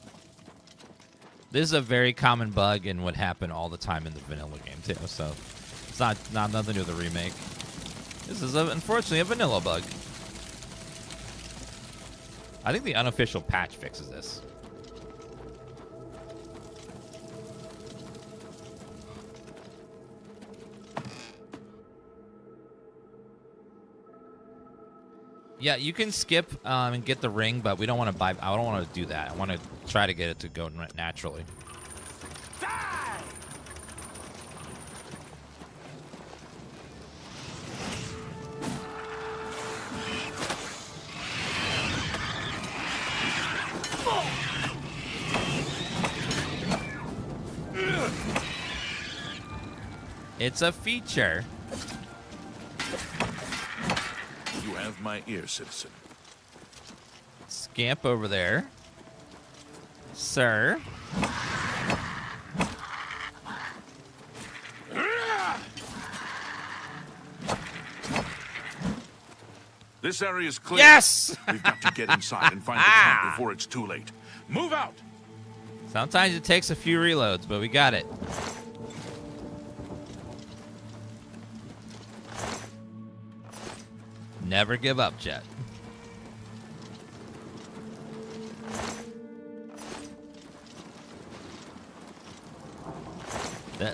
This is a very common bug in what happened all the time in the vanilla game too, so it's not nothing to do with the remake. This is unfortunately a vanilla bug. I think the unofficial patch fixes this. Yeah, you can skip and get the ring, but we don't want to buy. I don't want to do that. I want to try to get it to go naturally. It's a feature. You have my ear, citizen. Scamp over there. Sir. This area is clear. Yes! We've got to get inside and find the camp before it's too late. Move out! Sometimes it takes a few reloads, but we got it. Never give up, Jet.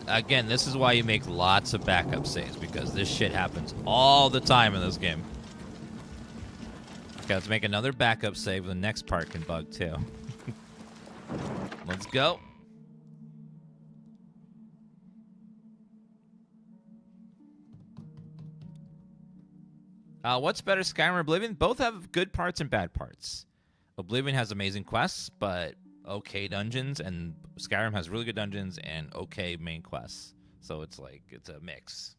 Again, this is why you make lots of backup saves, because this shit happens all the time in this game. Okay, let's make another backup save. The next part can bug, too. Let's go. What's better, Skyrim or Oblivion? Both have good parts and bad parts. Oblivion has amazing quests, but okay dungeons, and Skyrim has really good dungeons and okay main quests. So it's like, it's a mix.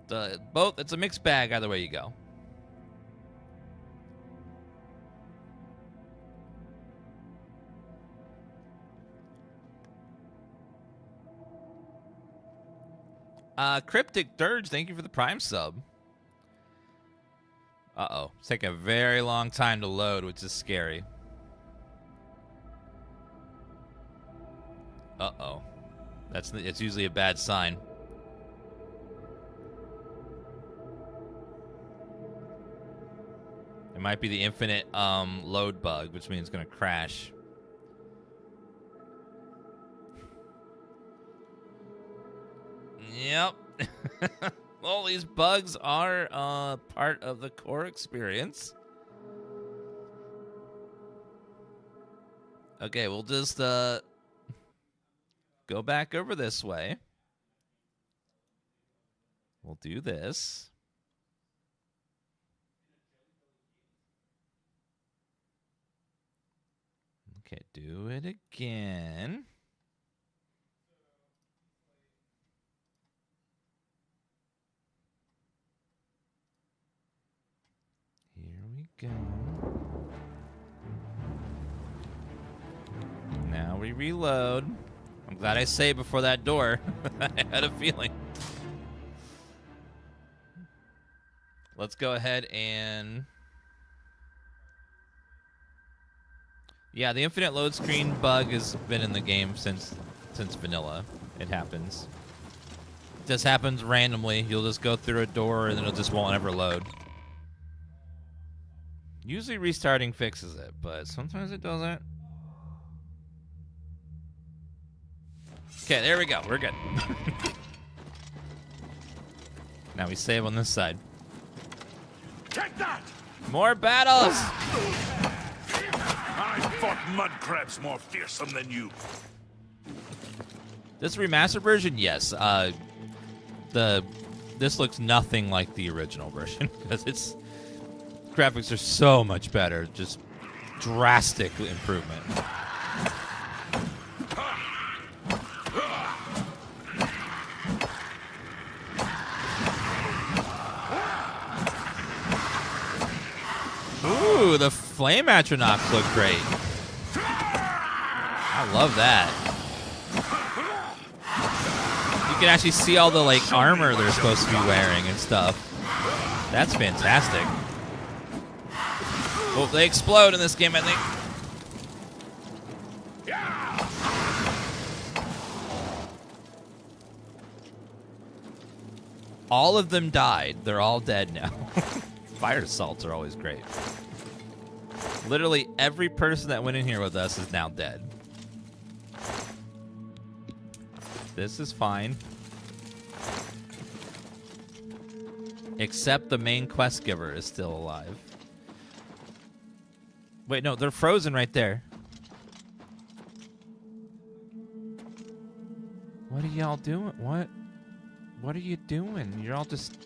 It's a mixed bag either way you go. Cryptic Dirge, thank you for the Prime sub. Uh-oh. It's taking a very long time to load, which is scary. Uh-oh. It's usually a bad sign. It might be the infinite load bug, which means it's going to crash. Yep. Well, these bugs are part of the core experience. Okay, we'll just go back over this way. We'll do this. Okay, do it again. Go. Now we reload. I'm glad I saved before that door. I had a feeling. Let's go ahead and... Yeah, the infinite load screen bug has been in the game since vanilla. It happens. It just happens randomly. You'll just go through a door and then it just won't ever load. Usually restarting fixes it, but sometimes it doesn't. Okay, there we go. We're good. Now we save on this side. Take that! More battles! I fought mud crabs more fearsome than you. This remastered version, yes. This looks nothing like the original version because its graphics are so much better. Just drastic improvement. Ooh, the flame atronachs look great. I love that. You can actually see all the like armor they're supposed to be wearing and stuff. That's fantastic. Oh, they explode in this game, I think. All of them died. They're all dead now. Fire assaults are always great. Literally every person that went in here with us is now dead. This is fine. Except the main quest giver is still alive. Wait, no, they're frozen right there. What are y'all doing? What? What are you doing? You're all just...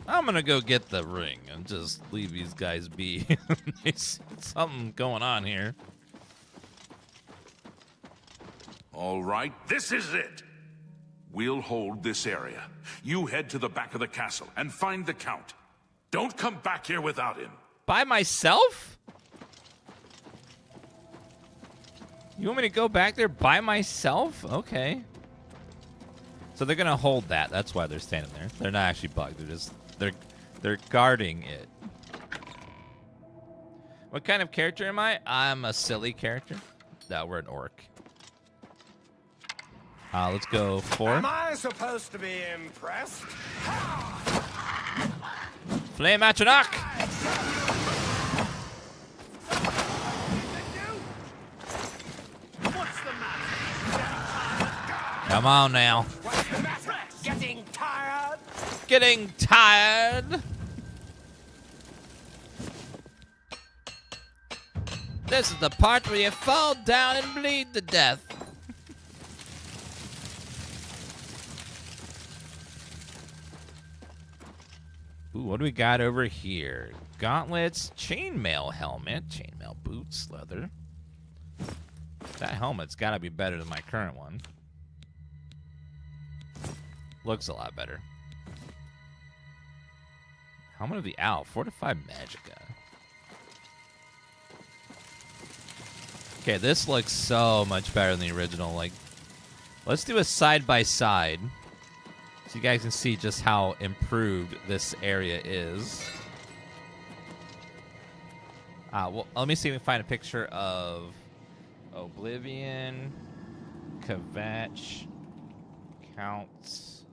I'm gonna go get the ring and just leave these guys be. There's something going on here. All right, this is it. We'll hold this area. You head to the back of the castle and find the Count. Don't come back here without him. By myself? You want me to go back there by myself? Okay. So they're gonna hold that. That's why they're standing there. They're not actually bugged. They're guarding it. What kind of character am I? I'm a silly character. No, we're an orc. Let's go 4. Am I supposed to be impressed? Flame atronach! Come on now. What's the matter? Getting tired? Getting tired? This is the part where you fall down and bleed to death. Ooh, what do we got over here? Gauntlets, chainmail helmet, chainmail boots, leather. That helmet's got to be better than my current one. Looks a lot better. Helmet of the Owl, Fortified Magicka. Okay, this looks so much better than the original. Like, let's do a side-by-side so you guys can see just how improved this area is. Well, let me see if we can find a picture of Oblivion, Kvatch, Count's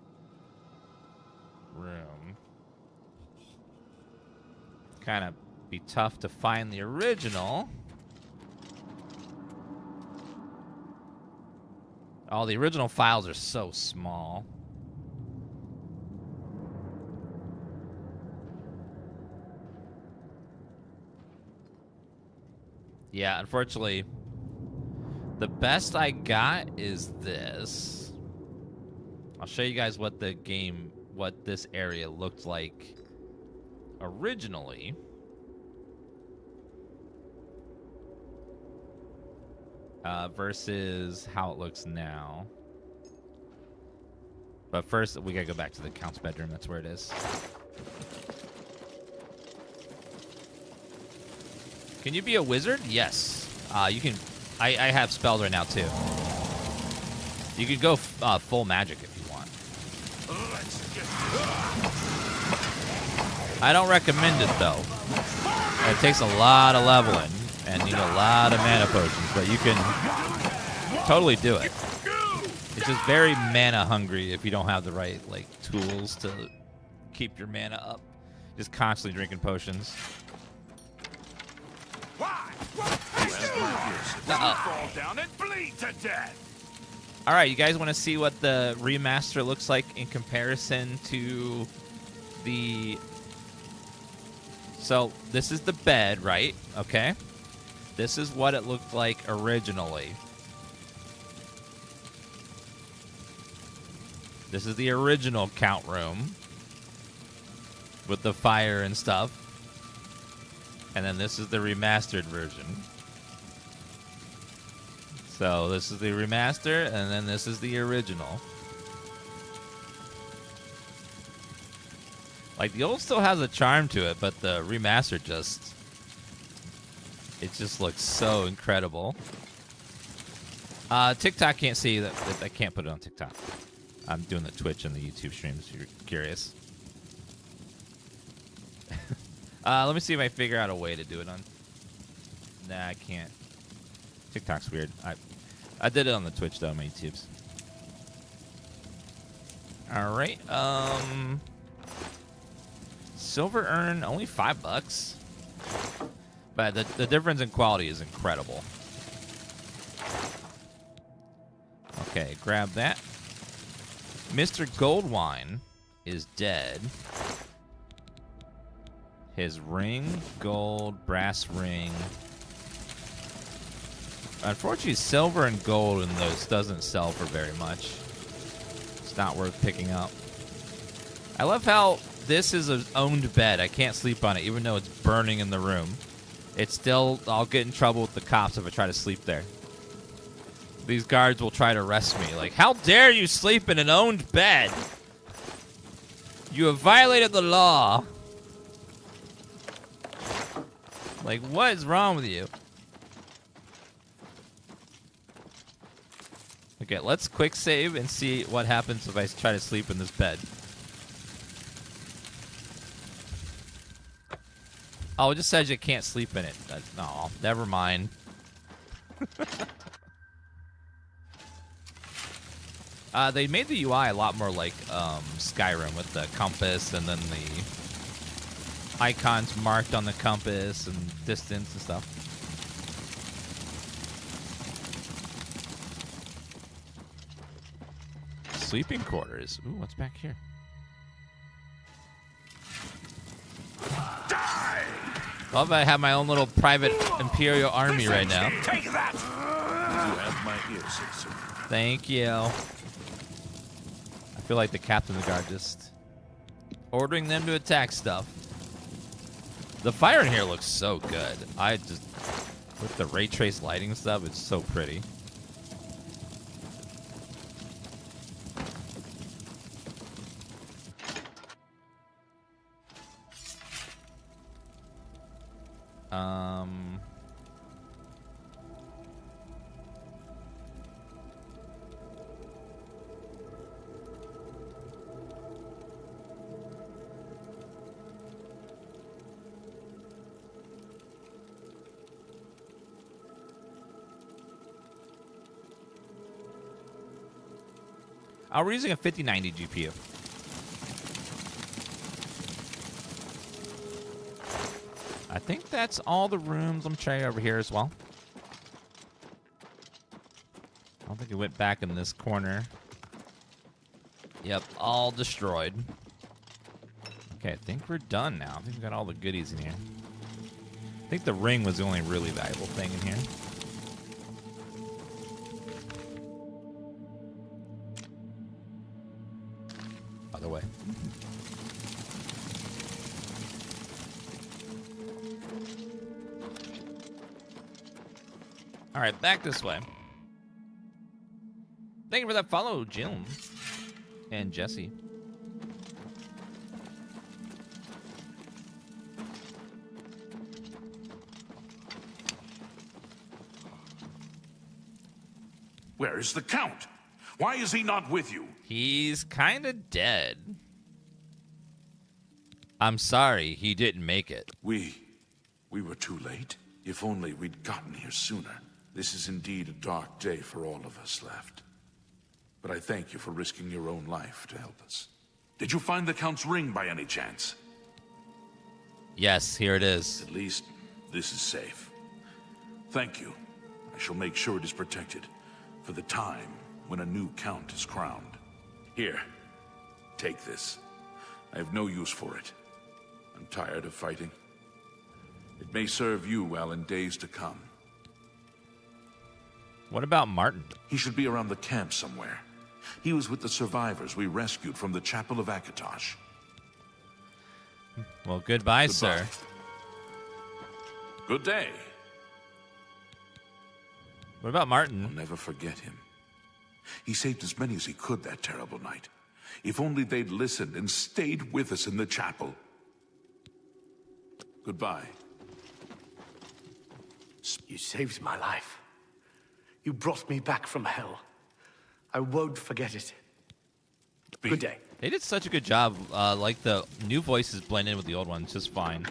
room. Kind of be tough to find the original. Oh, the original files are so small. Yeah, unfortunately, the best I got is this. I'll show you guys what what this area looked like originally. Versus how it looks now. But first, we gotta go back to the Count's bedroom. That's where it is. Can you be a wizard? Yes. You can. I have spells right now, too. You could go full magic if you want. I don't recommend it, though. It takes a lot of leveling and you need a lot of mana potions, but you can totally do it. It's just very mana hungry if you don't have the right tools to keep your mana up. Just constantly drinking potions. Why? Fall down and bleed to death. All right, you guys want to see what the remaster looks like in comparison to the... So this is the bed, right? Okay. This is what it looked like originally. This is the original count room with the fire and stuff. And then this is the remastered version. So this is the remaster, and then this is the original. Like, the old still has a charm to it, but the remaster just... It just looks so incredible. TikTok can't see that. I can't put it on TikTok. I'm doing the Twitch and the YouTube streams if you're curious. Let me see if I figure out a way to do it on... Nah, I can't. TikTok's weird. I did it on the Twitch, though, on my YouTubes. All right. Silver urn, only $5. But the difference in quality is incredible. Okay, grab that. Mr. Goldwine is dead. His ring, gold, brass ring. Unfortunately, silver and gold in those doesn't sell for very much. It's not worth picking up. I love how this is an owned bed. I can't sleep on it, even though it's burning in the room. It's still... I'll get in trouble with the cops if I try to sleep there. These guards will try to arrest me. Like, how dare you sleep in an owned bed? You have violated the law. Like, what is wrong with you? Okay, let's quick save and see what happens if I try to sleep in this bed. Oh, it just says you can't sleep in it. No, never mind. They made the UI a lot more like Skyrim with the compass and then the icons marked on the compass and distance and stuff. Sleeping quarters. Ooh, what's back here? Die! Love that I have my own little private Imperial army right now. Take that! You have my ear, citizen. Thank you. I feel like the captain of the guard just ordering them to attack stuff. The fire in here looks so good. I just, with the ray trace lighting stuff, it's so pretty. We're using a 5090 GPU. I think that's all the rooms. Let me try over here as well. I don't think it went back in this corner. Yep, all destroyed. Okay, I think we're done now. I think we got all the goodies in here. I think the ring was the only really valuable thing in here. Other way. All right, back this way. Thank you for that follow, Jim and Jesse. Where is the Count? Why is he not with you? He's kind of dead. I'm sorry, he didn't make it. We were too late. If only we'd gotten here sooner. This is indeed a dark day for all of us left. But I thank you for risking your own life to help us. Did you find the Count's ring by any chance? Yes, here it is. At least this is safe. Thank you. I shall make sure it is protected for the time when a new count is crowned. Here, take this. I have no use for it. I'm tired of fighting. It may serve you well in days to come. What about Martin? He should be around the camp somewhere. He was with the survivors we rescued from the Chapel of Kvatch. Well, goodbye, sir. Good day. What about Martin? I'll never forget him. He saved as many as he could that terrible night. If only they'd listened and stayed with us in the chapel. Goodbye. You saved my life. You brought me back from hell. I won't forget it. Good day. They did such a good job. Like the new voices blend in with the old ones just fine.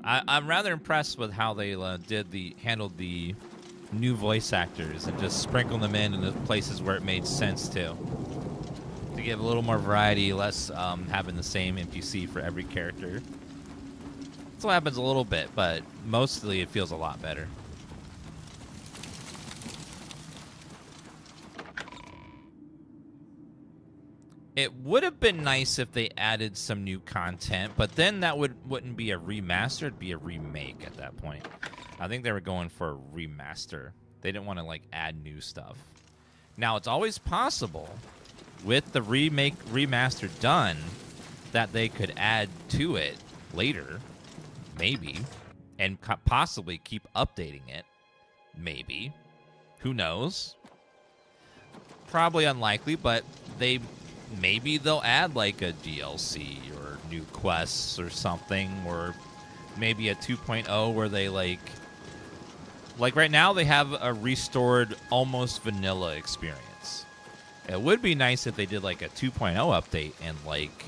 I'm rather impressed with how they handled the new voice actors and just sprinkled them in the places where it made sense to give a little more variety, less having the same NPC for every character. Still happens a little bit, but mostly it feels a lot better. It would have been nice if they added some new content, but then that wouldn't be a remaster, it'd be a remake at that point. I think they were going for a remaster. They didn't want to like add new stuff. Now it's always possible with the remaster done that they could add to it later, maybe, and possibly keep updating it, maybe. Who knows? Probably unlikely, but maybe they'll add like a DLC or new quests or something, or maybe a 2.0 where they like right now they have a restored almost vanilla experience. It would be nice if they did like a 2.0 update and like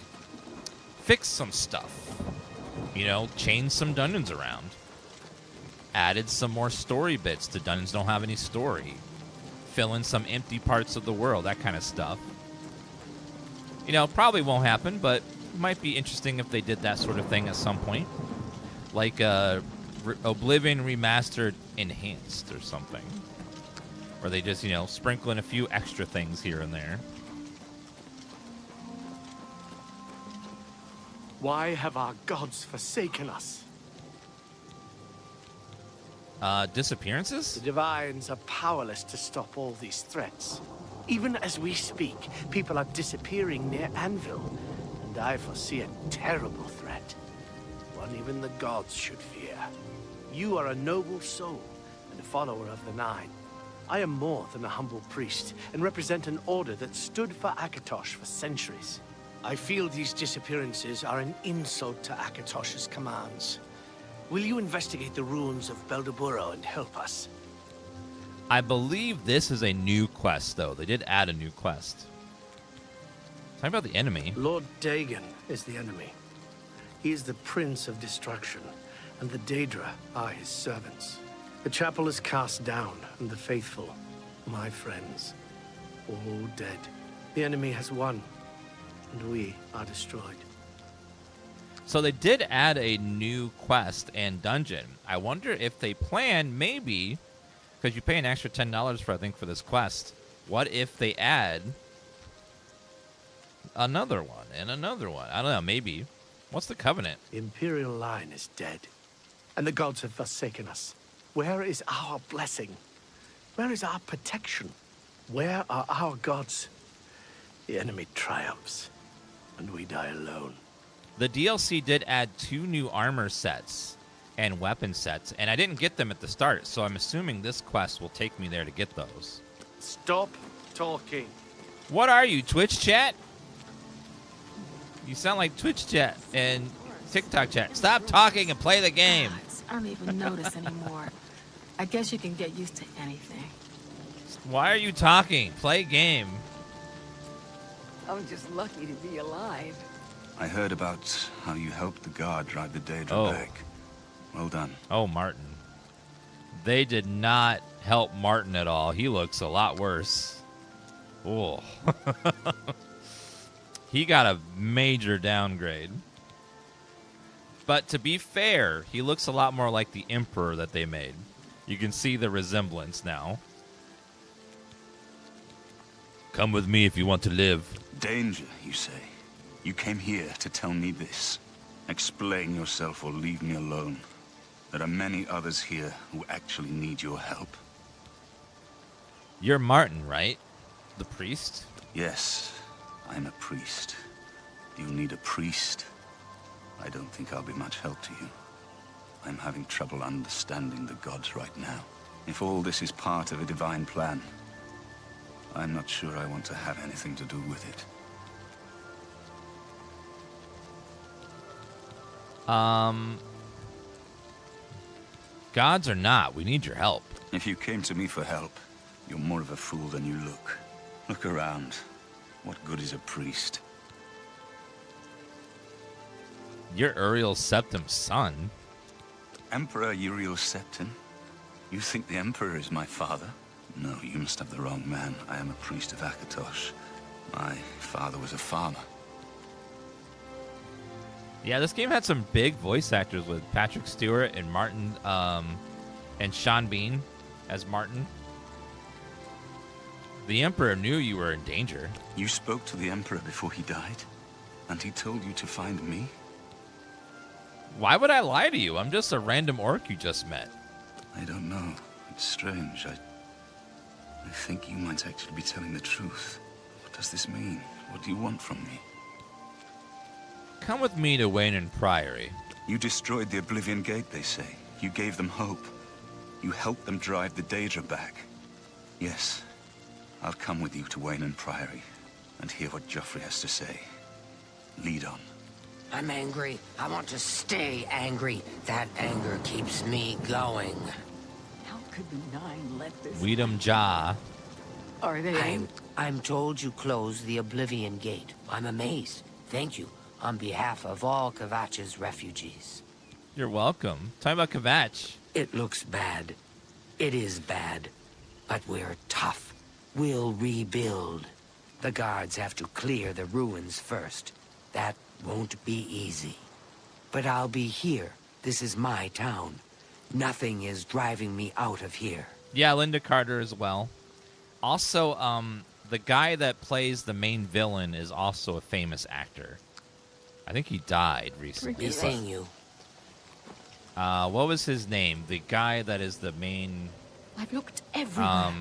fix some stuff, you know, change some dungeons around, added some more story bits to dungeons don't have any story, fill in some empty parts of the world, that kind of stuff. You know, probably won't happen, but it might be interesting if they did that sort of thing at some point. Like Oblivion Remastered Enhanced or something. Where they just, you know, sprinkle in a few extra things here and there. Why have our gods forsaken us? Disappearances? The Divines are powerless to stop all these threats. Even as we speak, people are disappearing near Anvil, and I foresee a terrible threat. One even the gods should fear. You are a noble soul and a follower of the Nine. I am more than a humble priest and represent an order that stood for Kvatch for centuries. I feel these disappearances are an insult to Kvatch's commands. Will you investigate the ruins of Beldeburo and help us? I believe this is a new quest, though. They did add a new quest. Talk about the enemy. Lord Dagon is the enemy. He is the Prince of Destruction, and the Daedra are his servants. The chapel is cast down, and the faithful, my friends, all dead. The enemy has won, and we are destroyed. So they did add a new quest and dungeon. I wonder if they plan, maybe, because you pay an extra $10 for, I think, for this quest. What if they add another one and another one? I don't know, maybe. What's the Covenant? The Imperial line is dead, and the gods have forsaken us. Where is our blessing? Where is our protection? Where are our gods? The enemy triumphs, and we die alone. The DLC did add 2 new armor sets and weapon sets, and I didn't get them at the start, so I'm assuming this quest will take me there to get those. Stop talking. What are you, Twitch chat? You sound like Twitch chat and TikTok chat. Stop talking and play the game. I don't even notice anymore. I guess you can get used to anything. Why are you talking? Play game. I'm just lucky to be alive. I heard about how you helped the guard drive the Daedra back. Well done. Oh, Martin. They did not help Martin at all. He looks a lot worse. Oh. He got a major downgrade. But to be fair, he looks a lot more like the Emperor that they made. You can see the resemblance now. Come with me if you want to live. Danger, you say? You came here to tell me this. Explain yourself or leave me alone. There are many others here who actually need your help. You're Martin, right? The priest? Yes, I'm a priest. You need a priest? I don't think I'll be much help to you. I'm having trouble understanding the gods right now. If all this is part of a divine plan, I'm not sure I want to have anything to do with it. Gods or not, we need your help. If you came to me for help, you're more of a fool than you look. Look around. What good is a priest? You're Uriel Septim's son. Emperor Uriel Septim? You think the Emperor is my father? No, you must have the wrong man. I am a priest of Akatosh. My father was a farmer. Yeah, this game had some big voice actors with Patrick Stewart and Martin, and Sean Bean as Martin. The Emperor knew you were in danger. You spoke to the Emperor before he died? And he told you to find me? Why would I lie to you? I'm just a random orc you just met. I don't know. It's strange. I think you might actually be telling the truth. What does this mean? What do you want from me? Come with me to Wayne Priory. You destroyed the Oblivion Gate, they say. You gave them hope. You helped them drive the Daedra back. Yes, I'll come with you to Wayne Priory and hear what Joffrey has to say. Lead on. I'm angry. I want to stay angry. That anger keeps me going. How could the Nine let this... Weedham Jaw. Are they... I'm told you closed the Oblivion Gate. I'm amazed. Thank you. On behalf of all Kvatch's refugees. You're welcome. Talking about Kvatch. It looks bad. It is bad. But we're tough. We'll rebuild. The guards have to clear the ruins first. That won't be easy. But I'll be here. This is my town. Nothing is driving me out of here. Yeah, Linda Carter as well. Also, the guy that plays the main villain is also a famous actor. I think he died recently. Missing you. What was his name? The guy that is the main... I've looked everywhere.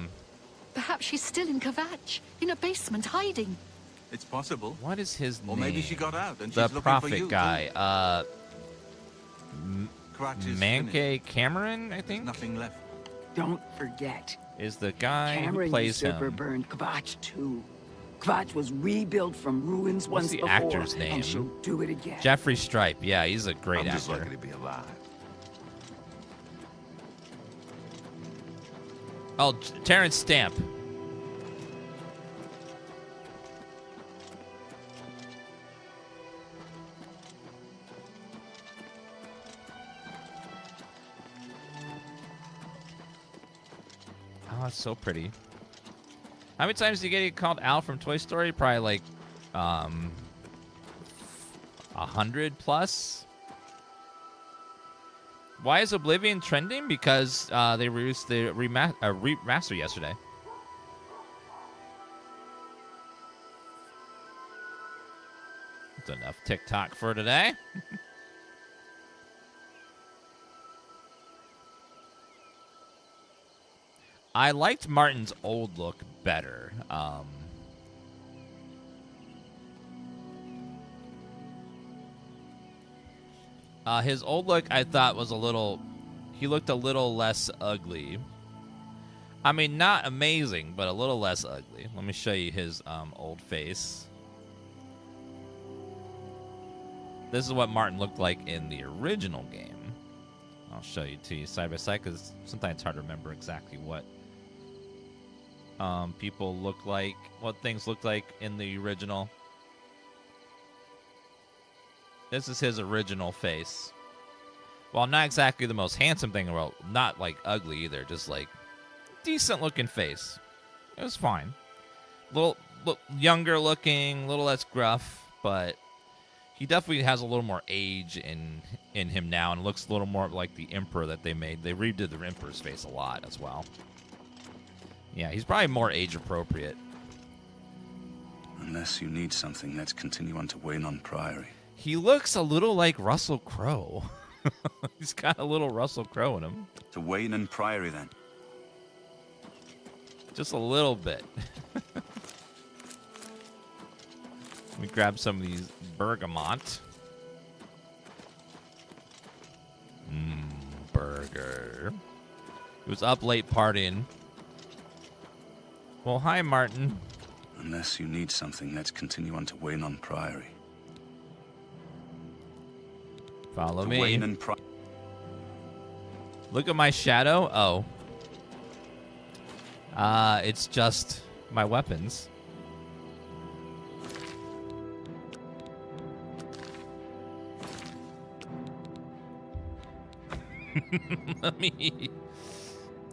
Perhaps she's still in Kvatch, in a basement, hiding. It's possible. What is his name? Or maybe she got out and the she's looking prophet for you, guy. Kvatch is Manke finished. Cameron, I think? There's nothing left. Don't forget. Is the guy Cameron who plays usurper him. burned Kvatch too. Kvatch was rebuilt from ruins What's once the before, actor's name? and she'll do it again. Jeffrey Stripe. Yeah, he's a great I'm just actor. lucky to be alive. Oh, Terrence Stamp. Oh, it's so pretty. How many times do you get called Al from Toy Story? Probably like 100 plus. Why is Oblivion trending? Because they released the remaster yesterday. That's enough TikTok for today. I liked Martin's old look better. His old look, I thought, was a little... He looked a little less ugly. I mean, not amazing, but a little less ugly. Let me show you his old face. This is what Martin looked like in the original game. I'll show you to you side by side, because sometimes it's hard to remember exactly what people look like, what things look like in the original. This is his original face. Well, not exactly the most handsome thing in the world. Not, like, ugly either. Just, like, decent-looking face. It was fine. Little younger looking, a little less gruff, but He definitely has a little more age in him now, and looks a little more like the Emperor that they made. They redid the Emperor's face a lot as well. Yeah, he's probably more age appropriate. Unless you need something, let's continue on to Waynon Priory. He looks a little like Russell Crowe. He's got a little Russell Crowe in him. To Waynon Priory, then. Just a little bit. Let me grab some of these bergamot. Burger. He was up late partying. Well, hi, Martin. Unless you need something, let's continue on to Waynon Priory. Follow me. Look at my shadow. Oh. It's just my weapons.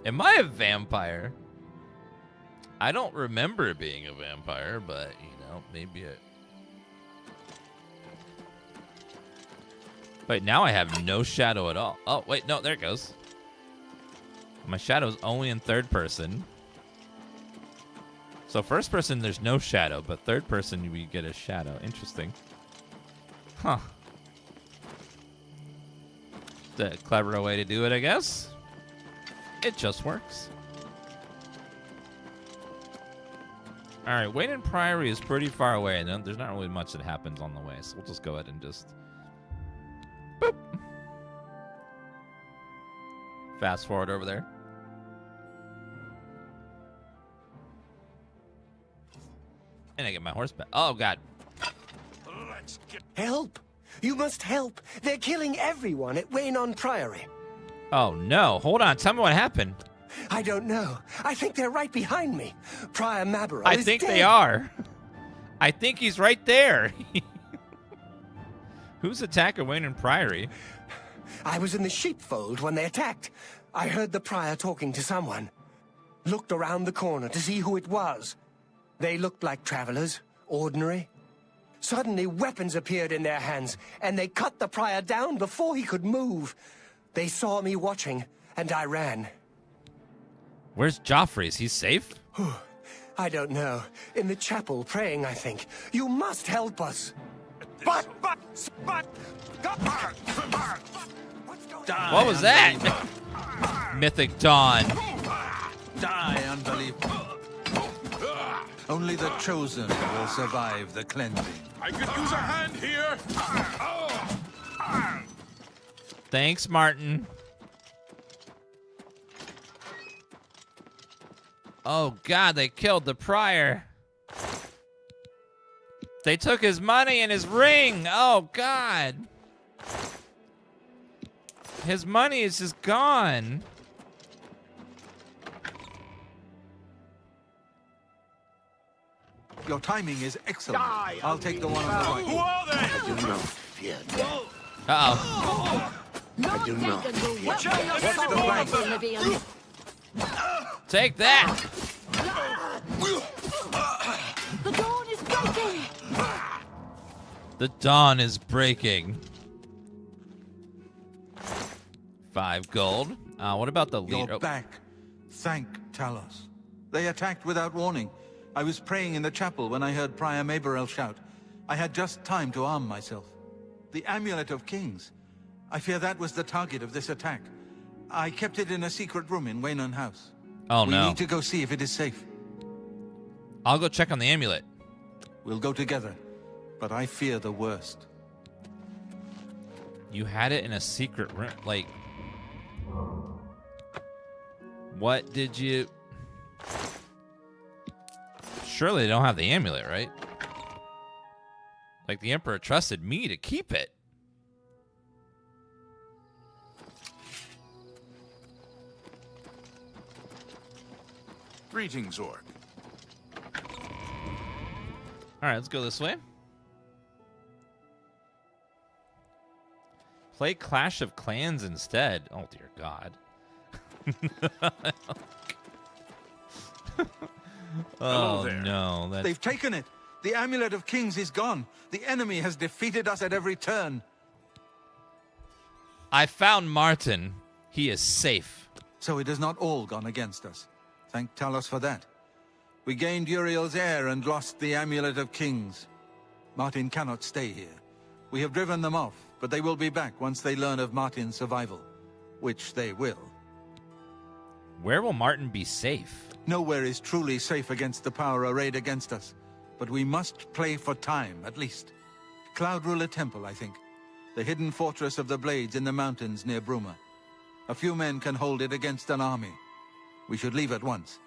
Am I a vampire? I don't remember being a vampire, but, maybe it... Wait, now I have no shadow at all. Oh, wait, no, there it goes. My shadow is only in third person. So first person, there's no shadow, but third person, we get a shadow. Interesting. Huh. The clever way to do it, I guess. It just works. All right, Waynon Priory is pretty far away, and there's not really much that happens on the way, so we'll just go ahead and just boop. Fast forward over there. And I get my horse back. Oh, God. Let's get help. You must help. They're killing everyone at Waynon Priory. Oh, no. Hold on. Tell me what happened. I don't know. I think they're right behind me. Prior Maberal I is think dead. they are. I think he's right there. Who's attacking Waynon Priory? I was in the sheepfold when they attacked. I heard the prior talking to someone. Looked around the corner to see who it was. They looked like travelers, ordinary. Suddenly, weapons appeared in their hands, and they cut the prior down before he could move. They saw me watching, and I ran. Where's Joffrey? Is he safe? I don't know. In the chapel, praying, I think. You must help us. But, what was that? Mythic Dawn. Die, unbeliever. Only the chosen will survive the cleansing. I could use a hand here. Thanks, Martin. Oh, God, they killed the prior. They took his money and his ring. Oh, God. His money is just gone. Your timing is excellent. I'll take the one on the right. Who are they? I do not fear death. Uh-oh. I do not. Take that. The dawn is breaking. The dawn is breaking. 5 gold. What about the leader? You're back. Thank Talos. They attacked without warning. I was praying in the chapel when I heard Prior Maberel shout. I had just time to arm myself. The Amulet of Kings. I fear that was the target of this attack. I kept it in a secret room in Waynon House. Oh, no. We need to go see if it is safe. I'll go check on the amulet. We'll go together, but I fear the worst. You had it in a secret room. Like, what did you... Surely they don't have the amulet, right? Like, the Emperor trusted me to keep it. Greetings, Orc. All right, let's go this way. Play Clash of Clans instead. Oh, dear God. Hello Oh, there. no. They've taken it. The Amulet of Kings is gone. The enemy has defeated us at every turn. I found Martin. He is safe. So it has not all gone against us. Thank Talos for that. We gained Uriel's heir and lost the Amulet of Kings. Martin cannot stay here. We have driven them off, but they will be back once they learn of Martin's survival. Which they will. Where will Martin be safe? Nowhere is truly safe against the power arrayed against us. But we must play for time, at least. Cloud Ruler Temple, I think. The hidden fortress of the Blades in the mountains near Bruma. A few men can hold it against an army. We should leave at once.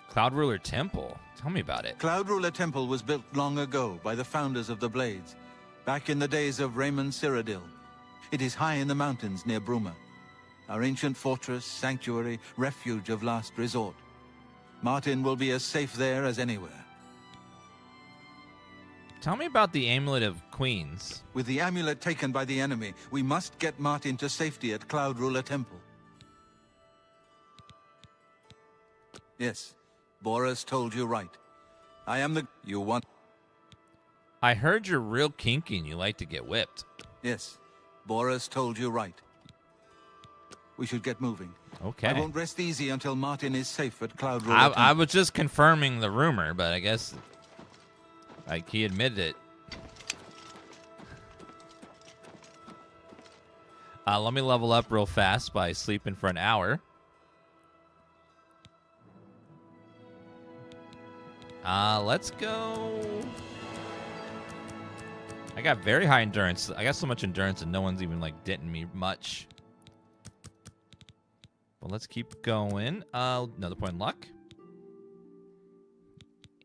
Cloud Ruler Temple? Tell me about it. Cloud Ruler Temple was built long ago by the founders of the Blades, back in the days of Raymond Cyrodiil. It is high in the mountains near Bruma. Our ancient fortress, sanctuary, refuge of last resort. Martin will be as safe there as anywhere. Tell me about the Amulet of Queens. With the amulet taken by the enemy, we must get Martin to safety at Cloud Ruler Temple. Yes, Boris told you right. I am the... You want... I heard you're real kinky and you like to get whipped. Yes, Boris told you right. We should get moving. Okay. I won't rest easy until Martin is safe at Cloud Ruler Temple. I was just confirming the rumor, but I guess... Like, he admitted it. Let me level up real fast by sleeping for an hour. Let's go. I got very high endurance. I got so much endurance and no one's even, like, denting me much. But let's keep going. Another point in luck.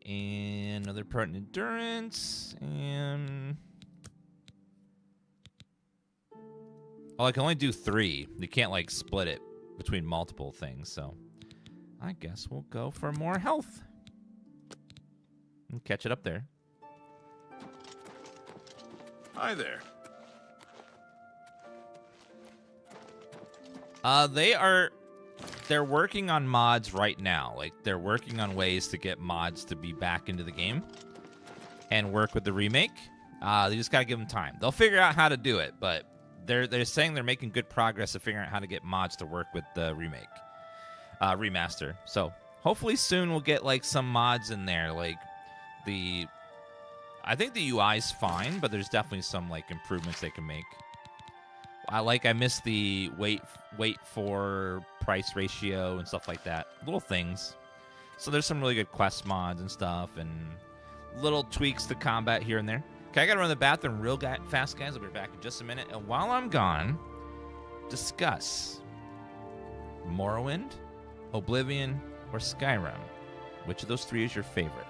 And another part in endurance. And... Oh, I can only do 3. You can't, like, split it between multiple things, so... I guess we'll go for more health. And catch it up there. Hi there. They're working on mods right now. Like, they're working on ways to get mods to be back into the game and work with the remake. They just gotta give them time. They'll figure out how to do it, but they're saying they're making good progress of figuring out how to get mods to work with the remake, remaster. So hopefully soon we'll get like some mods in there. Like I think the UI's fine, but there's definitely some like improvements they can make. I missed the wait for price ratio and stuff like that. Little things. So there's some really good quest mods and stuff and little tweaks to combat here and there. Okay, I gotta run to the bathroom real fast, guys. I'll be back in just a minute. And while I'm gone, discuss Morrowind, Oblivion, or Skyrim. Which of those 3 is your favorite?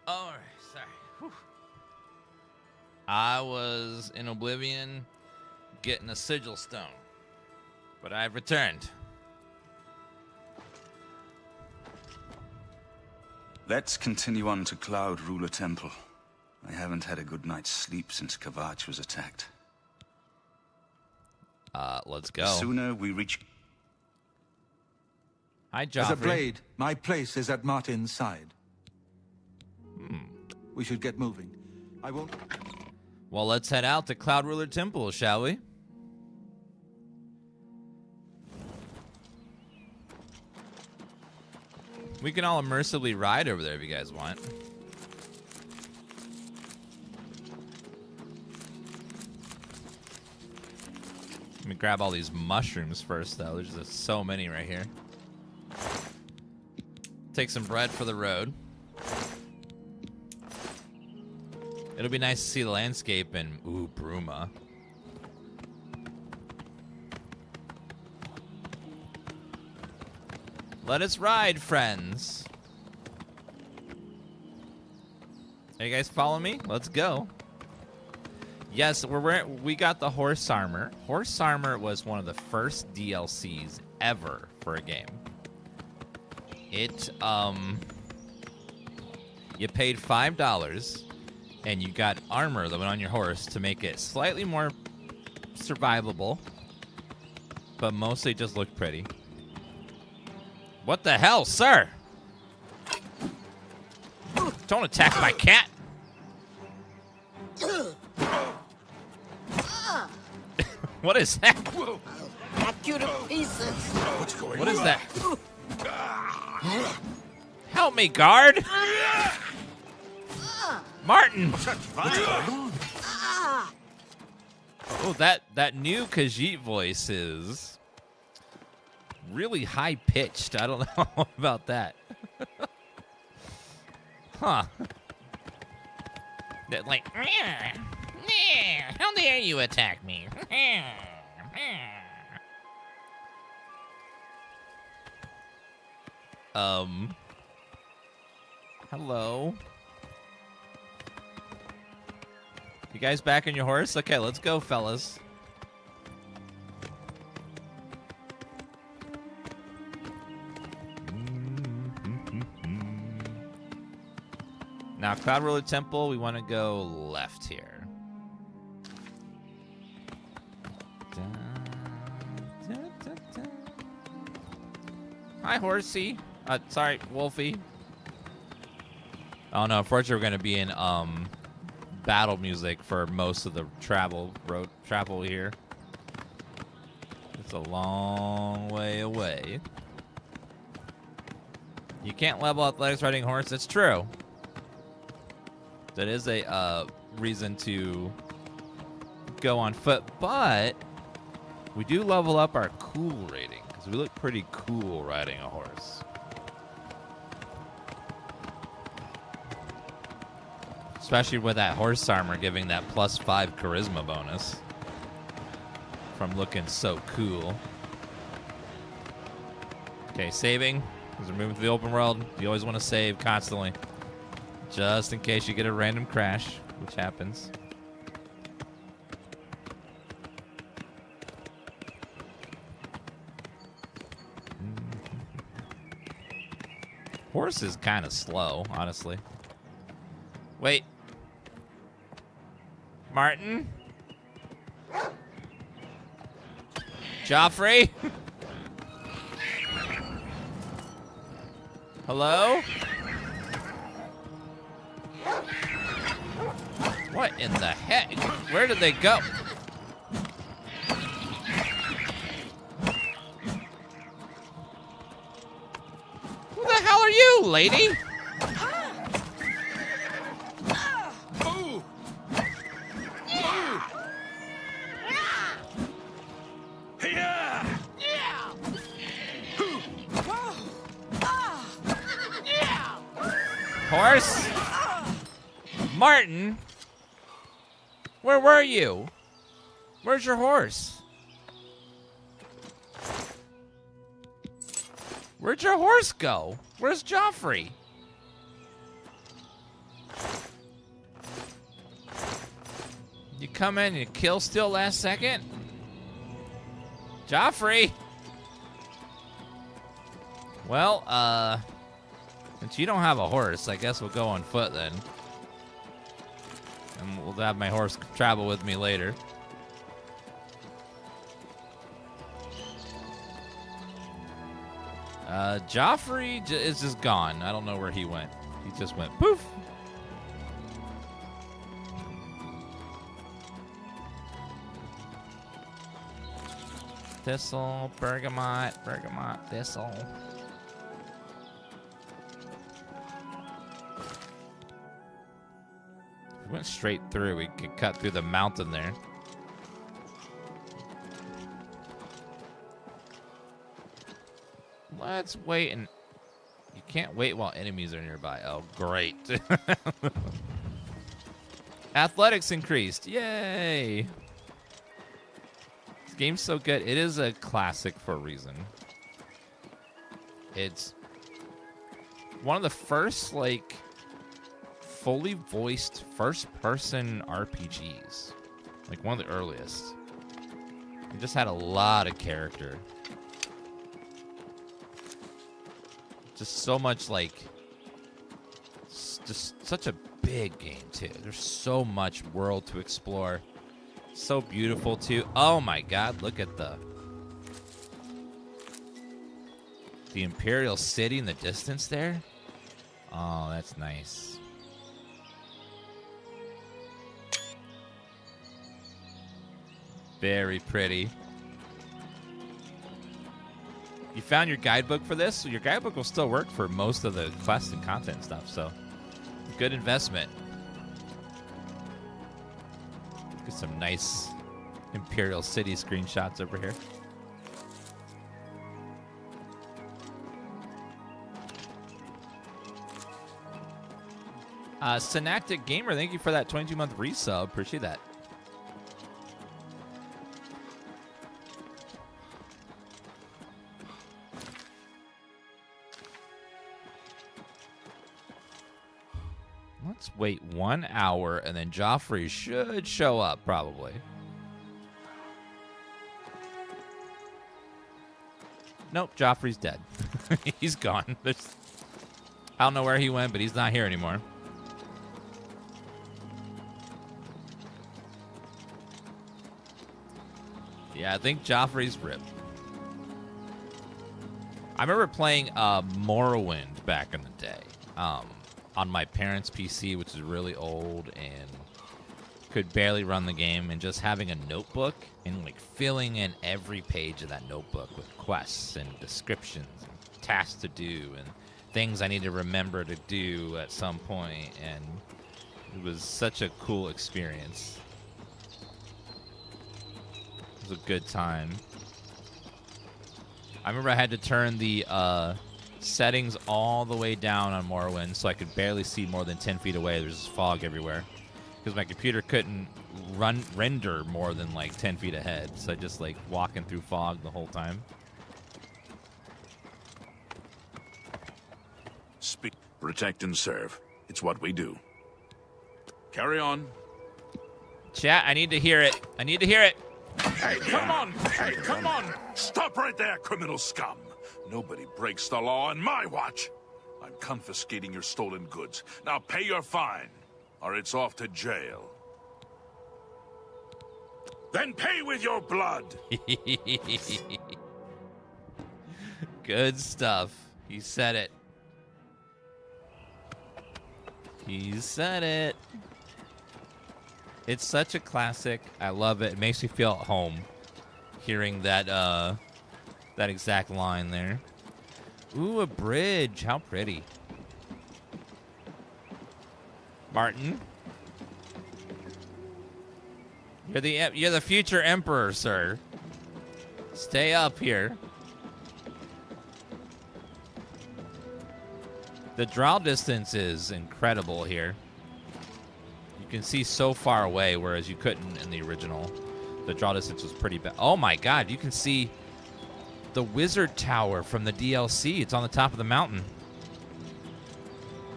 Oh, sorry. Whew. I was in Oblivion getting a sigil stone, but I've returned. Let's continue on to Cloud Ruler Temple. I haven't had a good night's sleep since Kvatch was attacked. Let's go. The sooner we reach... Hi, Joffrey. As a blade, my place is at Martin's side. We should get moving. I won't... Well, let's head out to Cloud Ruler Temple, shall we? We can all immersively ride over there if you guys want. Let me grab all these mushrooms first, though. There's just so many right here. Take some bread for the road. It'll be nice to see the landscape and, ooh, Bruma. Let us ride, friends. Are you guys following me? Let's go. Yes, we got the horse armor. Horse armor was one of the first DLCs ever for a game. It, you paid $5 and you got armor that went on your horse to make it slightly more survivable, but mostly just looked pretty. What the hell, sir? Don't attack my cat. What is that? Hack you to pieces. What's going What on? is that? Help me, guard! Martin! What's going on? Oh, that new Khajiit voice is really high-pitched. I don't know about that. Huh. That, like, how dare you attack me? Hello? You guys back on your horse? Okay, let's go, fellas. Now, Cloud Ruler Temple, we want to go left here. Hi, horsey. Sorry, Wolfie. Oh no, unfortunately, we're going to be in battle music for most of the travel here. It's a long way away. You can't level athletics riding a horse. It's true. That is a reason to go on foot, but we do level up our cool rating because we look pretty cool riding a horse. Especially with that horse armor giving that +5 charisma bonus from looking so cool. Okay, saving. As we're moving through the open world, you always want to save constantly. Just in case you get a random crash, which happens. Horse is kind of slow, honestly. Wait. Martin? Joffrey? Hello? What in the heck? Where did they go? Who the hell are you, lady? Horse? Martin? Where were you? Where's your horse? Where'd your horse go? Where's Joffrey? You come in and you kill still last second? Joffrey! Well, since you don't have a horse, I guess we'll go on foot then. And we'll have my horse travel with me later. Joffrey is just gone. I don't know where he went. He just went poof. Thistle, bergamot, thistle. If we went straight through, we could cut through the mountain there. Let's wait and... You can't wait while enemies are nearby. Oh, great. Athletics increased. Yay! This game's so good. It is a classic for a reason. It's one of the first, like, fully voiced first-person RPGs. Like, one of the earliest. It just had a lot of character. Just so much, like, just such a big game, too. There's so much world to explore. So beautiful, too. Oh, my God. Look at the Imperial City in the distance there. Oh, that's nice. Very pretty. You found your guidebook for this? So your guidebook will still work for most of the quests and content stuff, so good investment. Get some nice Imperial City screenshots over here. Synaptic Gamer, thank you for that 22-month resub. Appreciate that. Let's wait 1 hour, and then Joffrey should show up, probably. Nope, Joffrey's dead. He's gone. I don't know where he went, but he's not here anymore. Yeah, I think Joffrey's ripped. I remember playing Morrowind back in the day. On my parents' PC, which is really old and could barely run the game, and just having a notebook and like filling in every page of that notebook with quests and descriptions and tasks to do and things I need to remember to do at some point, and it was such a cool experience. It was a good time. I remember I had to turn the settings all the way down on Morrowind so I could barely see more than 10 feet away. There's just fog everywhere because my computer couldn't render more than like 10 feet ahead, so I just like walking through fog the whole time. Speak, protect and serve. It's what we do. Carry on. Chat, I need to hear it. I need to hear it. Hey, come on! Hey, come on! Stop right there, criminal scum! Nobody breaks the law on my watch. I'm confiscating your stolen goods. Now pay your fine, or it's off to jail. Then pay with your blood! Good stuff. He said it. He said it. It's such a classic. I love it. It makes me feel at home hearing that that exact line there. Ooh, a bridge. How pretty. Martin. You're the future emperor, sir. Stay up here. The draw distance is incredible here. You can see so far away, whereas you couldn't in the original. The draw distance was pretty bad. Oh my god, you can see the wizard tower from the DLC. It's on the top of the mountain.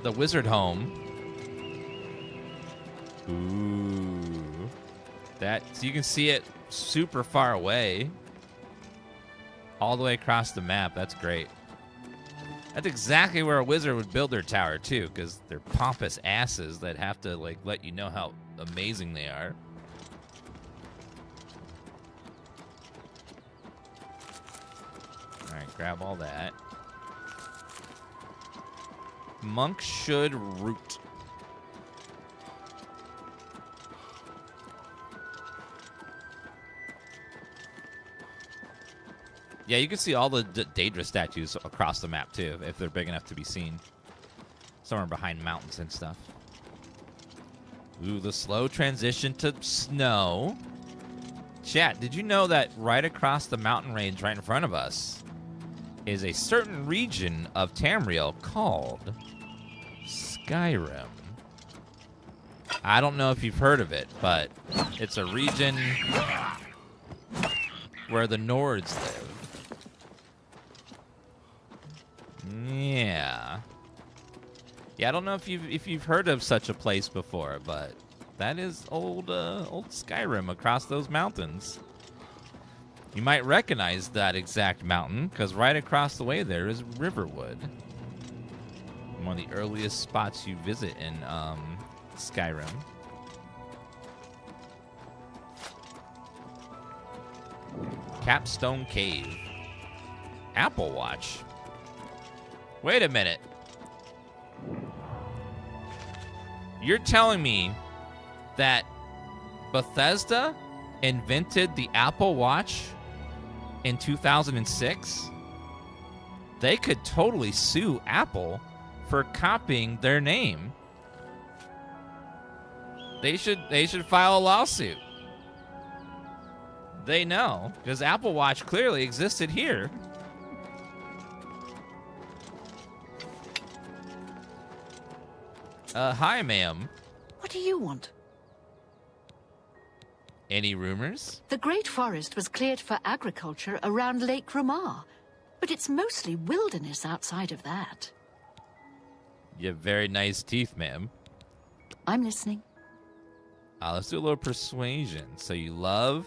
The wizard home. Ooh. So you can see it super far away. All the way across the map. That's great. That's exactly where a wizard would build their tower, too, because they're pompous asses that have to, like, let you know how amazing they are. All right, grab all that. Monk should root. Yeah, you can see all the Daedra statues across the map, too, if they're big enough to be seen. Somewhere behind mountains and stuff. Ooh, the slow transition to snow. Chat, did you know that right across the mountain range right in front of us is a certain region of Tamriel called Skyrim? I don't know if you've heard of it, but it's a region where the Nords live. Yeah. Yeah, I don't know if you've heard of such a place before, but that is old Skyrim across those mountains. You might recognize that exact mountain, because right across the way there is Riverwood. One of the earliest spots you visit in Skyrim. Capstone Cave. Apple Watch. Wait a minute. You're telling me that Bethesda invented the Apple Watch in 2006? They could totally sue Apple for copying their name. They should file a lawsuit. They know, because Apple Watch clearly existed here. Hi, ma'am. What do you want? Any rumors? The Great Forest was cleared for agriculture around Lake Ramar, but it's mostly wilderness outside of that. You have very nice teeth, ma'am. I'm listening. Let's do a little persuasion. So you love,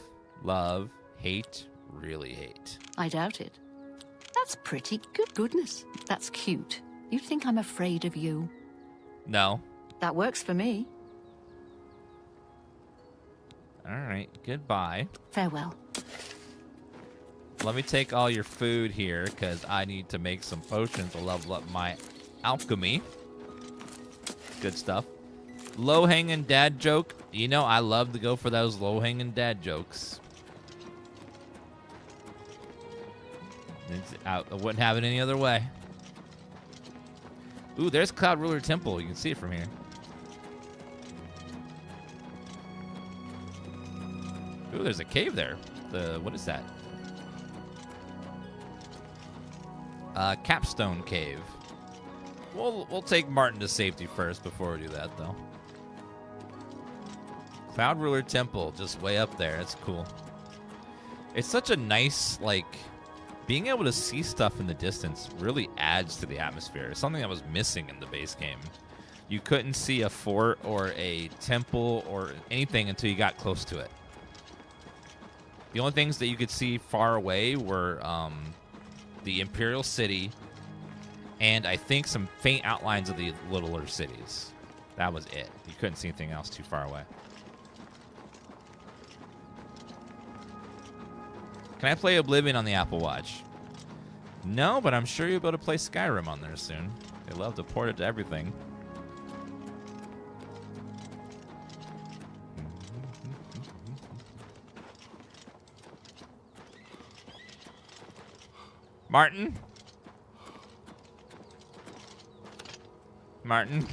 hate, really hate. I doubt it. That's pretty good. Goodness, that's cute. You think I'm afraid of you? No. That works for me. All right, goodbye. Farewell. Let me take all your food here, because I need to make some potions to level up my alchemy. Good stuff. Low-hanging dad joke. You know, I love to go for those low-hanging dad jokes. I wouldn't have it any other way. Ooh, there's Cloud Ruler Temple. You can see it from here. Ooh, there's a cave there. What is that? Capstone Cave. We'll take Martin to safety first before we do that, though. Cloud Ruler Temple, just way up there. That's cool. It's such a nice, like, being able to see stuff in the distance really adds to the atmosphere. It's something that was missing in the base game. You couldn't see a fort or a temple or anything until you got close to it. The only things that you could see far away were the Imperial City and I think some faint outlines of the littler cities. That was it. You couldn't see anything else too far away. Can I play Oblivion on the Apple Watch? No, but I'm sure you'll be able to play Skyrim on there soon. They love to port it to everything. Martin? Martin?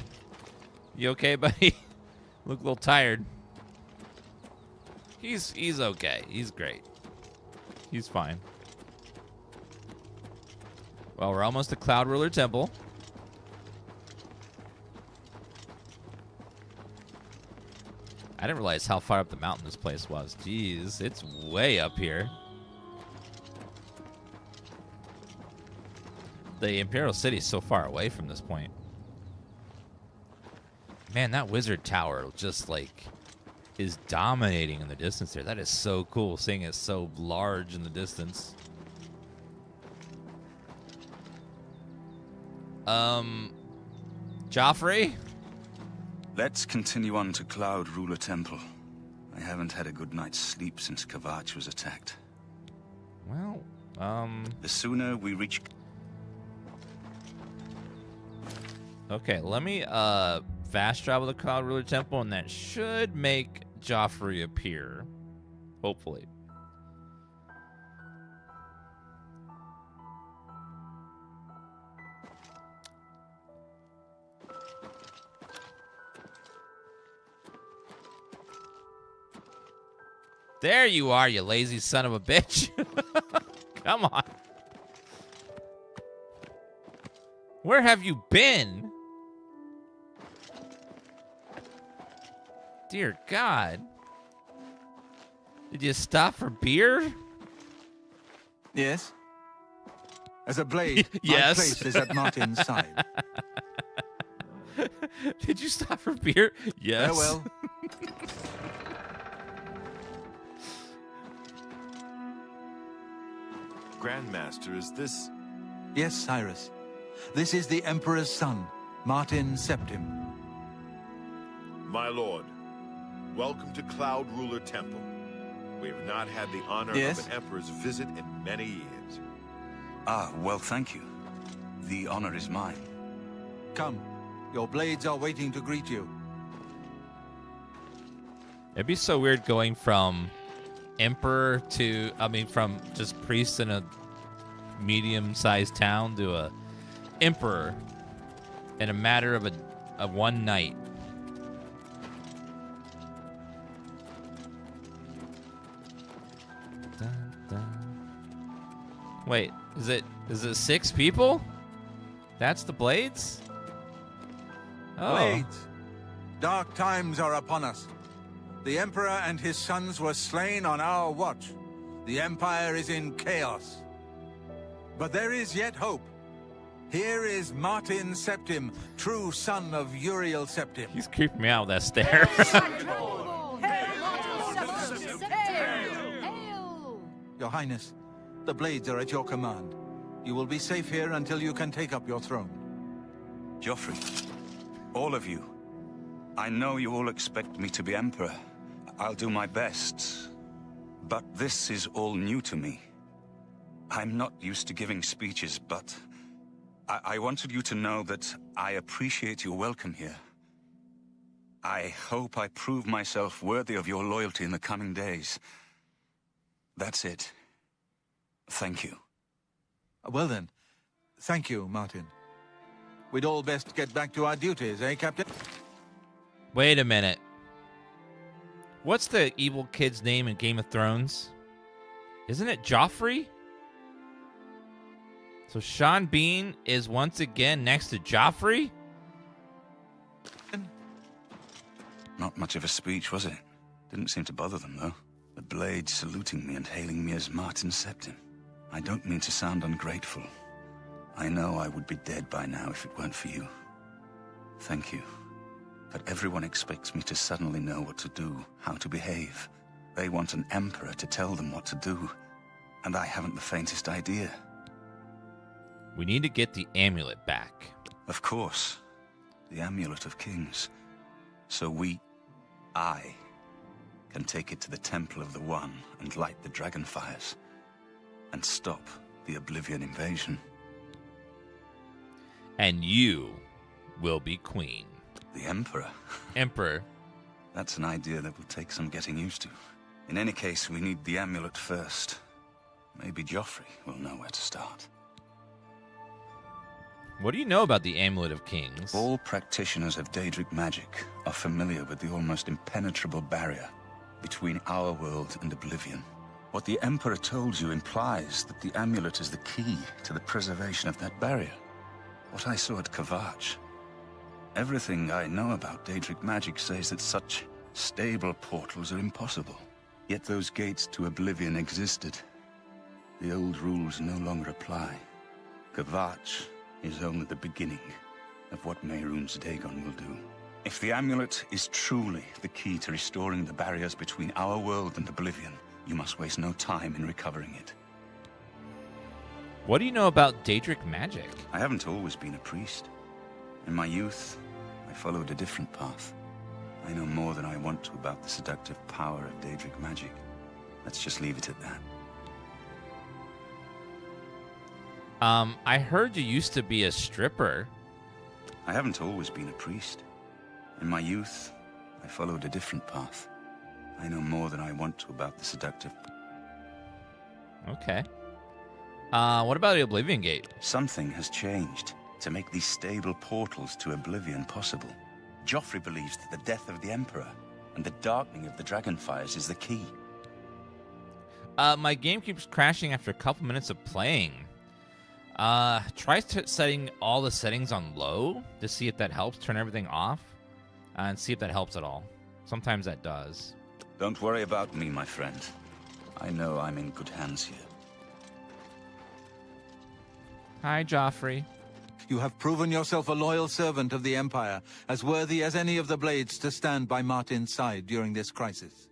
You okay, buddy? Look a little tired. He's okay. He's great. He's fine. Well, we're almost to Cloud Ruler Temple. I didn't realize how far up the mountain this place was. Jeez, it's way up here. The Imperial City is so far away from this point. Man, that wizard tower just, like, is dominating in the distance there. That is so cool, seeing it so large in the distance. Joffrey? Let's continue on to Cloud Ruler Temple. I haven't had a good night's sleep since Kvatch was attacked. Well, the sooner we reach... Okay, let me fast travel to Cloud Ruler Temple, and that should make Joffrey appear. Hopefully. There you are, you lazy son of a bitch. Come on. Where have you been? Dear God. Did you stop for beer? Yes. As a blade, yes. my place is at Martin's side. Did you stop for beer? Yes. Farewell. Grandmaster, is this... Yes, Cyrus. This is the Emperor's son, Martin Septim. My lord, welcome to Cloud Ruler Temple. We have not had the honor Yes? of an emperor's visit in many years. Ah, well, thank you. The honor is mine. Come. Your blades are waiting to greet you. It'd be so weird going from emperor to, from just priest in a medium-sized town to a emperor in a matter of a one night. Dun, dun. Wait, is it 6 people? That's the Blades? Oh. Blades. Dark times are upon us. The Emperor and his sons were slain on our watch. The Empire is in chaos. But there is yet hope. Here is Martin Septim, true son of Uriel Septim. He's creeping me out with that stare. Your Highness, the Blades are at your command. You will be safe here until you can take up your throne. Joffrey, all of you, I know you all expect me to be Emperor. I'll do my best. But this is all new to me. I'm not used to giving speeches, but I wanted you to know that I appreciate your welcome here. I hope I prove myself worthy of your loyalty in the coming days. That's it. Thank you. Well then, thank you, Martin. We'd all best get back to our duties, eh, Captain? Wait a minute. What's the evil kid's name in Game of Thrones? Isn't it Joffrey? So Sean Bean is once again next to Joffrey? Not much of a speech, was it? Didn't seem to bother them, though. The Blade saluting me and hailing me as Martin Septim. I don't mean to sound ungrateful. I know I would be dead by now if it weren't for you. Thank you. But everyone expects me to suddenly know what to do, how to behave. They want an emperor to tell them what to do, and I haven't the faintest idea. We need to get the amulet back. Of course. The Amulet of Kings. So I, can take it to the Temple of the One and light the dragon fires. And stop the Oblivion invasion. And you will be queen. The Emperor? Emperor. That's an idea that will take some getting used to. In any case, we need the amulet first. Maybe Joffrey will know where to start. What do you know about the Amulet of Kings? All practitioners of Daedric magic are familiar with the almost impenetrable barrier between our world and Oblivion. What the Emperor told you implies that the amulet is the key to the preservation of that barrier. What I saw at Kvatch. Everything I know about Daedric magic says that such stable portals are impossible. Yet those gates to Oblivion existed. The old rules no longer apply. Kvatch is only the beginning of what Mehrunes Dagon will do. If the amulet is truly the key to restoring the barriers between our world and Oblivion, you must waste no time in recovering it. What do you know about Daedric magic? I haven't always been a priest. In my youth, I followed a different path. I know more than I want to about the seductive power of Daedric magic. Let's just leave it at that. I heard you used to be a stripper. I haven't always been a priest. In my youth, I followed a different path. I know more than I want to about the seductive... Okay. What about the Oblivion Gate? Something has changed to make these stable portals to Oblivion possible. Joffrey believes that the death of the Emperor and the darkening of the Dragonfires is the key. My game keeps crashing after a couple minutes of playing. Try setting all the settings on low to see if that helps. Turn everything off and see if that helps at all. Sometimes that does. Don't worry about me, my friend. I know I'm in good hands here. Hi, Joffrey. You have proven yourself a loyal servant of the Empire, as worthy as any of the Blades to stand by Martin's side during this crisis.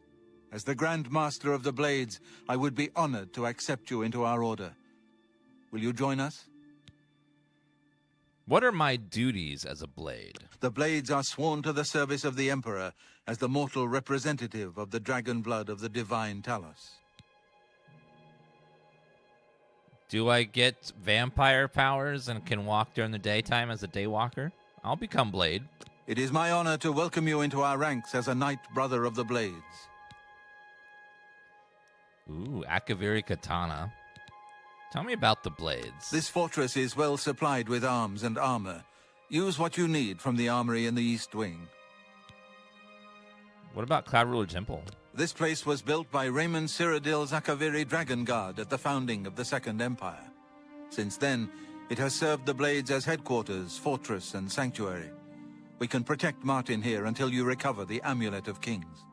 As the Grand Master of the Blades, I would be honored to accept you into our order. Will you join us? What are my duties as a Blade? The Blades are sworn to the service of the Emperor as the mortal representative of the dragon blood of the divine Talos. Do I get vampire powers and can walk during the daytime as a daywalker? I'll become Blade. It is my honor to welcome you into our ranks as a Knight Brother of the Blades. Ooh, Akaviri Katana. Tell me about the Blades. This fortress is well supplied with arms and armor. Use what you need from the armory in the East Wing. What about Cloud Ruler Temple? This place was built by Raymond Cyrodiil's Akaviri Dragon Guard at the founding of the Second Empire. Since then, it has served the Blades as headquarters, fortress, and sanctuary. We can protect Martin here until you recover the Amulet of Kings.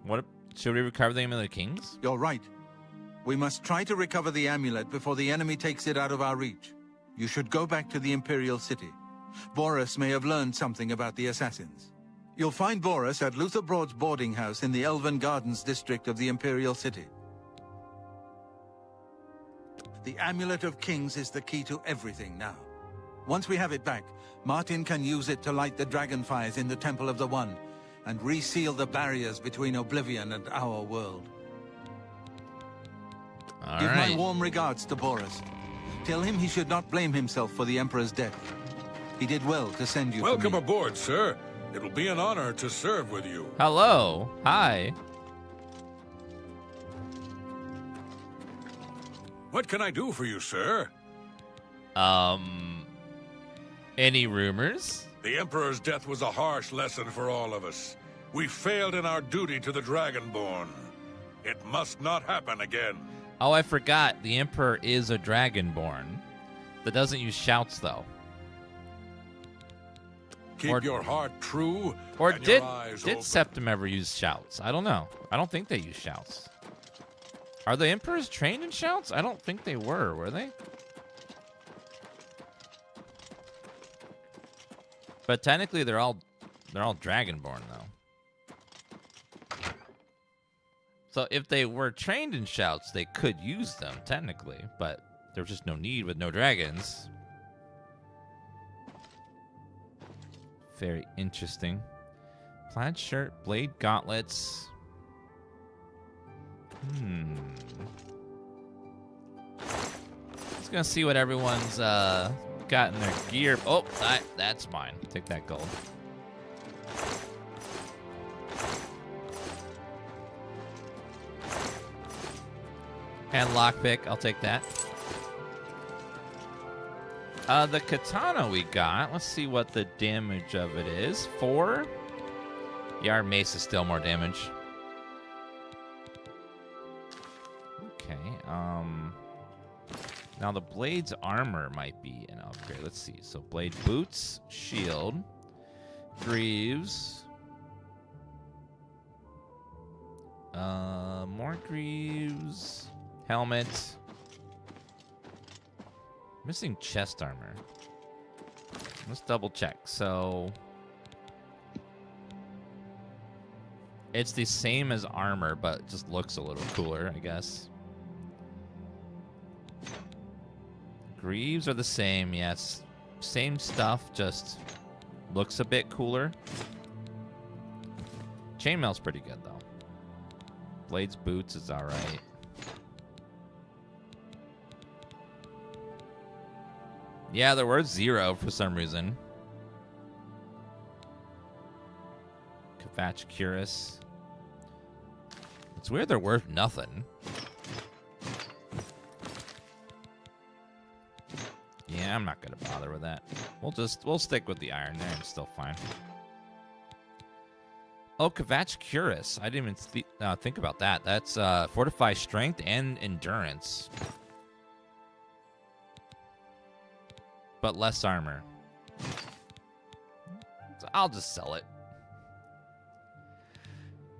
What? Should we recover the Amulet of Kings? You're right. We must try to recover the amulet before the enemy takes it out of our reach. You should go back to the Imperial City. Boris may have learned something about the assassins. You'll find Boris at Luther Broad's boarding house in the Elven Gardens district of the Imperial City. The Amulet of Kings is the key to everything now. Once we have it back, Martin can use it to light the dragonfires in the Temple of the One and reseal the barriers between Oblivion and our world. Give my warm regards to Boris. Tell him he should not blame himself for the Emperor's death. He did well to send you Welcome to me. aboard, sir. It'll be an honor to serve with you. Hello. Hi. What can I do for you, sir? Any rumors? The Emperor's death was a harsh lesson for all of us. We failed in our duty to the Dragonborn. It must not happen again. Oh, I forgot. The Emperor is a Dragonborn. That doesn't use shouts, though. Keep your heart true. Or and did your eyes did open. Septim ever use shouts? I don't know. I don't think they use shouts. Are the Emperors trained in shouts? I don't think they were they? But technically, they're all Dragonborn, though. So if they were trained in shouts, they could use them technically, but there's just no need with no dragons. Very interesting. Plaid shirt, blade gauntlets. Just gonna see what everyone's got in their gear. Oh, that's mine. Take that gold. And lockpick, I'll take that. The katana we got, let's see what the damage of it is. 4? Yeah, our mace is still more damage. Okay, now the blade's armor might be an upgrade. Let's see. So blade boots, shield, greaves. More greaves, helmet. Missing chest armor. Let's double check. So it's the same as armor, but it just looks a little cooler, I guess. Greaves are the same, yes. Same stuff, just looks a bit cooler. Chainmail's pretty good, though. Blades boots is alright. Yeah, they're worth 0 for some reason. Kvatch Cuirass. It's weird they're worth nothing. Yeah, I'm not gonna bother with that. We'll stick with the iron there. It's still fine. Oh, Kvatch Cuirass. I didn't even think about that. That's fortify strength and endurance, but less armor. So I'll just sell it.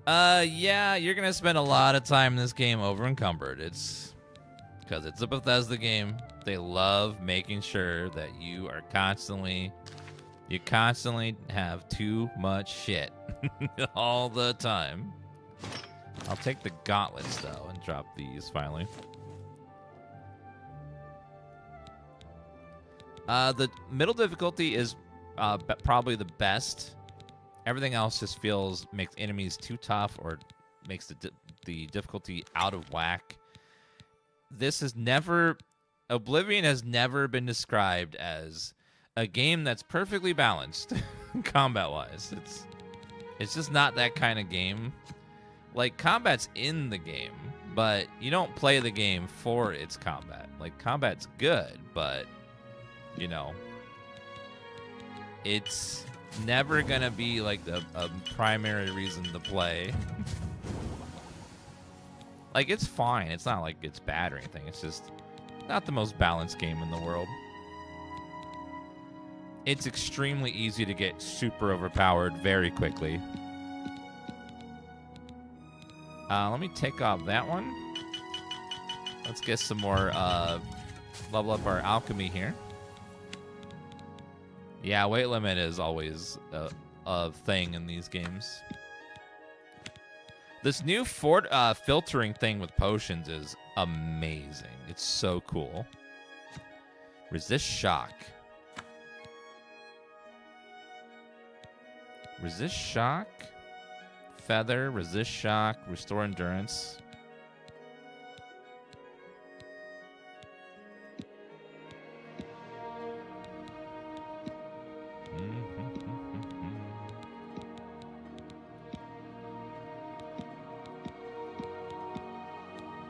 Yeah, you're gonna spend a lot of time in this game over encumbered. It's because it's a Bethesda game. They love making sure that you constantly have too much shit all the time. I'll take the gauntlets though and drop these finally. The middle difficulty is probably the best. Everything else just makes enemies too tough or makes the difficulty out of whack. Oblivion has never been described as a game that's perfectly balanced combat-wise. It's just not that kind of game. Like, combat's in the game, but you don't play the game for its combat. Like, combat's good, but, you know, it's never gonna be like a primary reason to play. Like, it's fine. It's not like it's bad or anything. It's just not the most balanced game in the world. It's extremely easy to get super overpowered very quickly. Let me take off that one. Let's get some more, level up our alchemy here. Yeah, weight limit is always a thing in these games. This new filtering thing with potions is amazing. It's so cool. Resist shock. Resist shock. Feather, resist shock, restore endurance.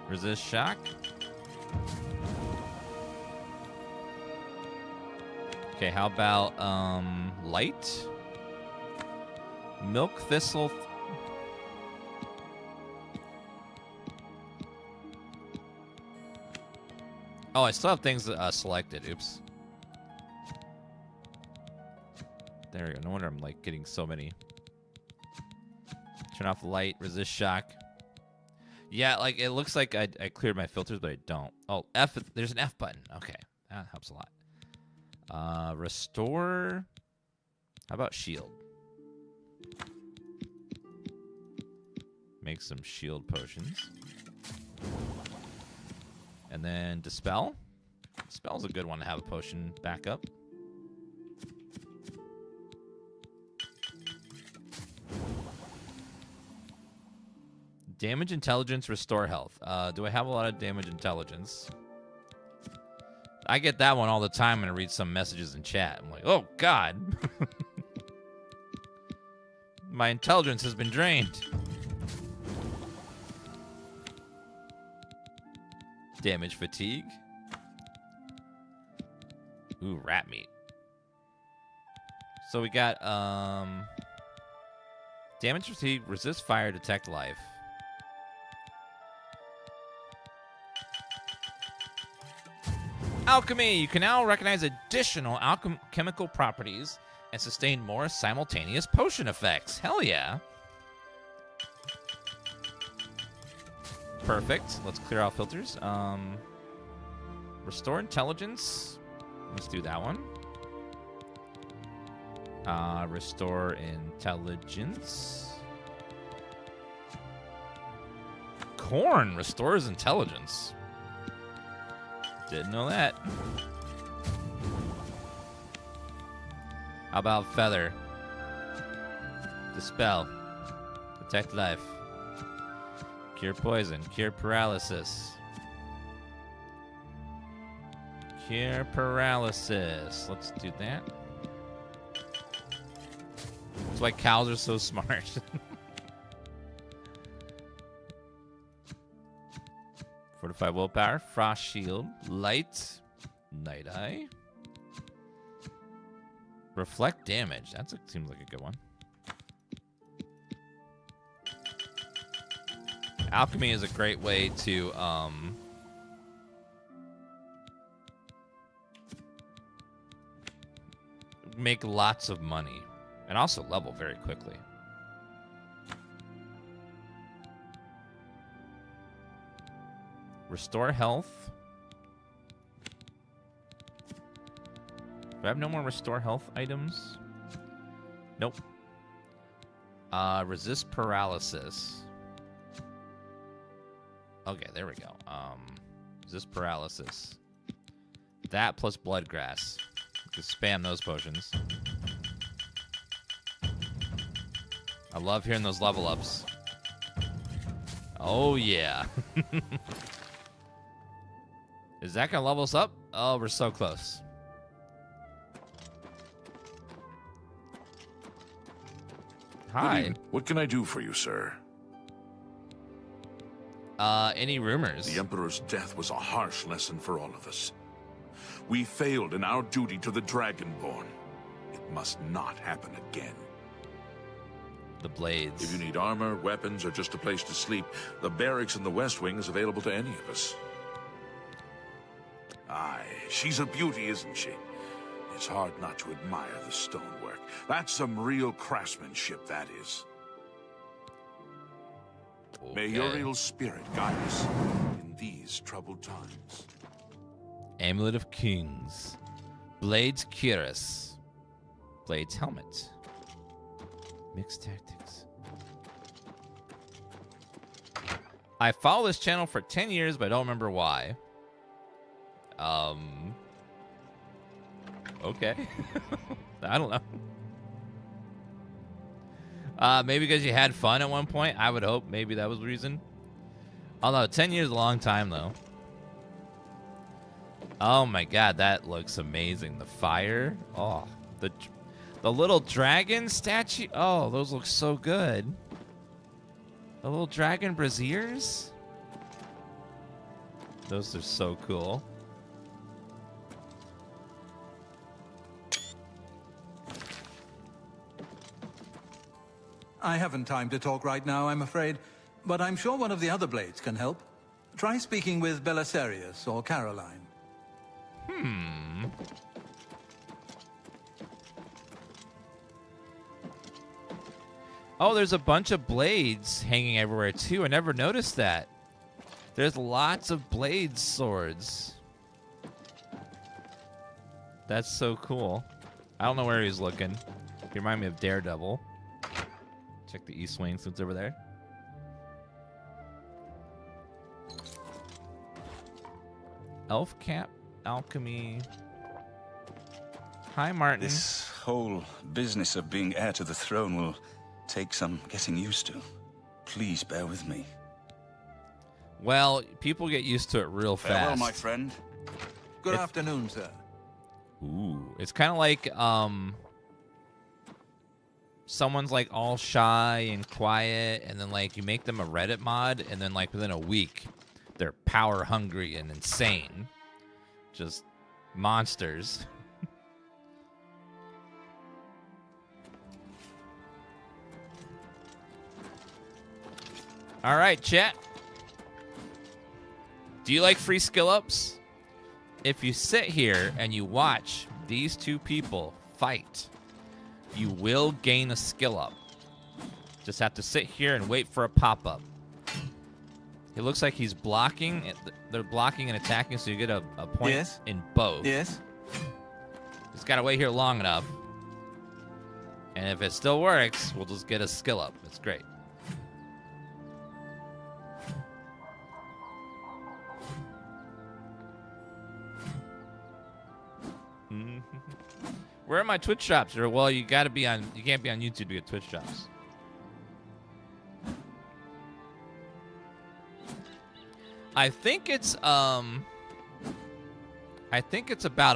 Resist shock. Okay, how about light? Milk thistle. Oh, I still have things selected. Oops. There we go. No wonder I'm like getting so many. Turn off light, resist shock. Yeah, like it looks like I cleared my filters, but I don't. Oh, F. There's an F button. Okay, that helps a lot. Restore. How about shield? Make some shield potions. And then Dispel. Dispel's a good one to have a potion backup. Damage intelligence, restore health. Do I have a lot of damage intelligence? I get that one all the time when I read some messages in chat. I'm like, oh, God. My intelligence has been drained. Damage fatigue. Ooh, rat meat. So we got damage fatigue, resist fire, detect life. Alchemy. You can now recognize additional alchemical properties and sustain more simultaneous potion effects. Hell yeah. Perfect. Let's clear out filters. Restore intelligence. Let's do that one. Restore intelligence. Corn restores intelligence. Didn't know that. How about feather? Dispel. Protect life. Cure poison. Cure paralysis. Cure paralysis. Let's do that. That's why cows are so smart. Fortify willpower. Frost shield. Light. Night eye. Reflect damage. That seems like a good one. Alchemy is a great way to make lots of money and also level very quickly. Restore health. Do I have no more restore health items? Nope. Resist paralysis. Okay, there we go. Resist paralysis. That plus bloodgrass. Just spam those potions. I love hearing those level ups. Oh yeah. Is that gonna level us up? Oh, we're so close. Hi. Good evening. What can I do for you, sir? Any rumors? The Emperor's death was a harsh lesson for all of us. We failed in our duty to the Dragonborn. It must not happen again. The blades. If you need armor, weapons, or just a place to sleep, the barracks in the West Wing is available to any of us. Aye, she's a beauty, isn't she? It's hard not to admire the stonework. That's some real craftsmanship, that is. Okay. May your ill spirit guide us in these troubled times. Amulet of Kings. Blades Cuirass. Blades Helmet. Mixed Tactics. I follow this channel for 10 years, but I don't remember why. Okay. I don't know. Maybe because you had fun at one point. I would hope maybe that was the reason. Although 10 years is a long time though. Oh my god, that looks amazing. The fire. Oh, the little dragon statue. Oh, those look so good. The little dragon braziers. Those are so cool. I haven't time to talk right now, I'm afraid, but I'm sure one of the other blades can help. Try speaking with Belisarius or Caroline. Oh, there's a bunch of blades hanging everywhere, too. I never noticed that. There's lots of blade swords. That's so cool. I don't know where he's looking. He reminds me of Daredevil. Check the East Wing since it's over there. Elf Cap, Alchemy. Hi, Martin. This whole business of being heir to the throne will take some getting used to. Please bear with me. Well, people get used to it real fast. Farewell, my friend. Good afternoon, sir. Ooh, it's kind of like someone's like all shy and quiet, and then like you make them a Reddit mod, and then like within a week, they're power hungry and insane, just monsters. All right, chat. Do you like free skill ups? If you sit here and you watch these two people fight, you will gain a skill up. Just have to sit here and wait for a pop-up. It looks like he's blocking. They're blocking and attacking, so you get a point in both. Yes. Just gotta wait here long enough. And if it still works, we'll just get a skill up. It's great. Where are my Twitch shops? Or, well, you can't be on YouTube to get Twitch shops. I think it's about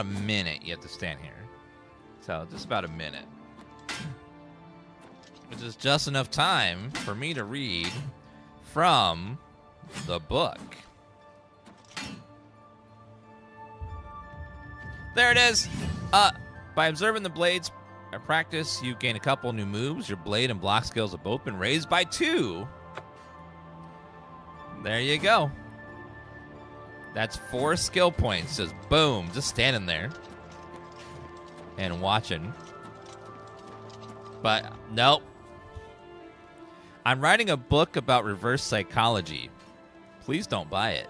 a minute you have to stand here. So just about a minute. Which is just enough time for me to read from the book. There it is. By observing the blades practice, you gain a couple new moves. Your blade and block skills have both been raised by 2. There you go. That's 4 skill points. Just boom, just standing there and watching. But nope. I'm writing a book about reverse psychology. Please don't buy it.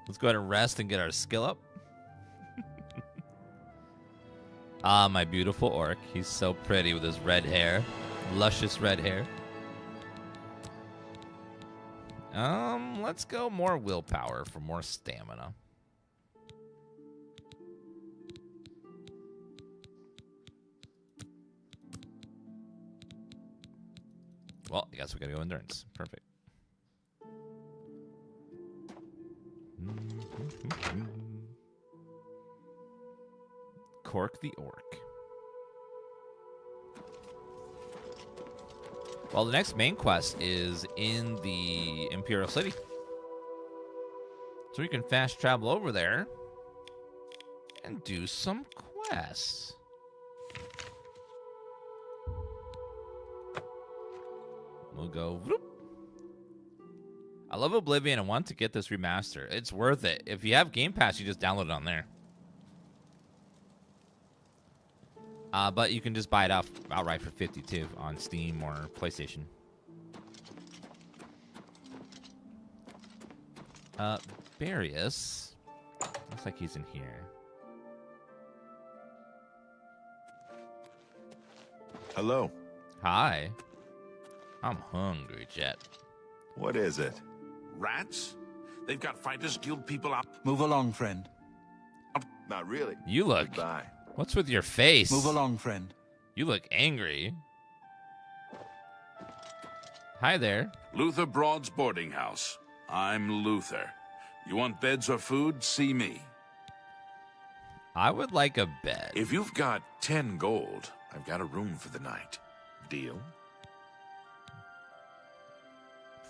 Let's go ahead and rest and get our skill up. Ah, my beautiful orc. He's so pretty with his red hair. Luscious red hair. Let's go more willpower for more stamina. Well, I guess we gotta go endurance. Perfect. Cork the Orc. Well, the next main quest is in the Imperial City. So we can fast travel over there and do some quests. We'll go whoop. I love Oblivion and want to get this remaster. It's worth it. If you have Game Pass, you just download it on there. But you can just buy it outright for $52 on Steam or PlayStation. Barius. Looks like he's in here. Hello. Hi. I'm hungry, Jet. What is it? Rats? They've got Fighters Guild people out. Move along, friend. Not really. You look... Goodbye. What's with your face? Move along, friend. You look angry. Hi there. Luther Broad's boarding house. I'm Luther. You want beds or food? See me. I would like a bed. If you've got 10 gold, I've got a room for the night. Deal?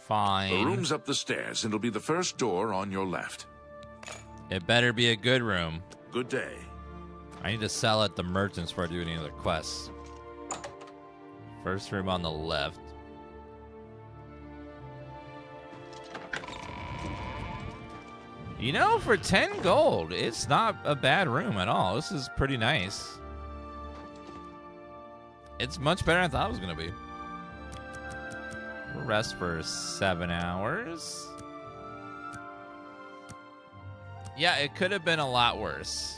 Fine. The room's up the stairs, and it'll be the first door on your left. It better be a good room. Good day. I need to sell at the merchants before I do any other quests. First room on the left. You know, for 10 gold, it's not a bad room at all. This is pretty nice. It's much better than I thought it was going to be. We'll rest for 7 hours. Yeah, it could have been a lot worse.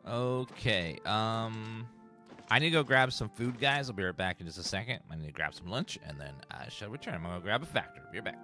Okay, I need to go grab some food, guys. I'll be right back in just a second. I need to grab some lunch, and then I shall return. I'm going to grab a factor. Be right back.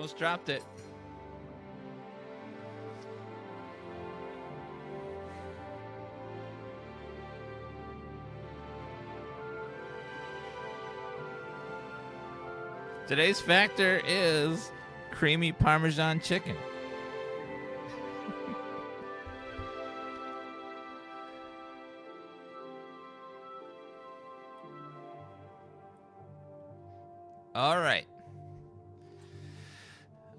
Almost dropped it. Today's factor is creamy Parmesan chicken. All right.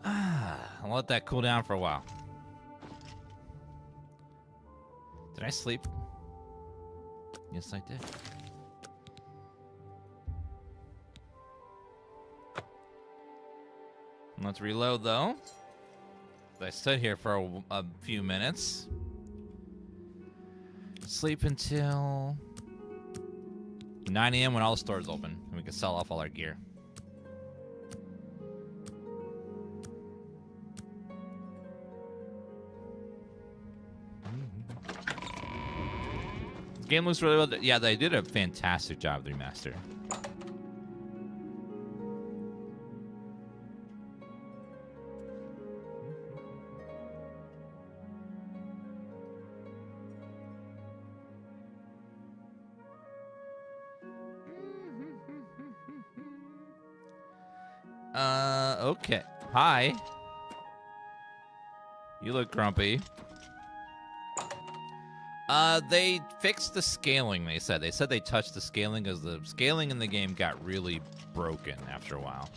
I'll let that cool down for a while. Did I sleep? Yes, I did. Let's reload, though. I stood here for a few minutes. Sleep until 9 a.m. when all the stores open, and we can sell off all our gear. This game looks really well. Yeah, they did a fantastic job with the remaster. Okay. Hi. You look grumpy. They fixed the scaling, they said. They said they touched the scaling because the scaling in the game got really broken after a while.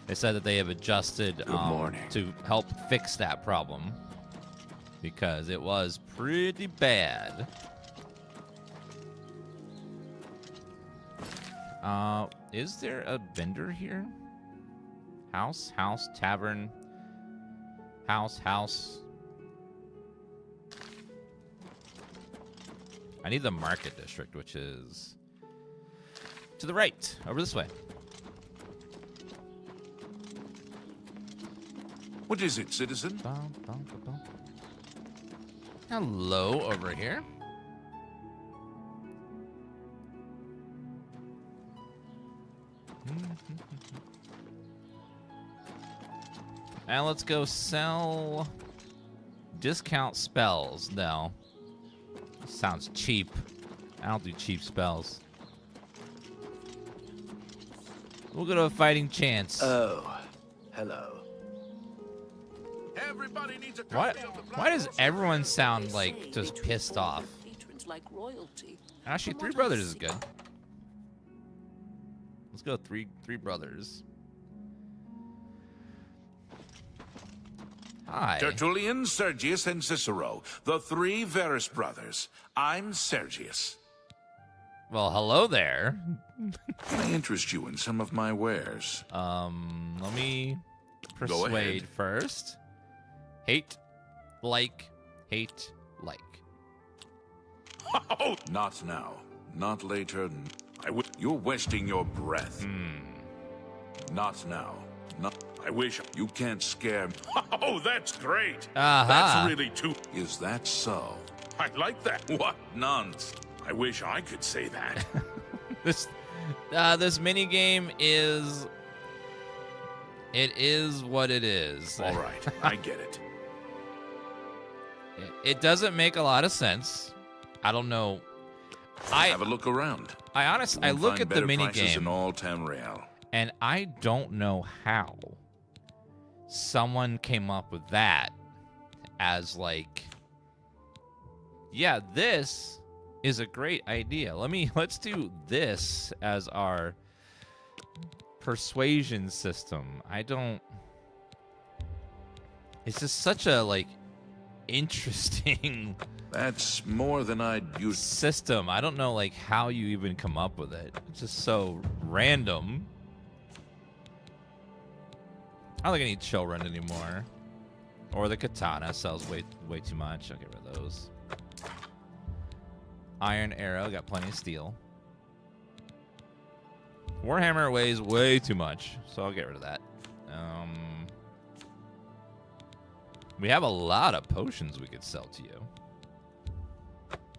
They said that they have adjusted to help fix that problem because it was pretty bad. Is there a vendor here? House, tavern, house. I need the market district, which is to the right, over this way. What is it, citizen? Hello, over here. And let's go sell discount spells. No. Sounds cheap. I don't do cheap spells. We'll go to a fighting chance. Oh, hello. Everybody needs a Why does everyone sound like just pissed off? Like royalty. Actually, Three Brothers is good. Let's go three brothers. Hi. Tertullian, Sergius, and Cicero, the three Verus brothers. I'm Sergius. Well, hello there. Can I interest you in some of my wares? Let me Go ahead. persuade first. Hate, like. Oh, not now. Not later. You're wasting your breath. Not now. I wish you can't scare me. Oh, that's great. Aha. That's really too... Is that so? I like that. What nonsense. I wish I could say that. This mini game is... It is what it is. All right, I get it. It doesn't make a lot of sense. I don't know. Have a look around. I look at the mini in game, all Tamriel. and I don't know how someone came up with that as like, yeah, this is a great idea. Let's do this as our persuasion system. It's just such a like interesting That's more than I'd use. system. I don't know like how you even come up with it. It's just so random. I don't think I need Chillrun anymore. Or the katana sells way too much. I'll get rid of those. Iron arrow, got plenty of steel. Warhammer weighs way too much, so I'll get rid of that. We have a lot of potions we could sell to you.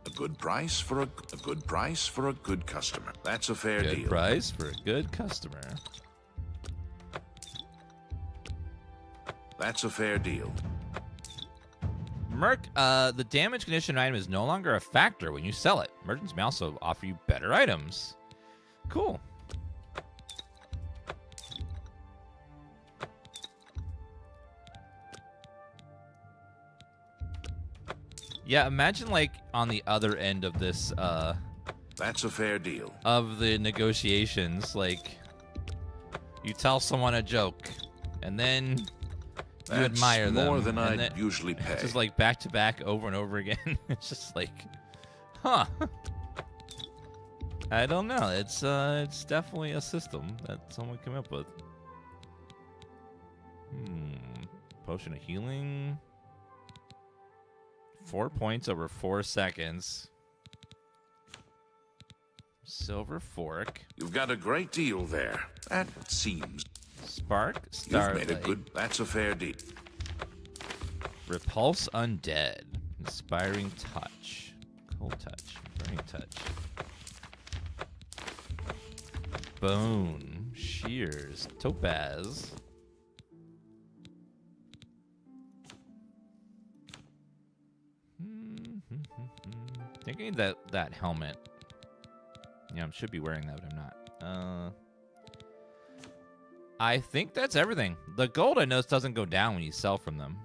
A good price for a good customer. That's a fair Good deal. price for a good customer. That's a fair deal. Merc, the damage condition item is no longer a factor when you sell it. Merchants may also offer you better items. Cool. Yeah, imagine like on the other end of this that's a fair deal. Of the negotiations, like you tell someone a joke and then you admire them. More than I'd usually pay. It's just like back to back over and over again. It's just like, huh. I don't know. It's definitely a system that someone came up with. Potion of healing. 4 points over 4 seconds. Silver fork. You've got a great deal there. That seems. Spark. Starlight. You've made a good. That's a fair deal. Repulse undead. Inspiring touch. Cold touch. Burning touch. Bone. Shears. Topaz. Thinking that helmet. Yeah, I should be wearing that, but I'm not. I think that's everything. The gold I noticed doesn't go down when you sell from them,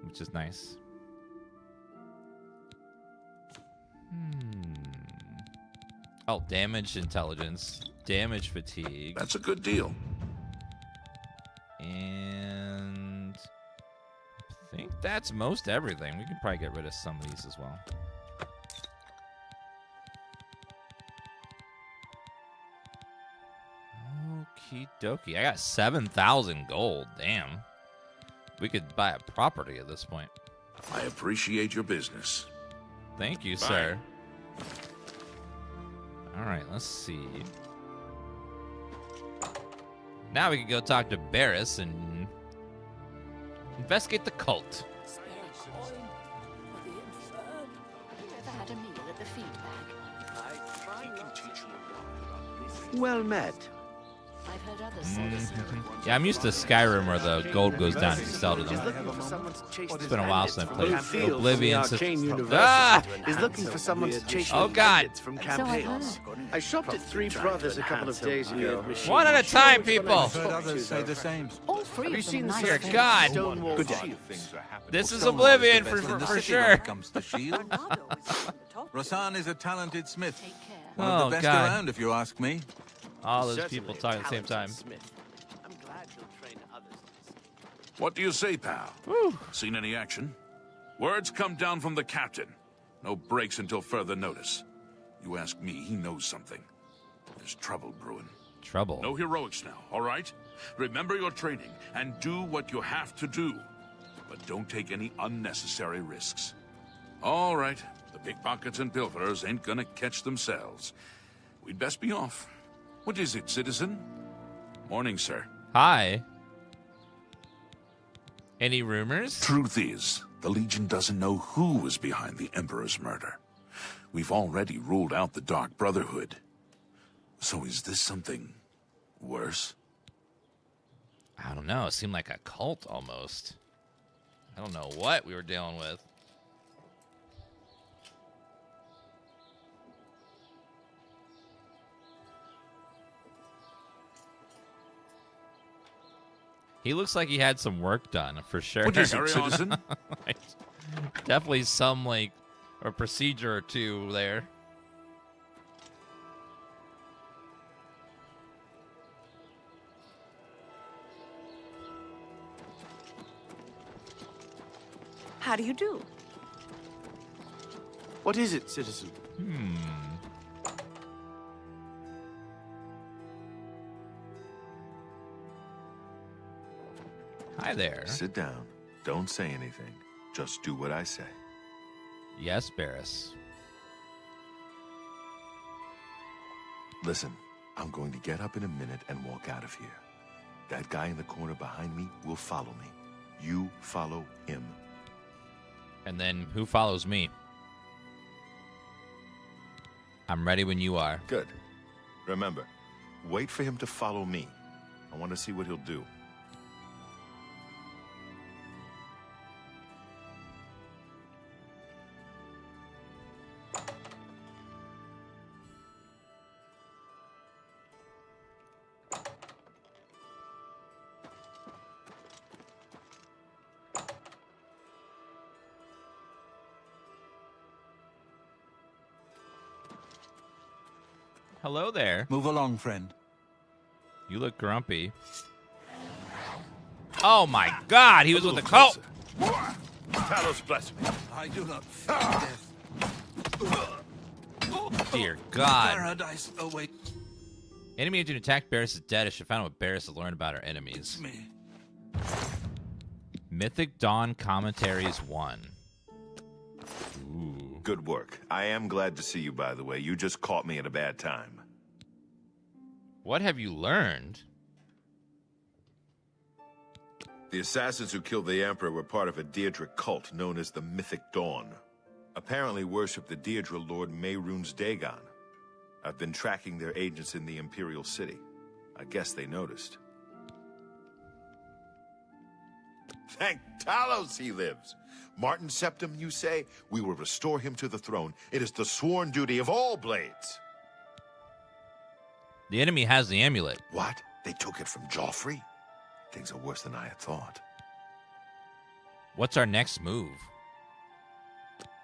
which is nice. Oh, damage intelligence, damage fatigue. That's a good deal. And I think that's most everything. We can probably get rid of some of these as well. Okie dokie. I got 7,000 gold. Damn. We could buy a property at this point. I appreciate your business. Thank you, Bye. sir. All right, let's see. Now we can go talk to Barris and investigate the cult. Had a meal at the feedback. Well met. I've heard others say the same. Yeah, I'm used to Skyrim where the gold goes down if you sell to them. It's been a while since I played Oblivion. Is looking for someone to chase Oh God! from campaigns. I shopped at Three Brothers a couple of days ago. One at a time, people. I've heard others say the same. All three of them nice. Dear God! Good day. This is Oblivion for sure. Comes the shield. Rasan is a talented smith. One Oh, of the best God. around, if you ask me. All those people talking at the same time. I'm glad you'll train others. What do you say, pal? Seen any action? Words come down from the captain. No breaks until further notice. You ask me, he knows something. There's trouble brewing. Trouble? No heroics now, all right? Remember your training and do what you have to do. But don't take any unnecessary risks. All right, the pickpockets and pilferers ain't gonna catch themselves. We'd best be off. What is it, citizen? Morning, sir. Hi. Any rumors? Truth is, the Legion doesn't know who was behind the Emperor's murder. We've already ruled out the Dark Brotherhood. So is this something worse? I don't know. It seemed like a cult almost. I don't know what we were dealing with. He looks like he had some work done for sure. What is it, citizen? Like, definitely some like a procedure or two there. How do you do? What is it, citizen? Hi there. Sit down. Don't say anything. Just do what I say. Yes, Barris. Listen, I'm going to get up in a minute and walk out of here. That guy in the corner behind me will follow me. You follow him. And then who follows me? I'm ready when you are. Good. Remember, wait for him to follow me. I want to see what he'll do. Hello there. Move along, friend. You look grumpy. Oh my God, he was with the cult. Talos bless me. I do not fear death. Dear God. Paradise await. Enemy agent attacked. Barris is dead. I should find out what Barris has learned about our enemies. Me. Mythic Dawn Commentaries 1. Ooh. Good work. I am glad to see you, by the way. You just caught me at a bad time. What have you learned? The assassins who killed the Emperor were part of a Daedric cult known as the Mythic Dawn. Apparently worship the Daedra Lord Mehrunes Dagon. I've been tracking their agents in the Imperial City. I guess they noticed. Thank Talos he lives. Martin Septim, you say? We will restore him to the throne. It is the sworn duty of all blades. The enemy has the amulet. What? They took it from Joffrey? Things are worse than I had thought. What's our next move?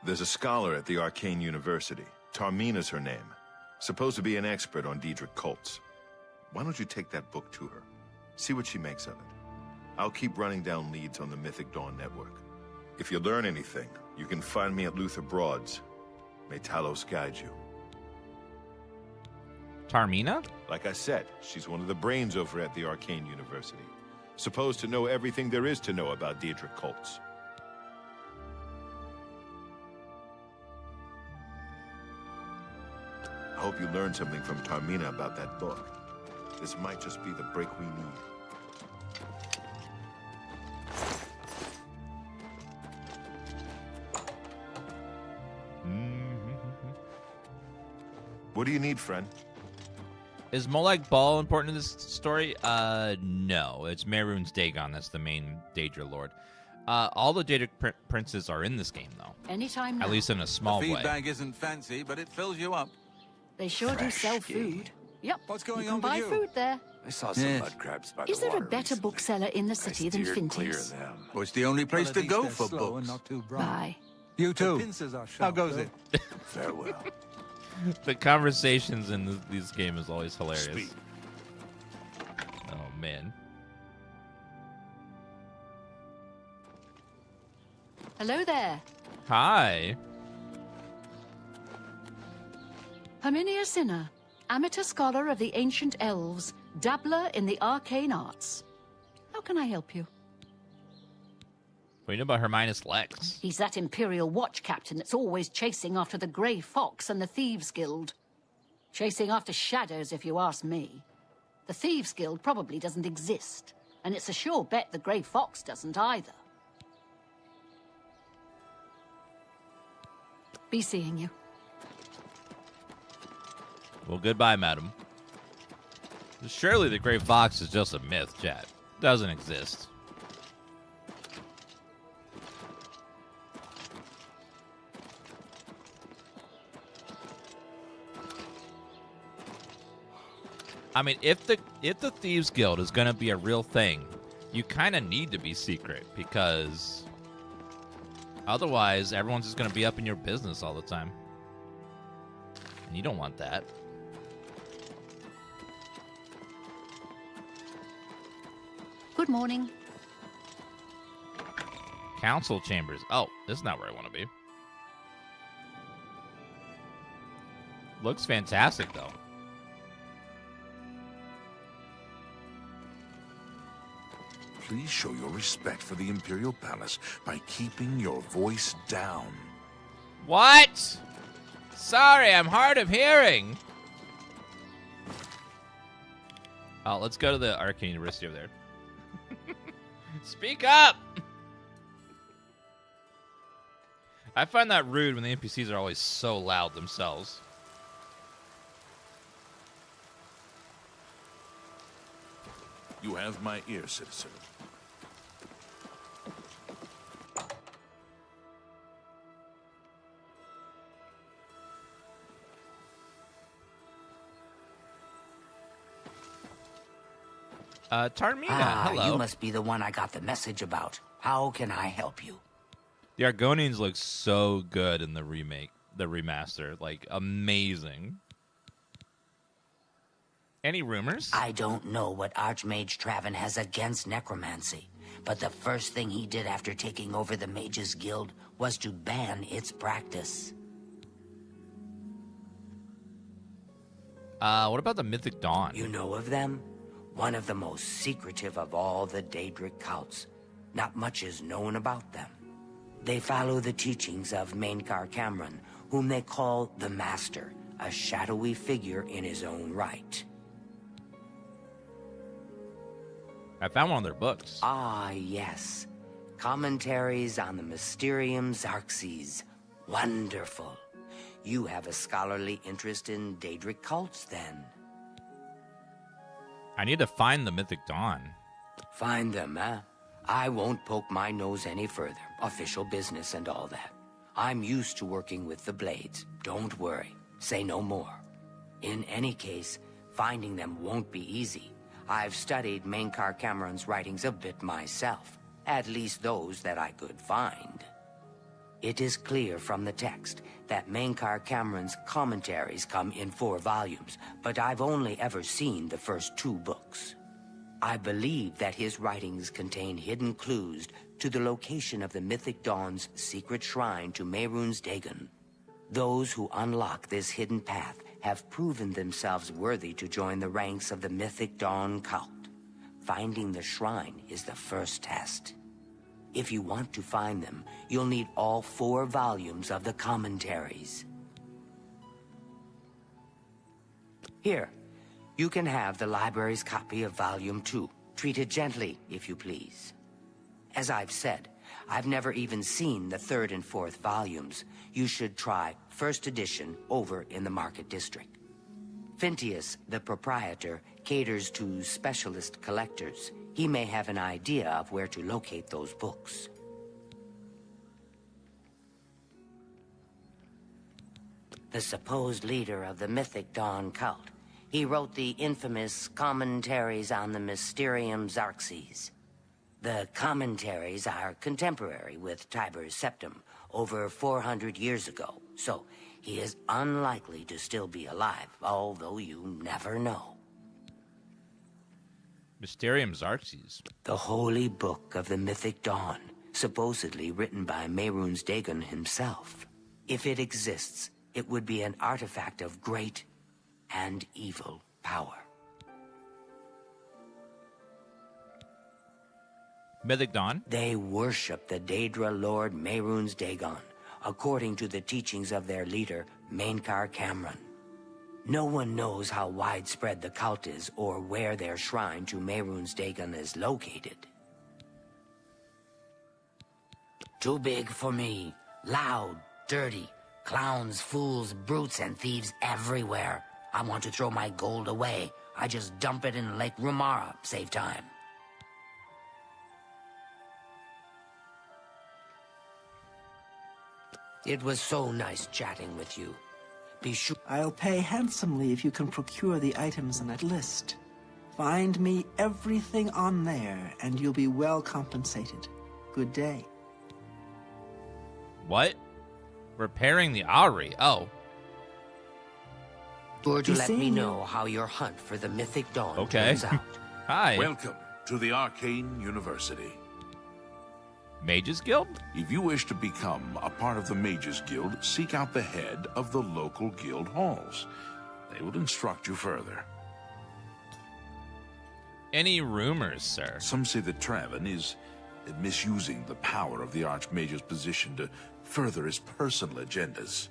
There's a scholar at the Arcane University. Tarmina's her name. Supposed to be an expert on Daedric cults. Why don't you take that book to her? See what she makes of it. I'll keep running down leads on the Mythic Dawn network. If you learn anything, you can find me at Luther Broad's. May Talos guide you. Tarmina? Like I said, she's one of the brains over at the Arcane University. Supposed to know everything there is to know about Daedric cults. I hope you learned something from Tarmina about that book. This might just be the break we need. What do you need, friend? Is Molag Bal important in this story? No. It's Mehrunes Dagon. That's the main Daedra Lord. All the Daedric princes are in this game, though. Anytime now. At least in a small The way. feed bag isn't fancy, but it fills you up. They sure do sell food. Yep. What's going you can on with buy you? food there. I saw some mud crabs by Is the there a water better recently. bookseller in the city than steered clear Finty's? of them. Well, it's the only place to go for books. Bye. You too. How goes it? Farewell. The conversations in these games is always hilarious. Speak. Oh, man. Hello there. Hi. Herminia Sinner, amateur scholar of the ancient elves, dabbler in the arcane arts. How can I help you? What do you know about Herminus Lex? He's that Imperial Watch captain that's always chasing after the Grey Fox and the Thieves Guild. Chasing after shadows, if you ask me. The Thieves Guild probably doesn't exist, and it's a sure bet the Grey Fox doesn't either. Be seeing you. Well, goodbye, madam. Surely the Grey Fox is just a myth, chat. Doesn't exist. I mean, if the Thieves Guild is going to be a real thing, you kind of need to be secret, because otherwise everyone's just going to be up in your business all the time. And you don't want that. Good morning. Council chambers. Oh, this is not where I want to be. Looks fantastic, though. Please show your respect for the Imperial Palace by keeping your voice down. What? Sorry, I'm hard of hearing. Oh, let's go to the Arcane University over there. Speak up! I find that rude when the NPCs are always so loud themselves. You have my ear, citizen. Tarmina, hello. You must be the one I got the message about. How can I help you? The Argonians look so good in the remake, the remaster. Like, amazing. Any rumors? I don't know what Archmage Traven has against necromancy, but the first thing he did after taking over the Mages Guild was to ban its practice. What about the Mythic Dawn? You know of them? One of the most secretive of all the Daedric cults. Not much is known about them. They follow the teachings of Mainkar Cameron, whom they call the Master, a shadowy figure in his own right. I found one of their books. Ah, yes. Commentaries on the Mysterium Xarxes. Wonderful. You have a scholarly interest in Daedric cults, then. I need to find the Mythic Dawn. Find them, eh? I won't poke my nose any further. Official business and all that. I'm used to working with the Blades. Don't worry. Say no more. In any case, finding them won't be easy. I've studied Mainkar Cameron's writings a bit myself. At least those that I could find. It is clear from the text that Mainkar Cameron's commentaries come in 4 volumes, but I've only ever seen the first 2 books. I believe that his writings contain hidden clues to the location of the Mythic Dawn's secret shrine to Mehrunes Dagon. Those who unlock this hidden path have proven themselves worthy to join the ranks of the Mythic Dawn cult. Finding the shrine is the first test. If you want to find them, you'll need all 4 volumes of the commentaries. Here, you can have the library's copy of Volume 2. Treat it gently, if you please. As I've said, I've never even seen the 3rd and 4th volumes. You should try first edition over in the Market District. Phintius, the proprietor, caters to specialist collectors. He may have an idea of where to locate those books. The supposed leader of the Mythic Dawn cult. He wrote the infamous Commentaries on the Mysterium Xarxes. The commentaries are contemporary with Tiber's Septim, over 400 years ago, so he is unlikely to still be alive, although you never know. Mysterium Xarxes. The holy book of the Mythic Dawn, supposedly written by Mehrunes Dagon himself. If it exists, it would be an artifact of great and evil power. Mythic Dawn? They worship the Daedra Lord Mehrunes Dagon, according to the teachings of their leader, Mainkar Cameron. No one knows how widespread the cult is or where their shrine to Mehrunes Dagon is located. Too big for me. Loud, dirty, clowns, fools, brutes, and thieves everywhere. I want to throw my gold away. I just dump it in Lake Rumara, save time. It was so nice chatting with you. Be sure. I'll pay handsomely if you can procure the items on that list. Find me everything on there, and you'll be well compensated. Good day. What? Repairing the Ari. Oh. Sure to let me know how your hunt for the Mythic Dawn turns out. Hi. Welcome to the Arcane University. Mages Guild? If you wish to become a part of the Mages Guild, seek out the head of the local guild halls. They will instruct you further. Any rumors, sir? Some say that Traven is misusing the power of the Archmage's position to further his personal agendas.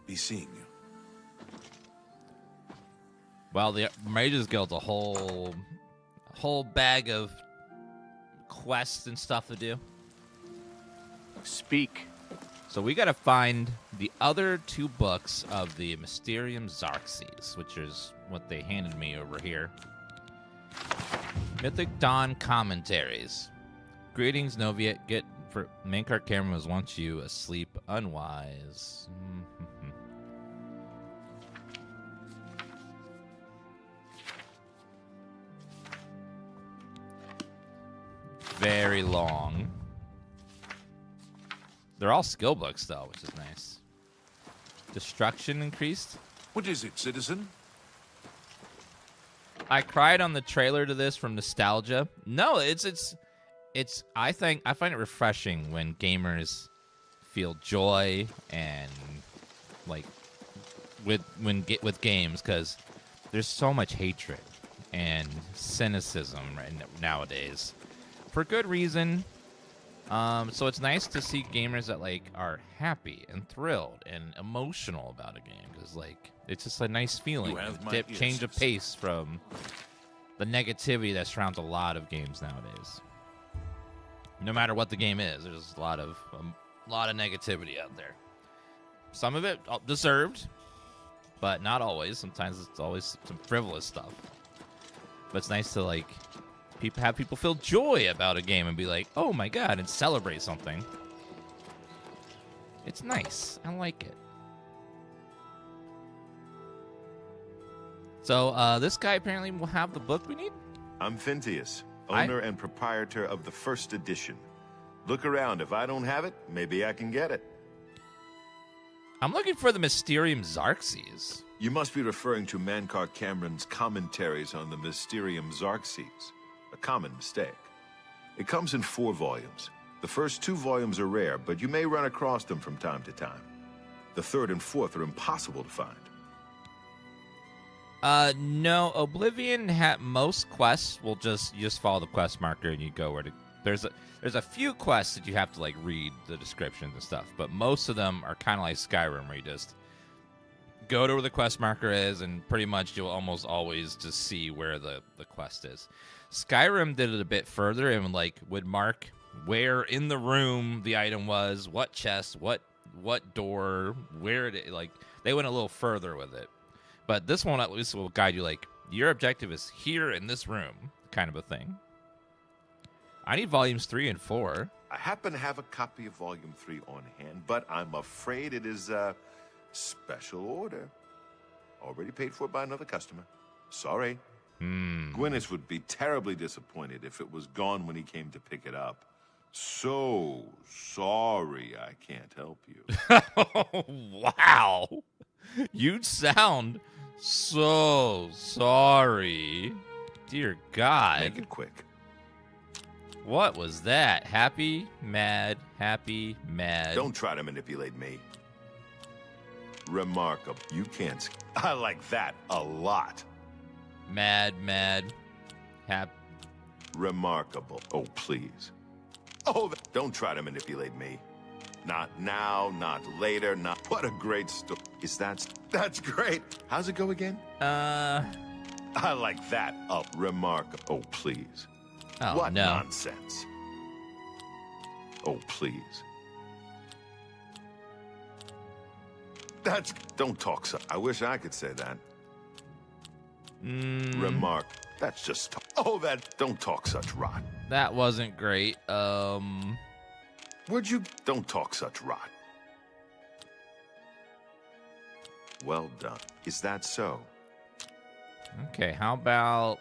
Be seeing you. Well, the Mages Guild's a whole bag of quests and stuff to do. Speak. So we gotta find the other 2 books of the Mysterium Xarxes, which is what they handed me over here. Mythic Dawn Commentaries. Greetings, Noviet. Get for Mainkar Cameron was once you asleep unwise. Very long. They're all skill books, though, which is nice. Destruction increased. What is it, citizen? I cried on the trailer to this from nostalgia. No, it's. I find it refreshing when gamers feel joy and like with games, because there's so much hatred and cynicism nowadays for good reason. So it's nice to see gamers that like are happy and thrilled and emotional about a game, because like it's just a nice feeling. Change of pace from the negativity that surrounds a lot of games nowadays. No matter what the game is, there's a lot of negativity out there. Some of it deserved, but not always. Sometimes it's always some frivolous stuff. But it's nice to like have people feel joy about a game and be like, "Oh my god," and celebrate something. It's nice. I like it. So this guy apparently will have the book we need. I'm Phintius, owner and proprietor of the first edition. Look around. If I don't have it, maybe I can get it. I'm looking for the Mysterium Xarxes. You must be referring to Mankar Cameron's commentaries on the Mysterium Xarxes. A common mistake. It comes in 4 volumes. The first 2 volumes are rare, but you may run across them from time to time. The 3rd and 4th are impossible to find. No, Oblivion most quests will you just follow the quest marker and you go where to. There's a few quests that you have to like read the descriptions and stuff, but most of them are kind of like Skyrim, where you just go to where the quest marker is, and pretty much you'll almost always just see where the quest is. Skyrim did it a bit further and like would mark where in the room the item was, what chest, what door, where it like they went a little further with it. But this one at least will guide you like your objective is here in this room, kind of a thing. I need volumes 3 and 4. I happen to have a copy of volume 3 on hand, but I'm afraid it is a special order. Already paid for by another customer. Sorry. Gwyneth would be terribly disappointed if it was gone when he came to pick it up. So sorry I can't help you. Wow. You'd sound so sorry. Dear God. Make it quick. What was that? Happy, mad, happy, mad. Don't try to manipulate me. Remarkable. You can't. I like that a lot. Mad, happy. Remarkable. Oh, please. Oh, don't try to manipulate me. Not now, not later, not. What a great story. That's great. How's it go again? I like that. Oh, remarkable. Oh, please. Oh, what no. nonsense. Oh, please. Don't talk so. I wish I could say that. Remark. That's just. Don't talk such rot. That wasn't great. Would you? Don't talk such rot. Well done. Is that so? Okay, how about.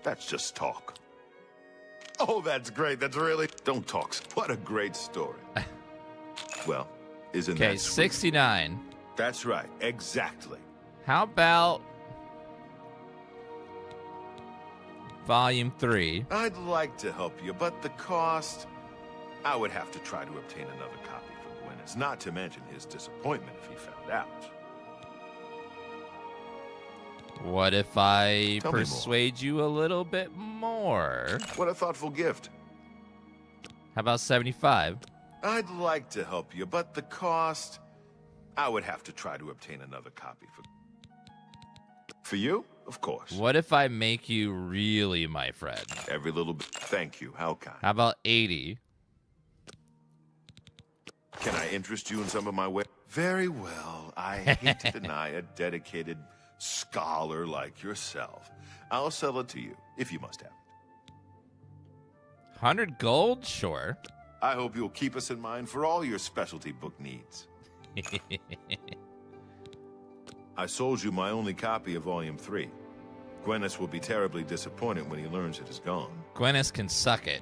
That's just talk. Oh, that's great. That's really. Don't talk. What a great story. Well, isn't that sweet? 69. That's right. Exactly. How about Volume 3? I'd like to help you, but the cost. I would have to try to obtain another copy for Gwyneth, not to mention his disappointment if he found out. What if I persuade you a little bit more? What a thoughtful gift. How about 75? I'd like to help you, but the cost. I would have to try to obtain another copy for you, of course. What if I make you really my friend? Every little bit. Thank you. How kind. How about 80? Can I interest you in some of my way? Very well. I hate to deny a dedicated scholar like yourself. I'll sell it to you, if you must have it. 100 gold? Sure. I hope you'll keep us in mind for all your specialty book needs. I sold you my only copy of Volume 3. Gwyneth will be terribly disappointed when he learns it is gone. Gwyneth can suck it.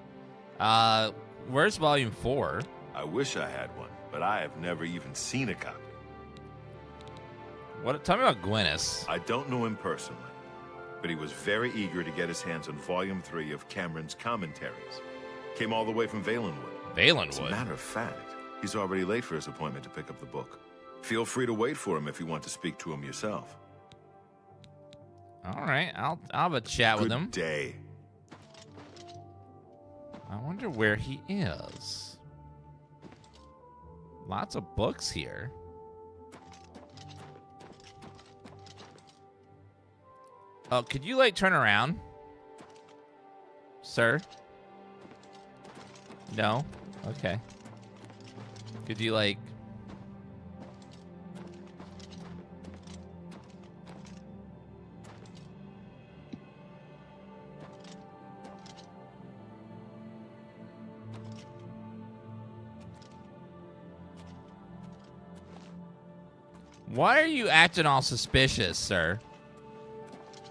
Where's Volume 4? I wish I had one, but I have never even seen a copy. What? Tell me about Gwyneth. I don't know him personally, but he was very eager to get his hands on Volume 3 of Cameron's commentaries. Came all the way from Valenwood. Valenwood? As a matter of fact, he's already late for his appointment to pick up the book. Feel free to wait for him if you want to speak to him yourself. All right, I'll have a chat with him. Good day. I wonder where he is. Lots of books here. Oh, could you, like, turn around? Sir? No? Okay. Could you, like... Why are you acting all suspicious, sir?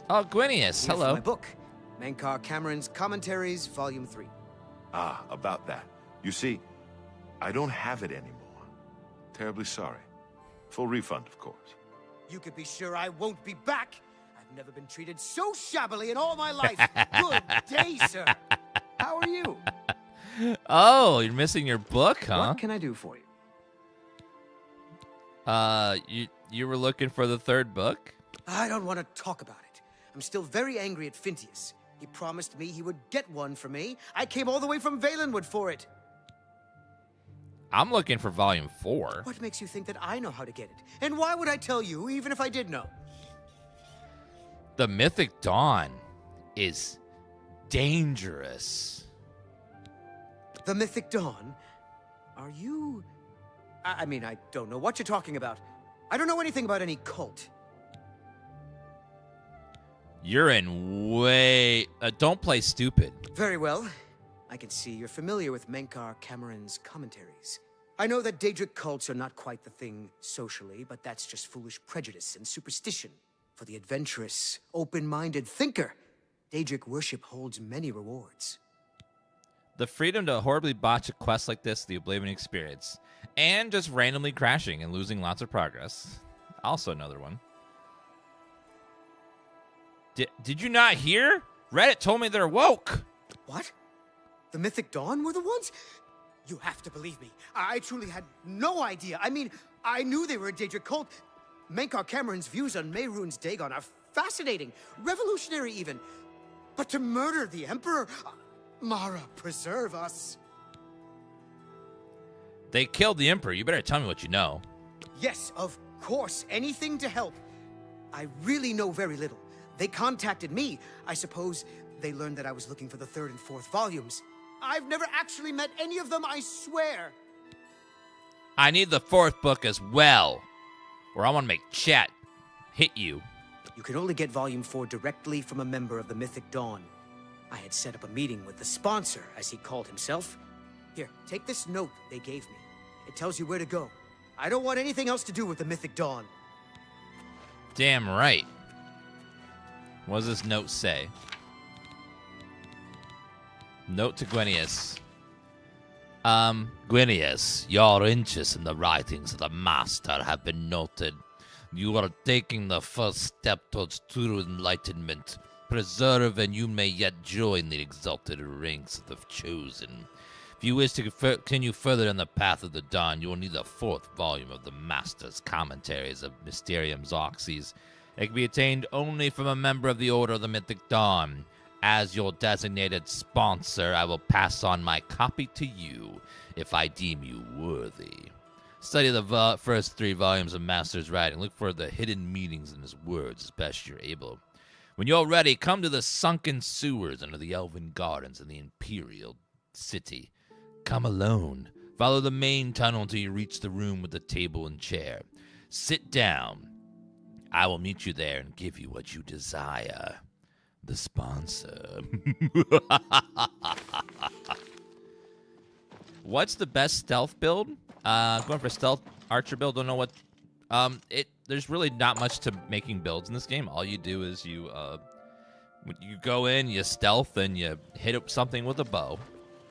Oh, Gwyneth, hello. My book, Menkar Cameron's Commentaries, Volume 3. Ah, about that. You see, I don't have it anymore. Terribly sorry. Full refund, of course. You could be sure I won't be back. I've never been treated so shabbily in all my life. Good day, sir. How are you? Oh, you're missing your book, huh? What can I do for you? You were looking for the third book? I don't want to talk about it. I'm still very angry at Phintius. He promised me he would get one for me. I came all the way from Valenwood for it. I'm looking for Volume 4. What makes you think that I know how to get it? And why would I tell you, even if I did know? The Mythic Dawn is dangerous. The Mythic Dawn? Are you... I mean, I don't know what you're talking about. I don't know anything about any cult. You're in way... don't play stupid. Very well. I can see you're familiar with Menkar Cameron's commentaries. I know that Daedric cults are not quite the thing socially, but that's just foolish prejudice and superstition. For the adventurous, open-minded thinker, Daedric worship holds many rewards. The freedom to horribly botch a quest like this, the Oblivion experience. And just randomly crashing and losing lots of progress. Also another one. Did you not hear? Reddit told me they're woke. What? The Mythic Dawn were the ones? You have to believe me. I truly had no idea. I mean, I knew they were a Daedric cult. Menkar Cameron's views on Mehrunes Dagon are fascinating, revolutionary even. But to murder the Emperor... Mara, preserve us. They killed the Emperor. You better tell me what you know. Yes, of course. Anything to help. I really know very little. They contacted me. I suppose they learned that I was looking for the 3rd and 4th volumes. I've never actually met any of them, I swear. I need the 4th book as well, or I want to make chat hit you. You can only get Volume 4 directly from a member of the Mythic Dawn. I had set up a meeting with the sponsor, as he called himself. Here, take this note they gave me. It tells you where to go. I don't want anything else to do with the Mythic Dawn. Damn right. What does this note say? Note to Gwyneth. Gwyneth, your interest in the writings of the Master have been noted. You are taking the first step towards true enlightenment. Preserve, and you may yet join the exalted ranks of the chosen. If you wish to continue further on the path of the dawn, you will need the 4th volume of the Master's Commentaries of Mysterium Zoxes. It can be attained only from a member of the Order of the Mythic Dawn. As your designated sponsor, I will pass on my copy to you if I deem you worthy. Study the first 3 volumes of Master's writing. Look for the hidden meanings in his words as best you're able. When you're ready, come to the sunken sewers under the Elven Gardens in the Imperial City. Come alone. Follow the main tunnel until you reach the room with the table and chair. Sit down. I will meet you there and give you what you desire. The sponsor. What's the best stealth build? Going for stealth archer build. Don't know what. There's really not much to making builds in this game. All you do is you go in, you stealth, and you hit up something with a bow.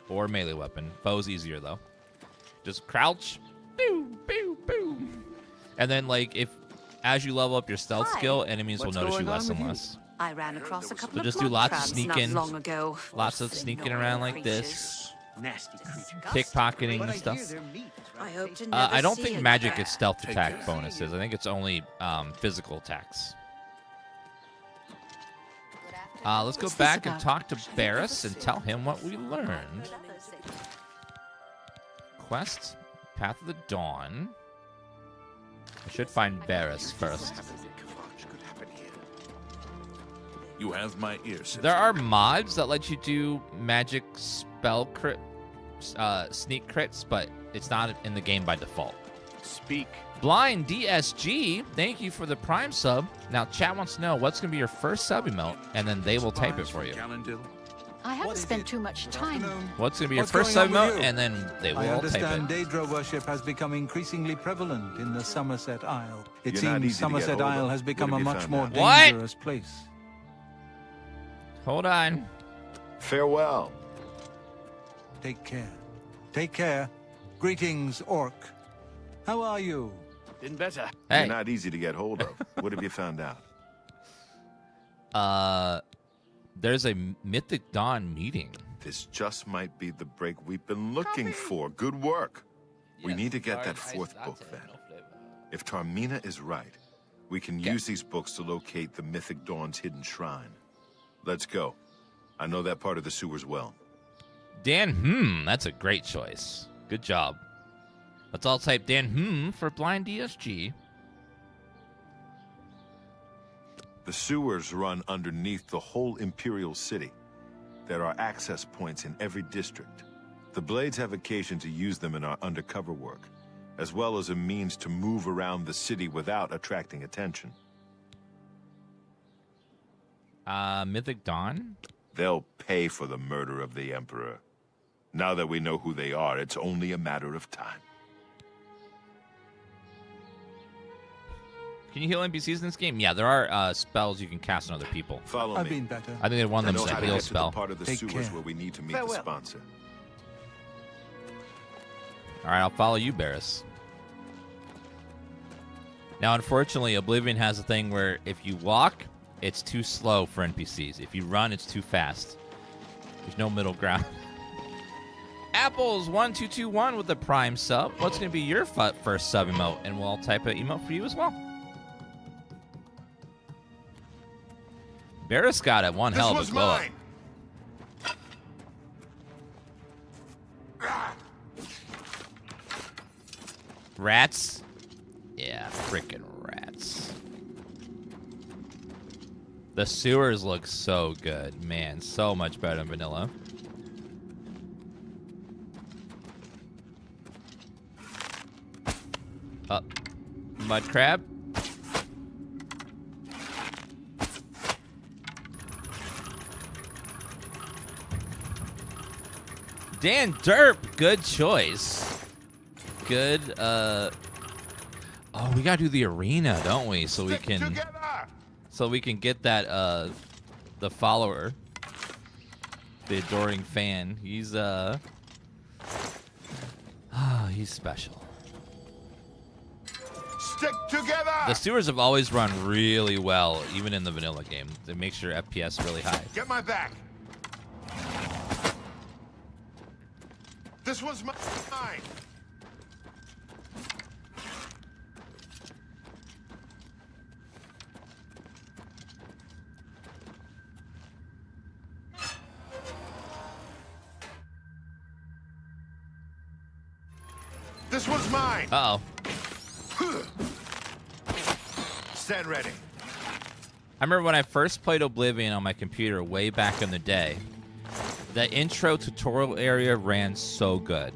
or melee weapon. Bow's easier though. Just crouch, boom, boom, boom, and then like if as you level up your stealth skill, enemies will notice you less and less. I ran across a couple So just of do mud lots of crabs sneaking, not long ago. lots of sneaking around like this, Nasty creature. pickpocketing and stuff. I hope to never I don't see think it magic again. gets stealth attack bonuses. I think it's only physical attacks. Let's go back and talk to Barris and tell him what we learned. Quest, Path of the Dawn. I should find Barris first. You have my ear, sister. There are mods that let you do magic spell crit, sneak crits, but it's not in the game by default. Speak. Blind DSG, thank you for the Prime sub. Now, chat wants to know what's going to be your first sub emote, and then they will type it for you. I haven't spent too much time. What's going to be your What's first going sub on with emote, you? and then they will I type understand it. Daedra worship has become increasingly prevalent in the Somerset Isle. It You're not easy seems to get Somerset hold of. Isle has What become have a you much found more out? What? dangerous place. Hold on. Farewell. Take care. Take care. Greetings, Orc. How are you? Been better. Hey. You're not easy to get hold of. What have you found out? There's a Mythic Dawn meeting. This just might be the break we've been looking for. Good work. We need to get that fourth book then. If Tarmina is right, we can use these books to locate the Mythic Dawn's hidden shrine. Let's go. I know that part of the sewers well. Dan, that's a great choice. Good job. Let's all type Dan, for blind DSG. The sewers run underneath the whole Imperial City. There are access points in every district. The Blades have occasion to use them in our undercover work, as well as a means to move around the city without attracting attention. Mythic Dawn? They'll pay for the murder of the Emperor. Now that we know who they are, it's only a matter of time. Can you heal NPCs in this game? Yeah, there are spells you can cast on other people. Follow I've me. been better. I think that one of them is I a know how to heal get to the spell. part of the Take sewers care. where we need to meet the sponsor. All right, I'll follow you, Barris. Now, unfortunately, Oblivion has a thing where if you walk, it's too slow for NPCs. If you run, it's too fast. There's no middle ground. Apples1221 with the Prime sub. What's going to be your first sub emote? And we'll type an emote for you as well. Barris got it one hell of a glow up. Rats? Yeah, freaking rats. The sewers look so good. Man, so much better than vanilla. Mud crab. Dan Derp, good choice. Good, oh, we gotta do the arena, don't we? So we can get that, the follower. The adoring fan. He's, he's special. Stick together! The sewers have always run really well, even in the vanilla game. It makes your FPS really high. Get my back. This one's mine. This one's mine. Uh-oh. Stand ready. I remember when I first played Oblivion on my computer way back in the day, the intro tutorial area ran so good.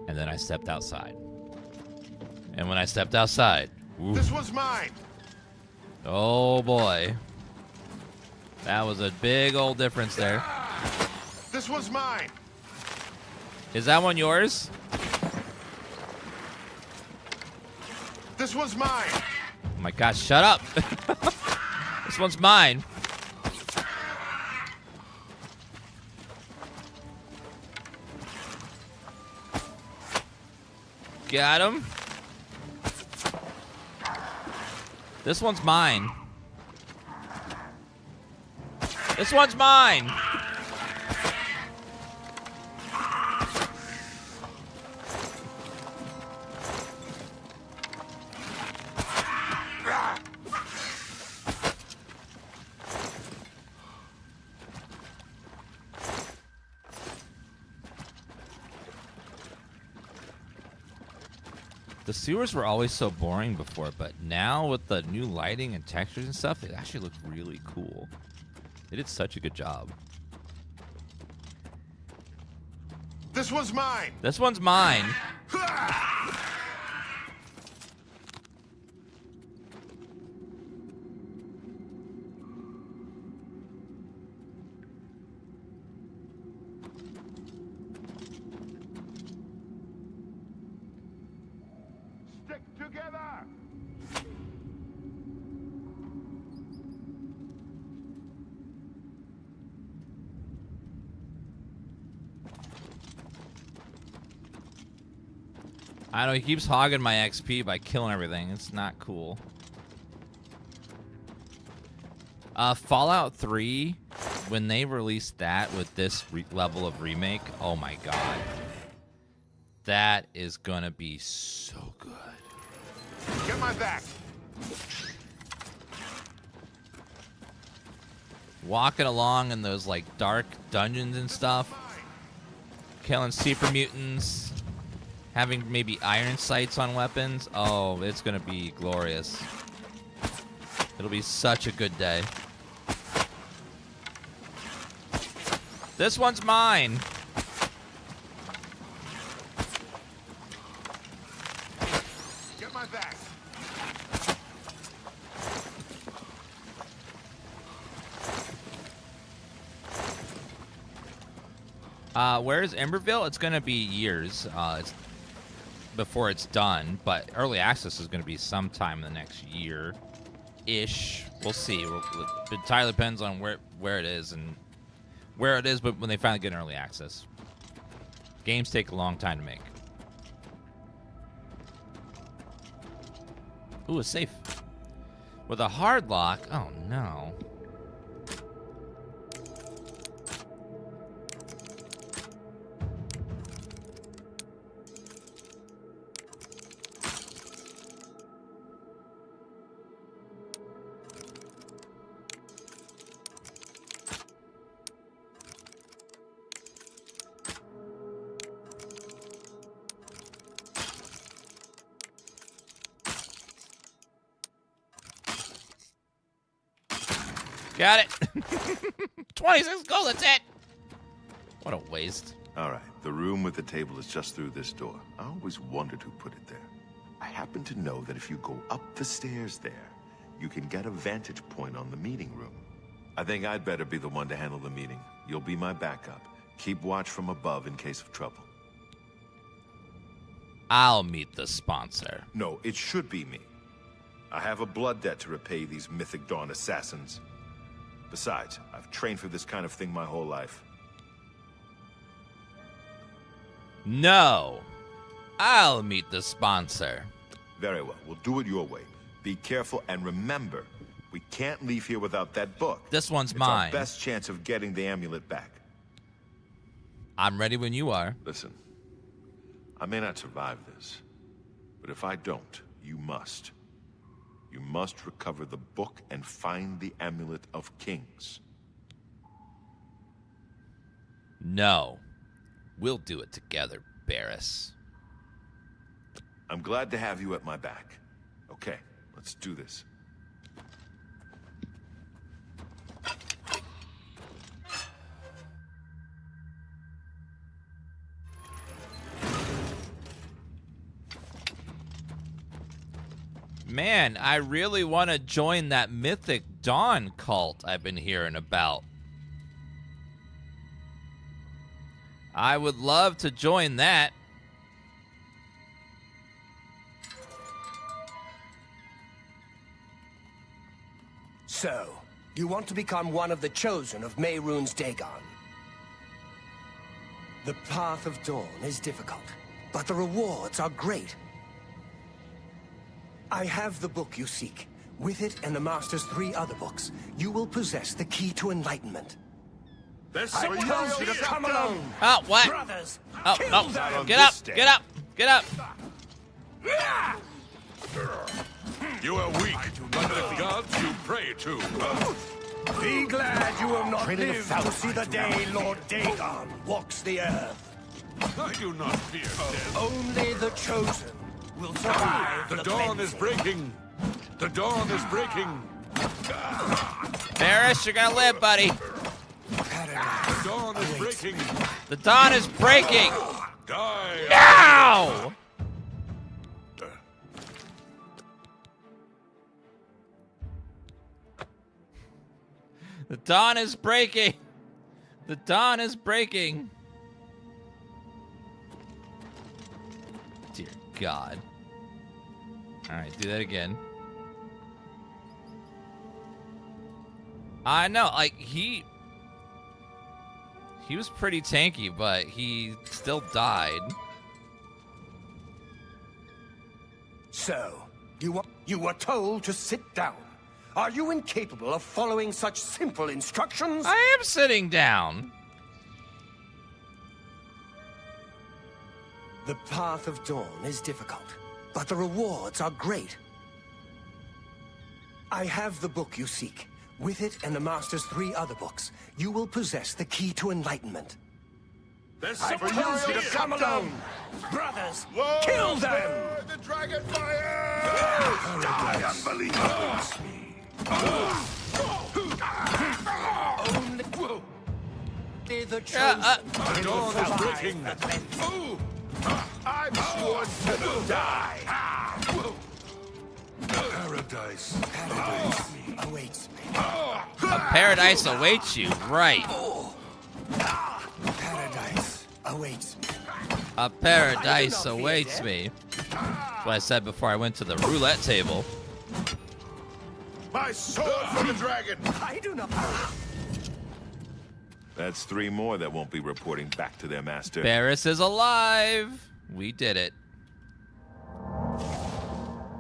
And then I stepped outside. And when I stepped outside, oof, This one's mine. oh boy. That was a big old difference there. This one's mine. Is that one yours? This one's mine. Oh my gosh, shut up. This one's mine. Got him. This one's mine. This one's mine. The sewers were always so boring before, but now with the new lighting and textures and stuff, it actually looks really cool. They did such a good job. This one's mine. This one's mine. I know, he keeps hogging my XP by killing everything. It's not cool. Fallout 3, when they released that with this level of remake, oh my god. That is gonna be so good. Get my back. Walking along in those, like, dark dungeons and stuff. Killing super mutants. Having maybe iron sights on weapons. Oh, it's going to be glorious. It'll be such a good day. This one's mine. Get my back. Where's Emberville? It's going to be years. It's before it's done, but early access is going to be sometime in the next year-ish. We'll see. It entirely depends on where it is and where it is, but when they finally get in early access. Games take a long time to make. Ooh, a safe. With a hard lock? Oh, no. Got it. 26 gold, that's it. What a waste. All right, the room with the table is just through this door. I always wondered who put it there. I happen to know that if you go up the stairs there, you can get a vantage point on the meeting room. I think I'd better be the one to handle the meeting. You'll be my backup. Keep watch from above in case of trouble. I'll meet the sponsor. No, it should be me. I have a blood debt to repay these Mythic Dawn assassins. Besides, I've trained for this kind of thing my whole life. No. I'll meet the sponsor. Very well. We'll do it your way. Be careful and remember, we can't leave here without that book. This one's it's mine. Our best chance of getting the amulet back. I'm ready when you are. Listen, I may not survive this, but if I don't, you must. You must recover the book and find the Amulet of Kings. No. We'll do it together, Barris. I'm glad to have you at my back. Okay, let's do this. Man, I really want to join that Mythic Dawn cult I've been hearing about. I would love to join that. So, you want to become one of the chosen of Mehrunes Dagon. The path of dawn is difficult. but the rewards are great. I have the book you seek. With it and the Master's 3 other books, you will possess the key to enlightenment. There's I someone told else you to here. come alone! Oh, what? Brothers, Oh, kill oh. them! Get up, get up, get up. You are weak, but the gods you pray to. Be glad you will not live to see the day Lord Dagon walks the earth. I do not fear death. Only the chosen will survive The dawn is breaking. The dawn is breaking. Barris, you're gonna live, buddy. The dawn is breaking. The dawn is breaking. Die. Now! The dawn is breaking. The dawn is breaking. Dear God. All right, do that again. I know, like, he was pretty tanky, but he still died. So, you were told to sit down. Are you incapable of following such simple instructions? I am sitting down. The path of dawn is difficult, but the rewards are great. I have the book you seek. With it and the Master's 3 other books, you will possess the key to enlightenment. There's I someone told else you to here. come alone! Brothers, kill them! The dragon fire! Unbelievable. Only the chosen The dawn is breaking. I'm sworn to die. Paradise. Paradise awaits me. A paradise awaits you, right? Paradise awaits me. A paradise awaits me. That's what I said before I went to the roulette table. My sword for the dragon! I do not. That's 3 more that won't be reporting back to their master. Barris is alive. We did it.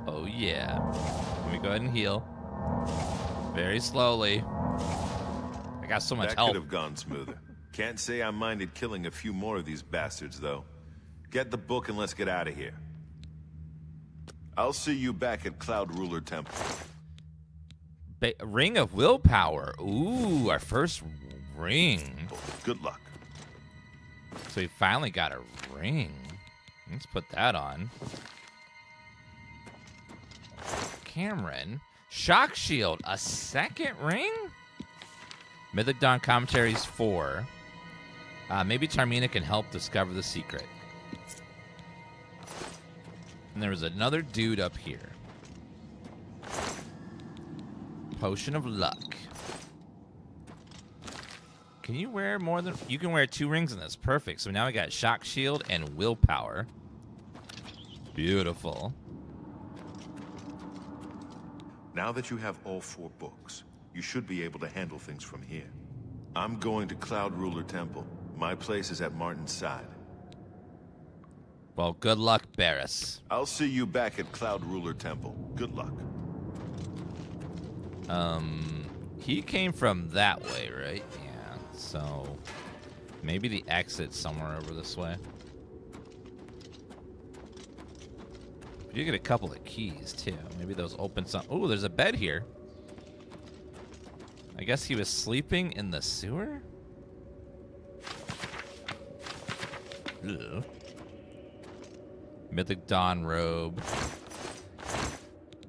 Oh, yeah. Let me go ahead and heal. Very slowly. I got so much That health. could have gone smoother. Can't say I minded killing a few more of these bastards, though. Get the book and let's get out of here. I'll see you back at Cloud Ruler Temple. Ring of Willpower. Ooh, our first ring. Good luck. So we finally got a ring. Let's put that on. Cameron. Shock Shield. A second ring? Mythic Dawn Commentaries 4. Maybe Tarmina can help discover the secret. And there was another dude up here. Potion of Luck. Can you wear more than... You can wear 2 rings in this. Perfect. So now we got Shock Shield and Willpower. Beautiful. Now that you have all 4 books, you should be able to handle things from here. I'm going to Cloud Ruler Temple. My place is at Martin's side. Well, good luck, Barris. I'll see you back at Cloud Ruler Temple. Good luck. He came from that way, right? Yeah, so maybe the exit's somewhere over this way. You get a couple of keys, too. Maybe those open some... Oh, there's a bed here. I guess he was sleeping in the sewer? Ugh. Mythic Dawn robe.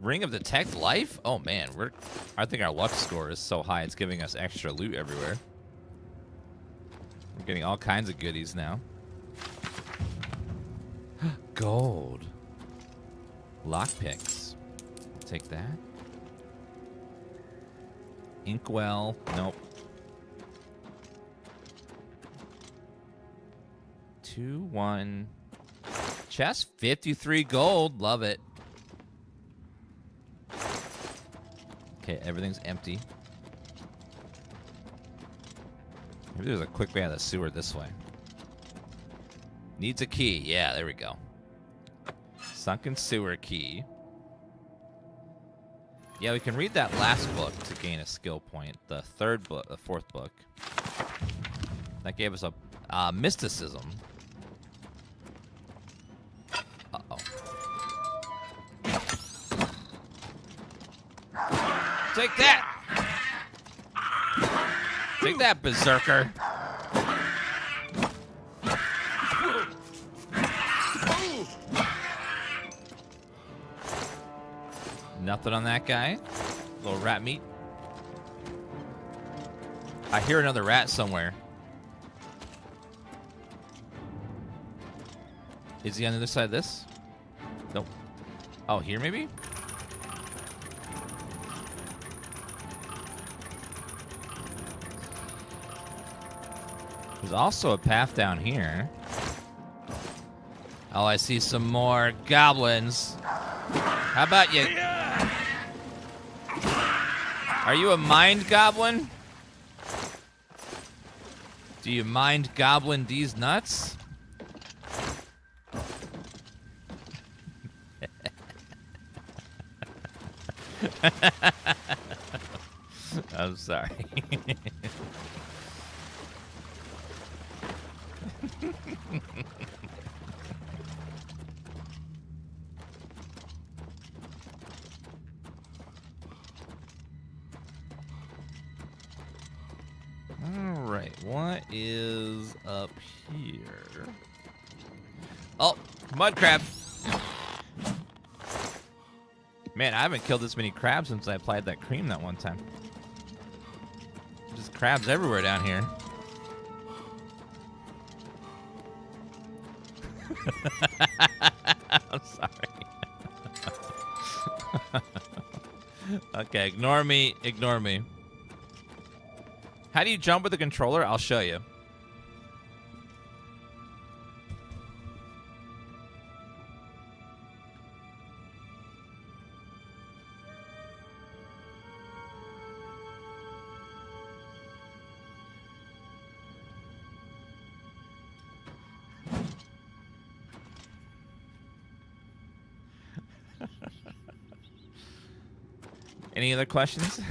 Ring of Detect Life? Oh man, I think our luck score is so high it's giving us extra loot everywhere. We're getting all kinds of goodies now. Gold. Lockpicks. Take that. Inkwell. Nope. 2, 1. Chest, 53 gold. Love it. Okay, everything's empty. Maybe there's a quick way out of the sewer this way. Needs a key. Yeah, there we go. Sunken sewer key. Yeah, we can read that last book to gain a skill point. The third book, the fourth book. That gave us a mysticism. Uh-oh. Take that! Take that, berserker. Nothing on that guy. Little rat meat. I hear another rat somewhere. Is he on the other side of this? Nope. Oh, here maybe? There's also a path down here. Oh, I see some more goblins. How about you? Are you a mind goblin? Do you mind goblin these nuts? I'm sorry. All right, what is up here? Oh, mud crab. Man, I haven't killed this many crabs since I applied that cream that one time. Just crabs everywhere down here. I'm sorry. Okay, ignore me. Ignore me. How do you jump with the controller? I'll show you. Any other questions?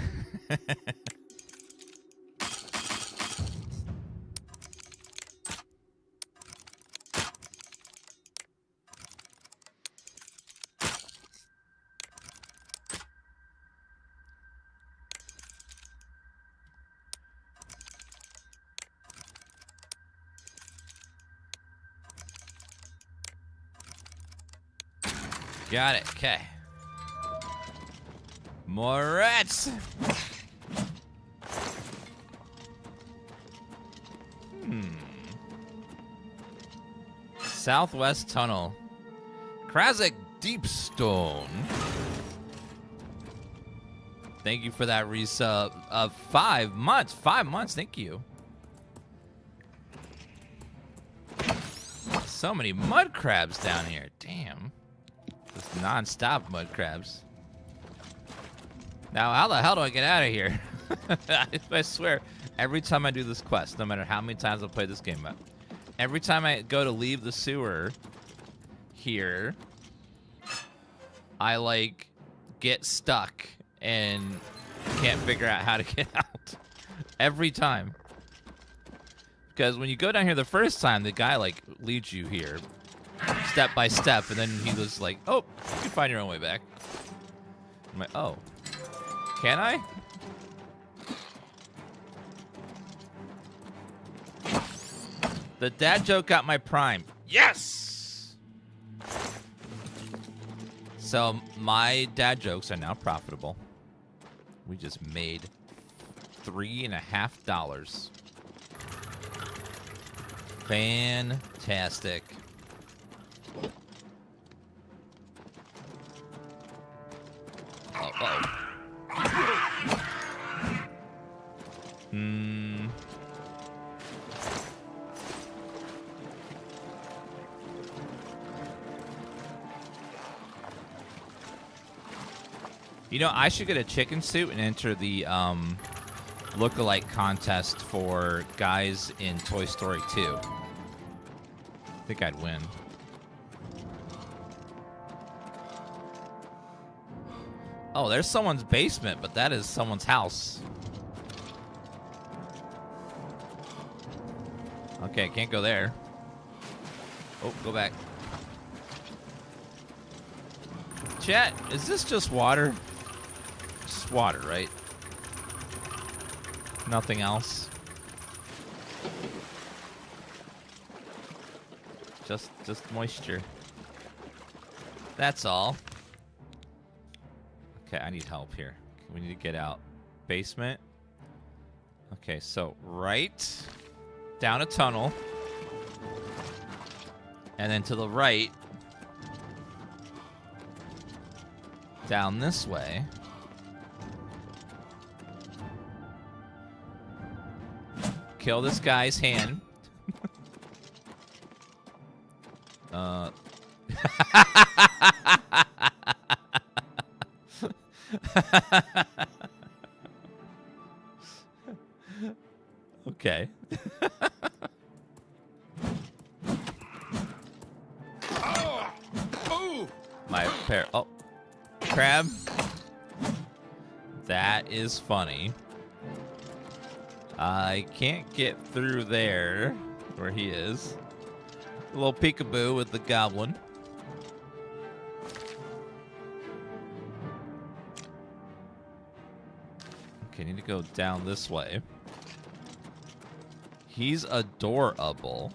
Got it. Okay. More rats. Southwest Tunnel. Krasik Deepstone. Thank you for that resub of 5 months. 5 months. Thank you. So many mud crabs down here. Damn. Just non-stop mud crabs. Now, how the hell do I get out of here? I swear, every time I do this quest, no matter how many times I've played this game up, every time I go to leave the sewer here, I, like, get stuck and can't figure out how to get out. Every time. Because when you go down here the first time, the guy, like, leads you here step by step, and then he was like, oh, you can find your own way back. I'm like, oh. Can I? The dad joke got my prime. Yes! So my dad jokes are now profitable. We just made $3.50. Fantastic. Uh-oh. You know, I should get a chicken suit and enter the look-alike contest for guys in Toy Story 2. I think think I'd win. Oh, there's someone's basement, but that is someone's house. Okay, can't go there. Oh, go back. Chat, is this just water? Just water, right? Nothing else. Just moisture. That's all. Okay, I need help here. We need to get out. Basement. Okay, so right down a tunnel. And then to the right. Down this way. Kill this guy's hand. Okay. My pair. Oh, crab. That is funny. I can't get through there where he is. A little peekaboo with the goblin. Okay, need to go down this way. He's adorable.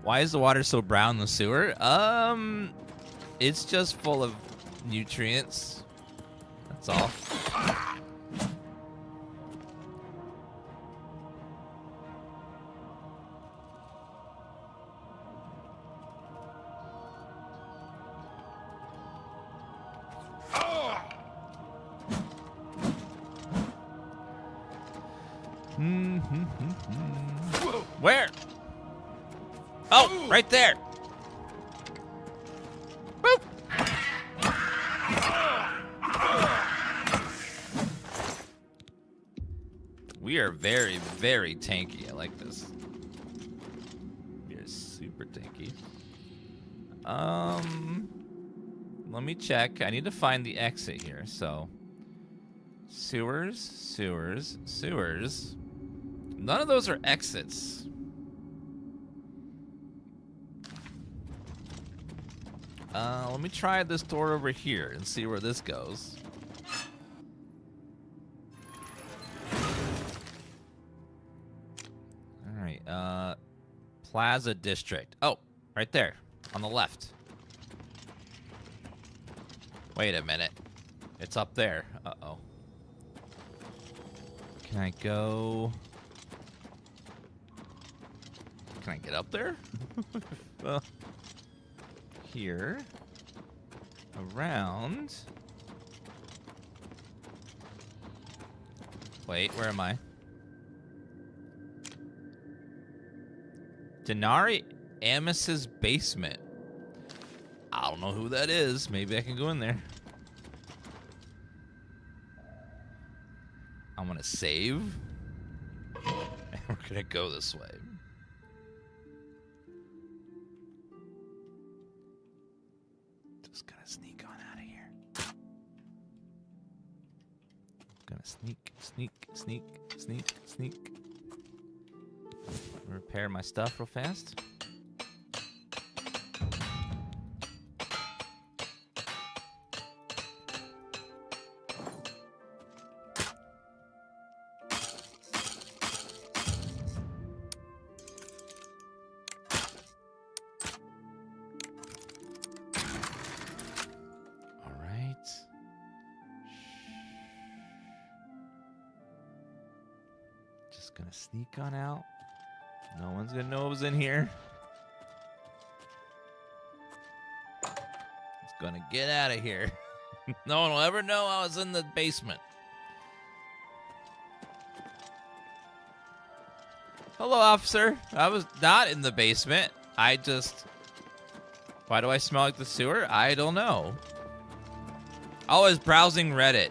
Why is the water so brown in the sewer? It's just full of nutrients. That's all. Where? Oh, right there. Boop. We are very, very tanky. I like this. We are super tanky. Let me check. I need to find the exit here. So, sewers, sewers, sewers. None of those are exits. Let me try this door over here and see where this goes. Alright, Plaza District. Oh, right there, on the left. Wait a minute. It's up there. Uh-oh. Can I go... Can I get up there? Well, here. Around. Wait, where am I? Denari Amis's basement. I don't know who that is. Maybe I can go in there. I'm gonna save. And we're gonna go this way. Just gonna sneak on out of here. Gonna sneak, sneak, sneak, sneak, sneak. Repair my stuff real fast. Gonna sneak on out. No one's gonna know it was in here. It's gonna get out of here. No one will ever know I was in the basement. Hello, officer. I was not in the basement. I just... Why do I smell like the sewer? I don't know. I was browsing Reddit.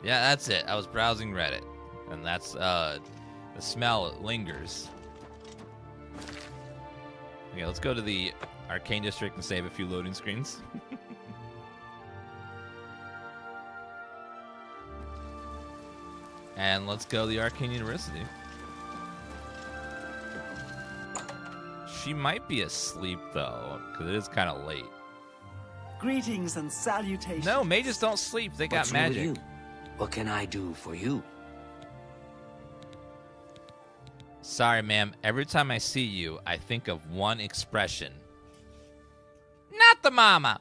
Yeah, that's it. I was browsing Reddit. And that's the smell lingers. Okay, let's go to the Arcane District and save a few loading screens. And let's go to the Arcane University. She might be asleep, though, because it is kind of late. Greetings and salutations. No, mages don't sleep. They got What's new with magic. you? What can I do for you? Sorry, ma'am. Every time I see you, I think of one expression. Not the mama.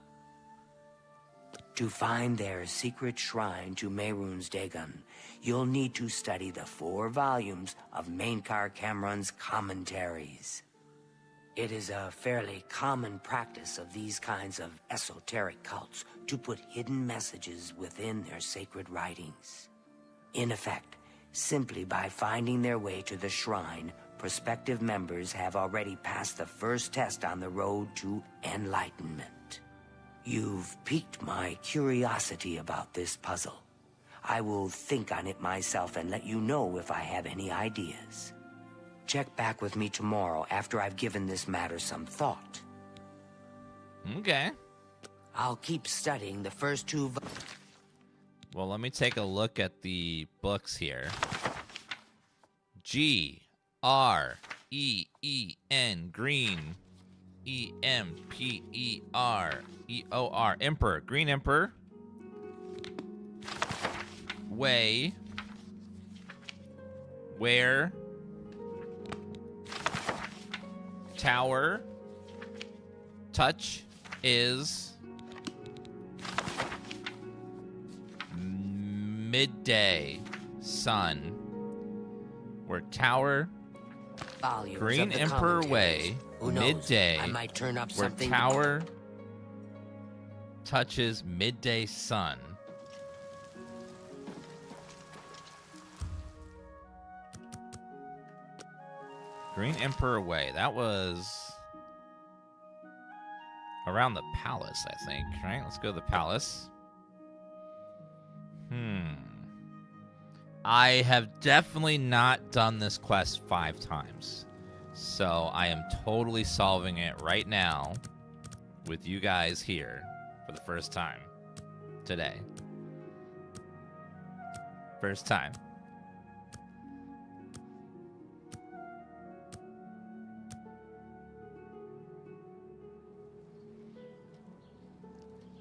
To find their secret shrine to Mehrunes Dagon, you'll need to study the 4 volumes of Mainkar Cameron's commentaries. It is a fairly common practice of these kinds of esoteric cults to put hidden messages within their sacred writings. In effect, simply by finding their way to the shrine, prospective members have already passed the first test on the road to enlightenment. You've piqued my curiosity about this puzzle. I will think on it myself and let you know if I have any ideas. Check back with me tomorrow after I've given this matter some thought. Okay. I'll keep studying the first 2 Well, let me take a look at the books here. G-R-E-E-N, green. E-M-P-E-R-E-O-R, Emperor, Green Emperor. Way. Where. Tower. Touch is midday sun. Where tower volumes Green of the Emperor commentaries. Way, Who knows? midday. I might turn up Where something. tower touches midday sun. Green Emperor Way. That was around the palace, I think. Right? Let's go to the palace. I have definitely not done this quest 5 times. So I am totally solving it right now with you guys here for the first time today. First time.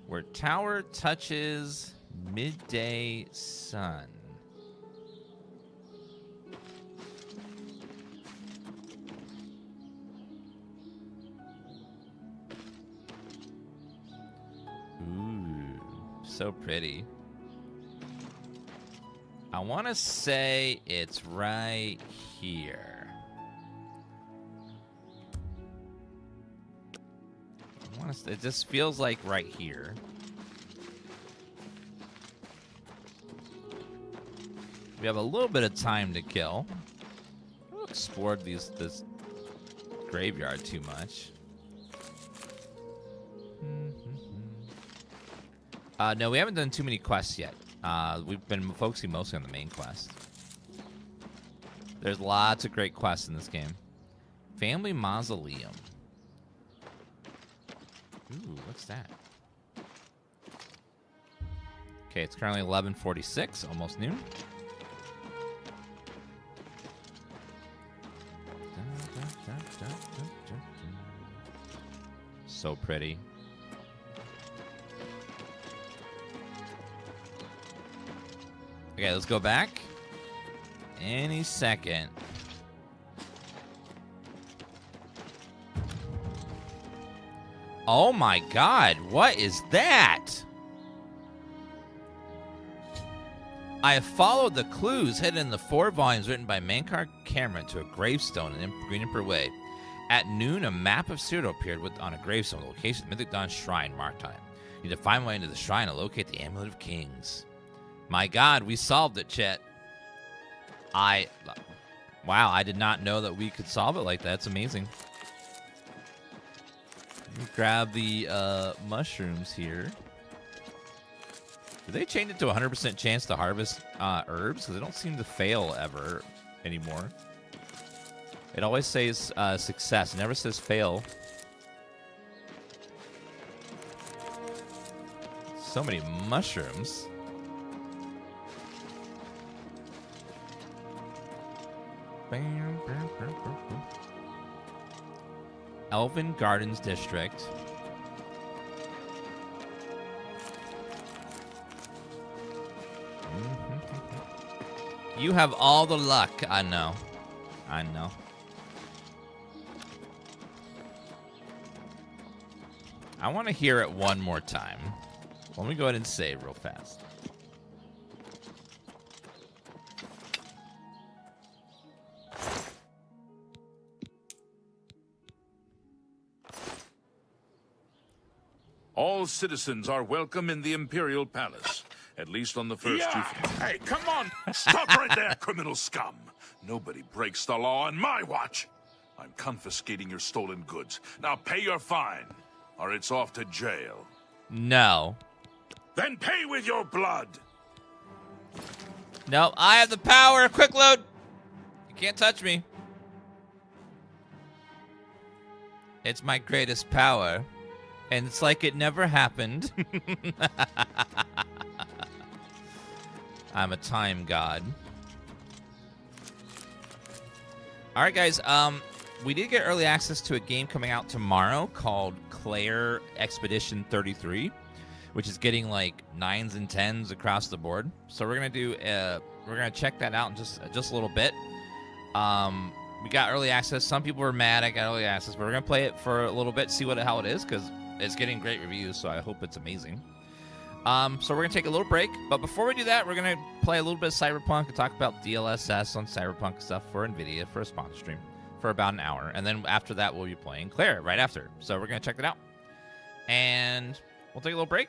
Where tower touches midday sun. Ooh, so pretty. I want to say it's right here. It just feels like right here. We have a little bit of time to kill. We'll explore this graveyard too much. No, we haven't done too many quests yet. We've been focusing mostly on the main quest. There's lots of great quests in this game. Family Mausoleum. Ooh, what's that? Okay, it's currently 11:46, almost noon. So pretty. Okay, let's go back. Any second. Oh my god, what is that? I have followed the clues hidden in the 4 volumes written by Mainkar Cameron to a gravestone in Green Emperor Way. At noon, a map of Cyrodiil appeared on a gravestone, the location of Mythic Dawn Shrine, mark time. You need to find my way into the shrine and locate the Amulet of Kings. My god, we solved it, chat. Wow, I did not know that we could solve it like that. It's amazing. Grab the mushrooms here. Did they change it to 100% chance to harvest herbs? Because they don't seem to fail ever anymore. It always says success. It never says fail. So many mushrooms. Elven Gardens District. You have all the luck. I know. I know. I want to hear it one more time. Let me go ahead and save real fast. All citizens are welcome in the Imperial Palace, at least on the first two. Hey, come on! Stop right there, criminal scum! Nobody breaks the law on my watch. I'm confiscating your stolen goods. Now pay your fine, or it's off to jail. No. Then pay with your blood. No, I have the power. Quick load. You can't touch me. It's my greatest power. And it's like it never happened. I'm a time god. All right, guys. We did get early access to a game coming out tomorrow called Claire Expedition 33, which is getting like 9s and 10s across the board. So we're gonna check that out in just a little bit. We got early access. Some people were mad I got early access, but we're gonna play it for a little bit, see what the hell it is, because it's getting great reviews. So I hope it's amazing. So we're gonna take a little break, but before we do that, we're gonna play a little bit of Cyberpunk and talk about DLSS on Cyberpunk stuff for NVIDIA for a sponsor stream for about an hour, and then after that we'll be playing Claire right after. So we're gonna check that out, and we'll take a little break,